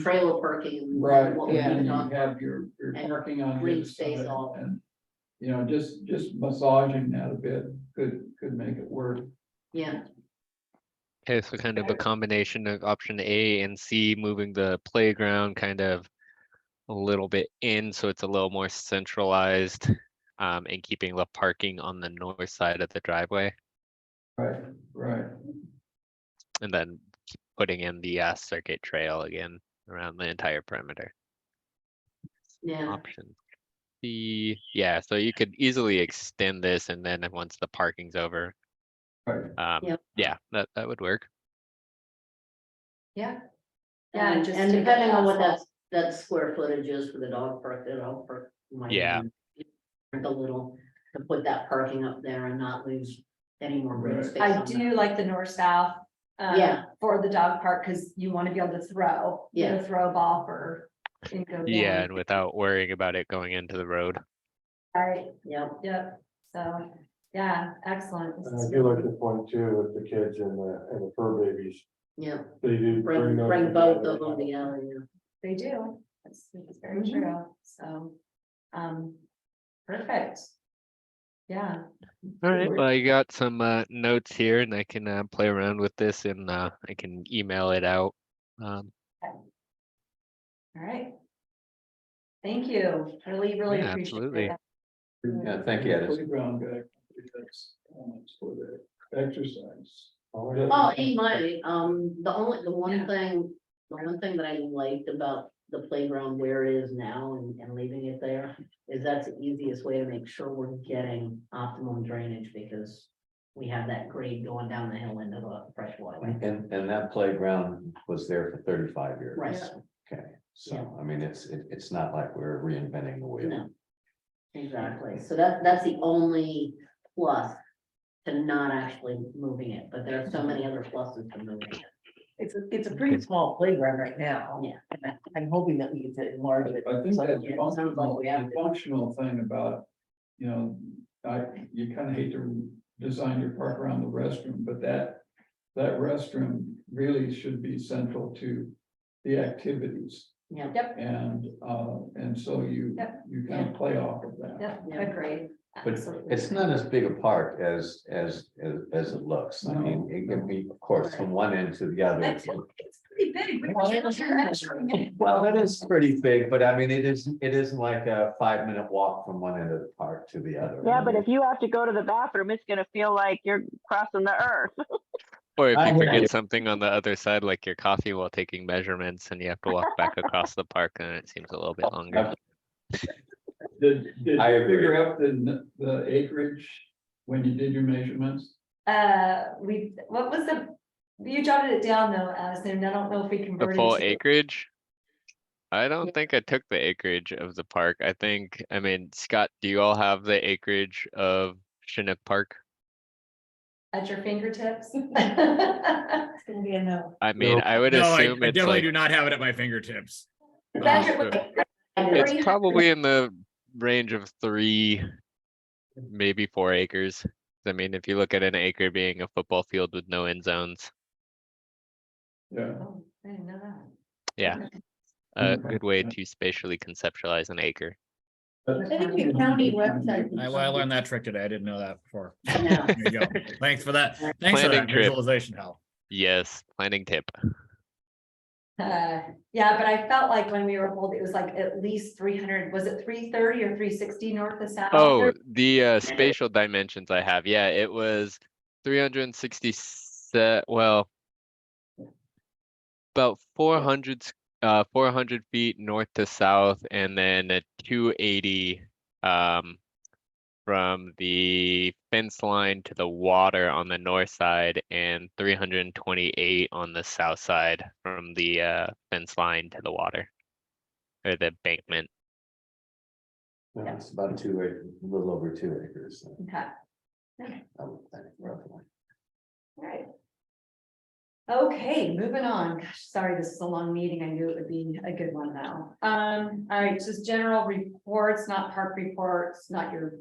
[SPEAKER 8] trailer parking. and
[SPEAKER 7] Right,
[SPEAKER 8] what
[SPEAKER 7] and
[SPEAKER 8] we
[SPEAKER 7] then you
[SPEAKER 8] talked about.
[SPEAKER 7] have your
[SPEAKER 8] and
[SPEAKER 7] parking on the
[SPEAKER 8] green
[SPEAKER 7] other
[SPEAKER 8] space
[SPEAKER 7] side,
[SPEAKER 8] all-
[SPEAKER 7] and, you know, just massaging that a bit could make it work.
[SPEAKER 8] Yeah,
[SPEAKER 4] Okay, so kind of a combination of option A and C, moving the playground kind of a little bit in, so it's a little more centralized, and keeping the parking on the north side of the driveway,
[SPEAKER 7] Right, right.
[SPEAKER 4] and then putting in the circuit trail again around the entire perimeter.
[SPEAKER 8] yeah,
[SPEAKER 4] Option C, yeah, so you could easily extend this, and then once the parking's over,
[SPEAKER 7] Right.
[SPEAKER 8] Yep.
[SPEAKER 4] yeah, that would work.
[SPEAKER 1] Yeah. Yeah,
[SPEAKER 8] and
[SPEAKER 1] just
[SPEAKER 8] and
[SPEAKER 1] take
[SPEAKER 8] depending
[SPEAKER 1] up
[SPEAKER 8] on what
[SPEAKER 1] asphalt.
[SPEAKER 8] that square footage is for the dog park, might
[SPEAKER 4] Yeah.
[SPEAKER 8] be a little, to put that parking up there and not lose any more green
[SPEAKER 7] Right.
[SPEAKER 8] space.
[SPEAKER 1] I
[SPEAKER 8] on
[SPEAKER 1] do
[SPEAKER 8] that.
[SPEAKER 1] like the north-south.
[SPEAKER 8] Yeah.
[SPEAKER 1] For the dog park, because you want to be able to throw. You know,
[SPEAKER 8] Yeah.
[SPEAKER 1] throw a ball for. And go
[SPEAKER 4] Yeah,
[SPEAKER 1] down.
[SPEAKER 4] and without worrying about it going into the road.
[SPEAKER 1] Right,
[SPEAKER 8] Yep,
[SPEAKER 1] yep, so, yeah, excellent. This
[SPEAKER 11] And
[SPEAKER 1] is
[SPEAKER 11] I do like
[SPEAKER 1] really-
[SPEAKER 11] the point too with the kids and the fur babies.
[SPEAKER 8] yep,
[SPEAKER 11] They do.
[SPEAKER 8] bring
[SPEAKER 11] those
[SPEAKER 8] both
[SPEAKER 11] together.
[SPEAKER 8] of them together, yeah.
[SPEAKER 1] They do, it's very
[SPEAKER 8] Mm-hmm.
[SPEAKER 1] true, so, perfect. Yeah,
[SPEAKER 4] All right, well, I got some notes here and I can play around with this and I can email it out.
[SPEAKER 1] all right. Thank you, really
[SPEAKER 4] Yeah,
[SPEAKER 1] appreciate
[SPEAKER 4] absolutely.
[SPEAKER 1] it.
[SPEAKER 2] Yeah, thank you, Edison.
[SPEAKER 7] Playground guy, that's, for the exercise.
[SPEAKER 11] Oh, yeah.
[SPEAKER 8] Oh, he might, the one thing that I liked about the playground where it is now and leaving it there is that's the easiest way to make sure we're getting optimum drainage because we have that grade going down the hill into the fresh waterway.
[SPEAKER 2] And that playground was there for 35 years.
[SPEAKER 8] Right.
[SPEAKER 2] Okay, so,
[SPEAKER 8] Yeah.
[SPEAKER 2] I mean, it's not like we're reinventing the wheel.
[SPEAKER 8] No. Exactly, so that's the only plus to not actually moving it, but there are so many other pluses to moving it.
[SPEAKER 3] It's a pretty small playground right now.
[SPEAKER 8] Yeah.
[SPEAKER 3] And I'm hoping that we get to enlarge it.
[SPEAKER 7] I think
[SPEAKER 3] So
[SPEAKER 7] that's
[SPEAKER 3] it sounds like we have
[SPEAKER 7] the
[SPEAKER 3] to.
[SPEAKER 7] functional thing about, you know, you kind of hate to design your park around the restroom, but that restroom really should be central to the activities.
[SPEAKER 8] Yeah,
[SPEAKER 7] And so you
[SPEAKER 1] Yep.
[SPEAKER 7] kind of play off of that.
[SPEAKER 1] Yep,
[SPEAKER 8] Yeah.
[SPEAKER 1] agreed.
[SPEAKER 2] But
[SPEAKER 1] Absolutely.
[SPEAKER 2] it's not as big a park as it looks. I mean, it can be, of course, from one end to the other.
[SPEAKER 1] It's pretty big. We were just measuring it.
[SPEAKER 2] Well, it is pretty big, but I mean, it isn't like a 5-minute walk from one end of the park to the other.
[SPEAKER 5] Yeah, but if you have to go to the bathroom, it's gonna feel like you're crossing the earth.
[SPEAKER 4] Or if
[SPEAKER 2] I
[SPEAKER 4] you
[SPEAKER 2] hear
[SPEAKER 4] forget
[SPEAKER 2] you.
[SPEAKER 4] something on the other side, like your coffee while taking measurements and you have to walk back across the park, then it seems a little bit longer.
[SPEAKER 7] Did you
[SPEAKER 2] I agree.
[SPEAKER 7] figure out the acreage when you did your measurements?
[SPEAKER 1] What was you jotted it down though, Addison, I don't know if we
[SPEAKER 4] The
[SPEAKER 1] converted.
[SPEAKER 4] full
[SPEAKER 1] to-
[SPEAKER 4] acreage? I don't think I took the acreage of the park. I mean, Scott, do you all have the acreage of Chinook Park?
[SPEAKER 1] At your fingertips?
[SPEAKER 10] It's gonna be a no.
[SPEAKER 4] I mean,
[SPEAKER 11] No.
[SPEAKER 4] I would
[SPEAKER 9] No, I
[SPEAKER 4] assume it's
[SPEAKER 9] definitely
[SPEAKER 4] like,
[SPEAKER 9] do not have it at my fingertips.
[SPEAKER 1] Patrick,
[SPEAKER 4] it's probably in the range of 3, maybe 4 acres. I mean, if you look at an acre being a football field with no end zones,
[SPEAKER 7] Yeah.
[SPEAKER 1] Oh, I didn't know that.
[SPEAKER 4] yeah, a good way to spatially conceptualize an acre.
[SPEAKER 10] I think the county website.
[SPEAKER 9] I learned that trick today. I didn't know that before.
[SPEAKER 8] Yeah.
[SPEAKER 9] There you go. Thanks for that. Thanks for
[SPEAKER 4] Planning
[SPEAKER 9] that
[SPEAKER 4] trip.
[SPEAKER 9] visualization help.
[SPEAKER 4] Yes, planning tip.
[SPEAKER 1] Yeah, but I felt like when we were told it was like at least 300, was it 330 or 360 north to south?
[SPEAKER 4] Oh, the spatial dimensions I have. Yeah, it was 360 well, about 400 feet north to south, and then a 280 from the fence line to the water on the north side, and 328 on the south side from the fence line to the water, or the embankment.
[SPEAKER 2] Yeah, it's about 2 acres, a little over 2 acres.
[SPEAKER 1] Okay,
[SPEAKER 2] I would think, roughly.
[SPEAKER 1] all right. Okay, moving on. Gosh, sorry, this is a long meeting. I knew it would be a good one though. All right, just general reports, not park reports, not your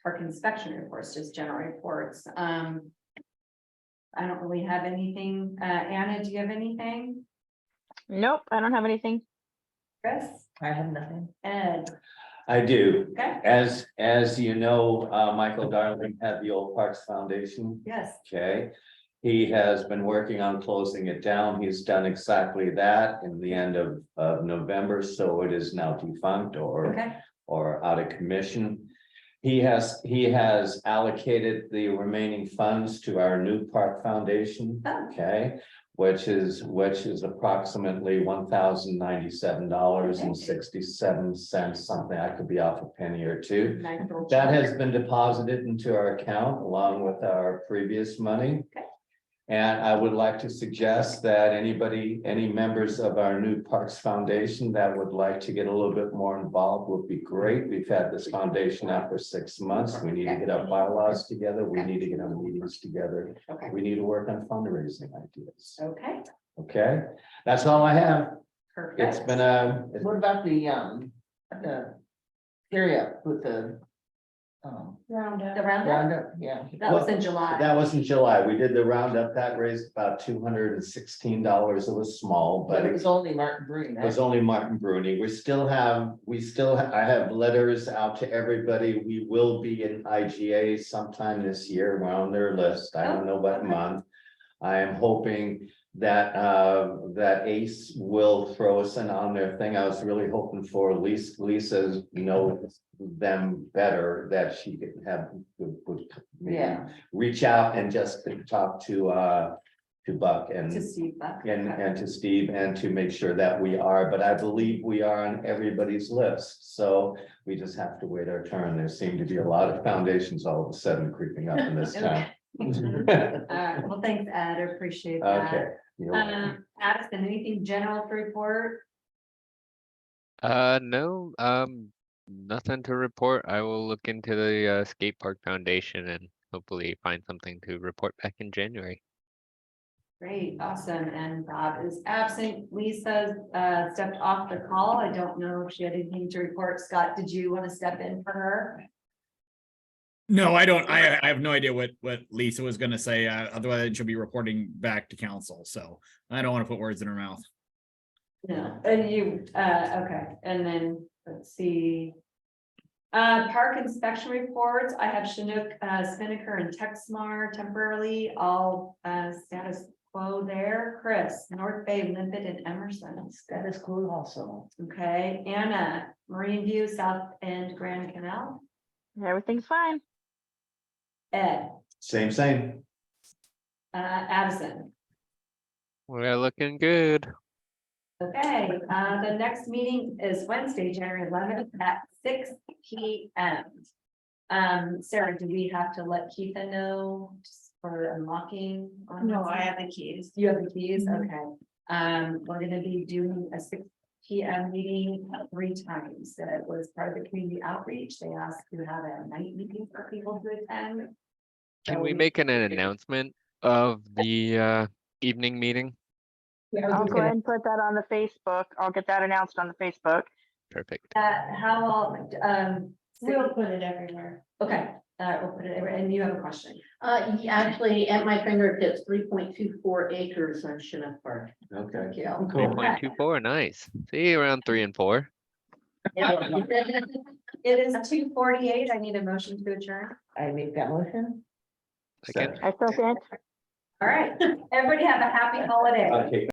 [SPEAKER 1] park inspection reports, just general reports. I don't really have anything. Anna, do you have anything?
[SPEAKER 5] Nope, I don't have anything.
[SPEAKER 1] Chris?
[SPEAKER 3] I have nothing.
[SPEAKER 1] Ed?
[SPEAKER 2] I do.
[SPEAKER 1] Okay,
[SPEAKER 2] As you know, Michael Darling had the Old Parks Foundation.
[SPEAKER 1] yes.
[SPEAKER 2] Okay, he has been working on closing it down. He's done exactly that in the end of November, so it is now defunct
[SPEAKER 1] Okay,
[SPEAKER 2] or out of commission. He has allocated the remaining funds to our new park foundation.
[SPEAKER 1] Oh.
[SPEAKER 2] Okay, which is approximately $1,097.67, something. I could be off a penny or two.
[SPEAKER 1] nice little
[SPEAKER 2] That
[SPEAKER 1] chunk.
[SPEAKER 2] has been deposited into our account along with our previous money.
[SPEAKER 1] Okay.
[SPEAKER 2] And I would like to suggest that any members of our new Parks Foundation that would like to get a little bit more involved would be great. We've had this foundation out for 6 months. We need to get our bylaws together. We need to get our meetings together.
[SPEAKER 1] Okay,
[SPEAKER 2] We need to work on fundraising ideas.
[SPEAKER 1] okay,
[SPEAKER 2] Okay, that's all I have.
[SPEAKER 1] perfect.
[SPEAKER 2] It's been
[SPEAKER 3] What about the area with the
[SPEAKER 10] Roundup.
[SPEAKER 1] The roundup,
[SPEAKER 3] roundup, yeah.
[SPEAKER 1] that was in July.
[SPEAKER 2] that was in July. We did the roundup. That raised about $216. It was small,
[SPEAKER 3] But
[SPEAKER 2] but
[SPEAKER 3] it was only Martin Brewing.
[SPEAKER 2] it was only Martin Bruni. I have letters out to everybody. We will be in IGA sometime this year. We're on their list. I don't know what month. I am hoping that Ace will throw us in on their thing. I was really hoping for Lisa's knows them better, that she could have, would maybe
[SPEAKER 3] Yeah.
[SPEAKER 2] reach out and just talk to Buck and
[SPEAKER 1] To Steve Buck.
[SPEAKER 2] and to Steve, and to make sure that we are, but I believe we are on everybody's list, so we just have to wait our turn. There seem to be a lot of foundations all of a sudden creeping up in this town.
[SPEAKER 1] Well, thanks, Ed, I appreciate that.
[SPEAKER 2] Okay. you're welcome.
[SPEAKER 1] Addison, anything general to report?
[SPEAKER 4] No, nothing to report. I will look into the skate park foundation and hopefully find something to report back in January.
[SPEAKER 1] Great, awesome, and Bob is absent. Lisa stepped off the call. I don't know if she had anything to report. Scott, did you want to step in for her?
[SPEAKER 9] No, I don't. I have no idea what Lisa was gonna say. Otherwise, she'll be reporting back to council. So I don't want to put words in her mouth.
[SPEAKER 1] No, and you, okay, and then, let's see. Park inspection reports, I have Chinook, Spinnaker and Texmar temporarily, all, status quo there. Chris, North Bay, Limpid and Emerson.
[SPEAKER 3] That is cool also.
[SPEAKER 1] Okay, Anna, Marine View, South End, Grand Canal.
[SPEAKER 5] Everything's fine.
[SPEAKER 1] Ed,
[SPEAKER 2] Same.
[SPEAKER 1] Addison.
[SPEAKER 4] We're looking good.
[SPEAKER 1] Okay, the next meeting is Wednesday, January 11th at 6 p.m. Sarah, do we have to let Keitha know just for unlocking? on
[SPEAKER 10] No,
[SPEAKER 1] that
[SPEAKER 10] I
[SPEAKER 1] side?
[SPEAKER 10] have the keys.
[SPEAKER 1] You have the keys,
[SPEAKER 10] Mhm.
[SPEAKER 1] okay. We're gonna be doing a 6 p.m. meeting 3 times. That was part of the community outreach. They asked to have a night meeting for people to attend.
[SPEAKER 4] Can
[SPEAKER 1] So
[SPEAKER 4] we make an announcement of the evening meeting?
[SPEAKER 5] I'll go ahead and put that on the Facebook. I'll get that announced on the Facebook.
[SPEAKER 4] Perfect.
[SPEAKER 1] How,
[SPEAKER 10] We'll put it everywhere.
[SPEAKER 1] okay, we'll put it, and you have a question.
[SPEAKER 8] Actually, at my fingertips, 3.24 acres on Chinook Park.
[SPEAKER 2] Okay.
[SPEAKER 1] Thank you.
[SPEAKER 4] 3.24, nice. See, around 3 and 4.
[SPEAKER 8] Yeah.
[SPEAKER 1] It is 2:48. I need a motion to adjourn.
[SPEAKER 3] I make that motion.
[SPEAKER 4] Second.
[SPEAKER 5] I second.
[SPEAKER 1] All right, everybody have a happy holiday.
[SPEAKER 2] Okay.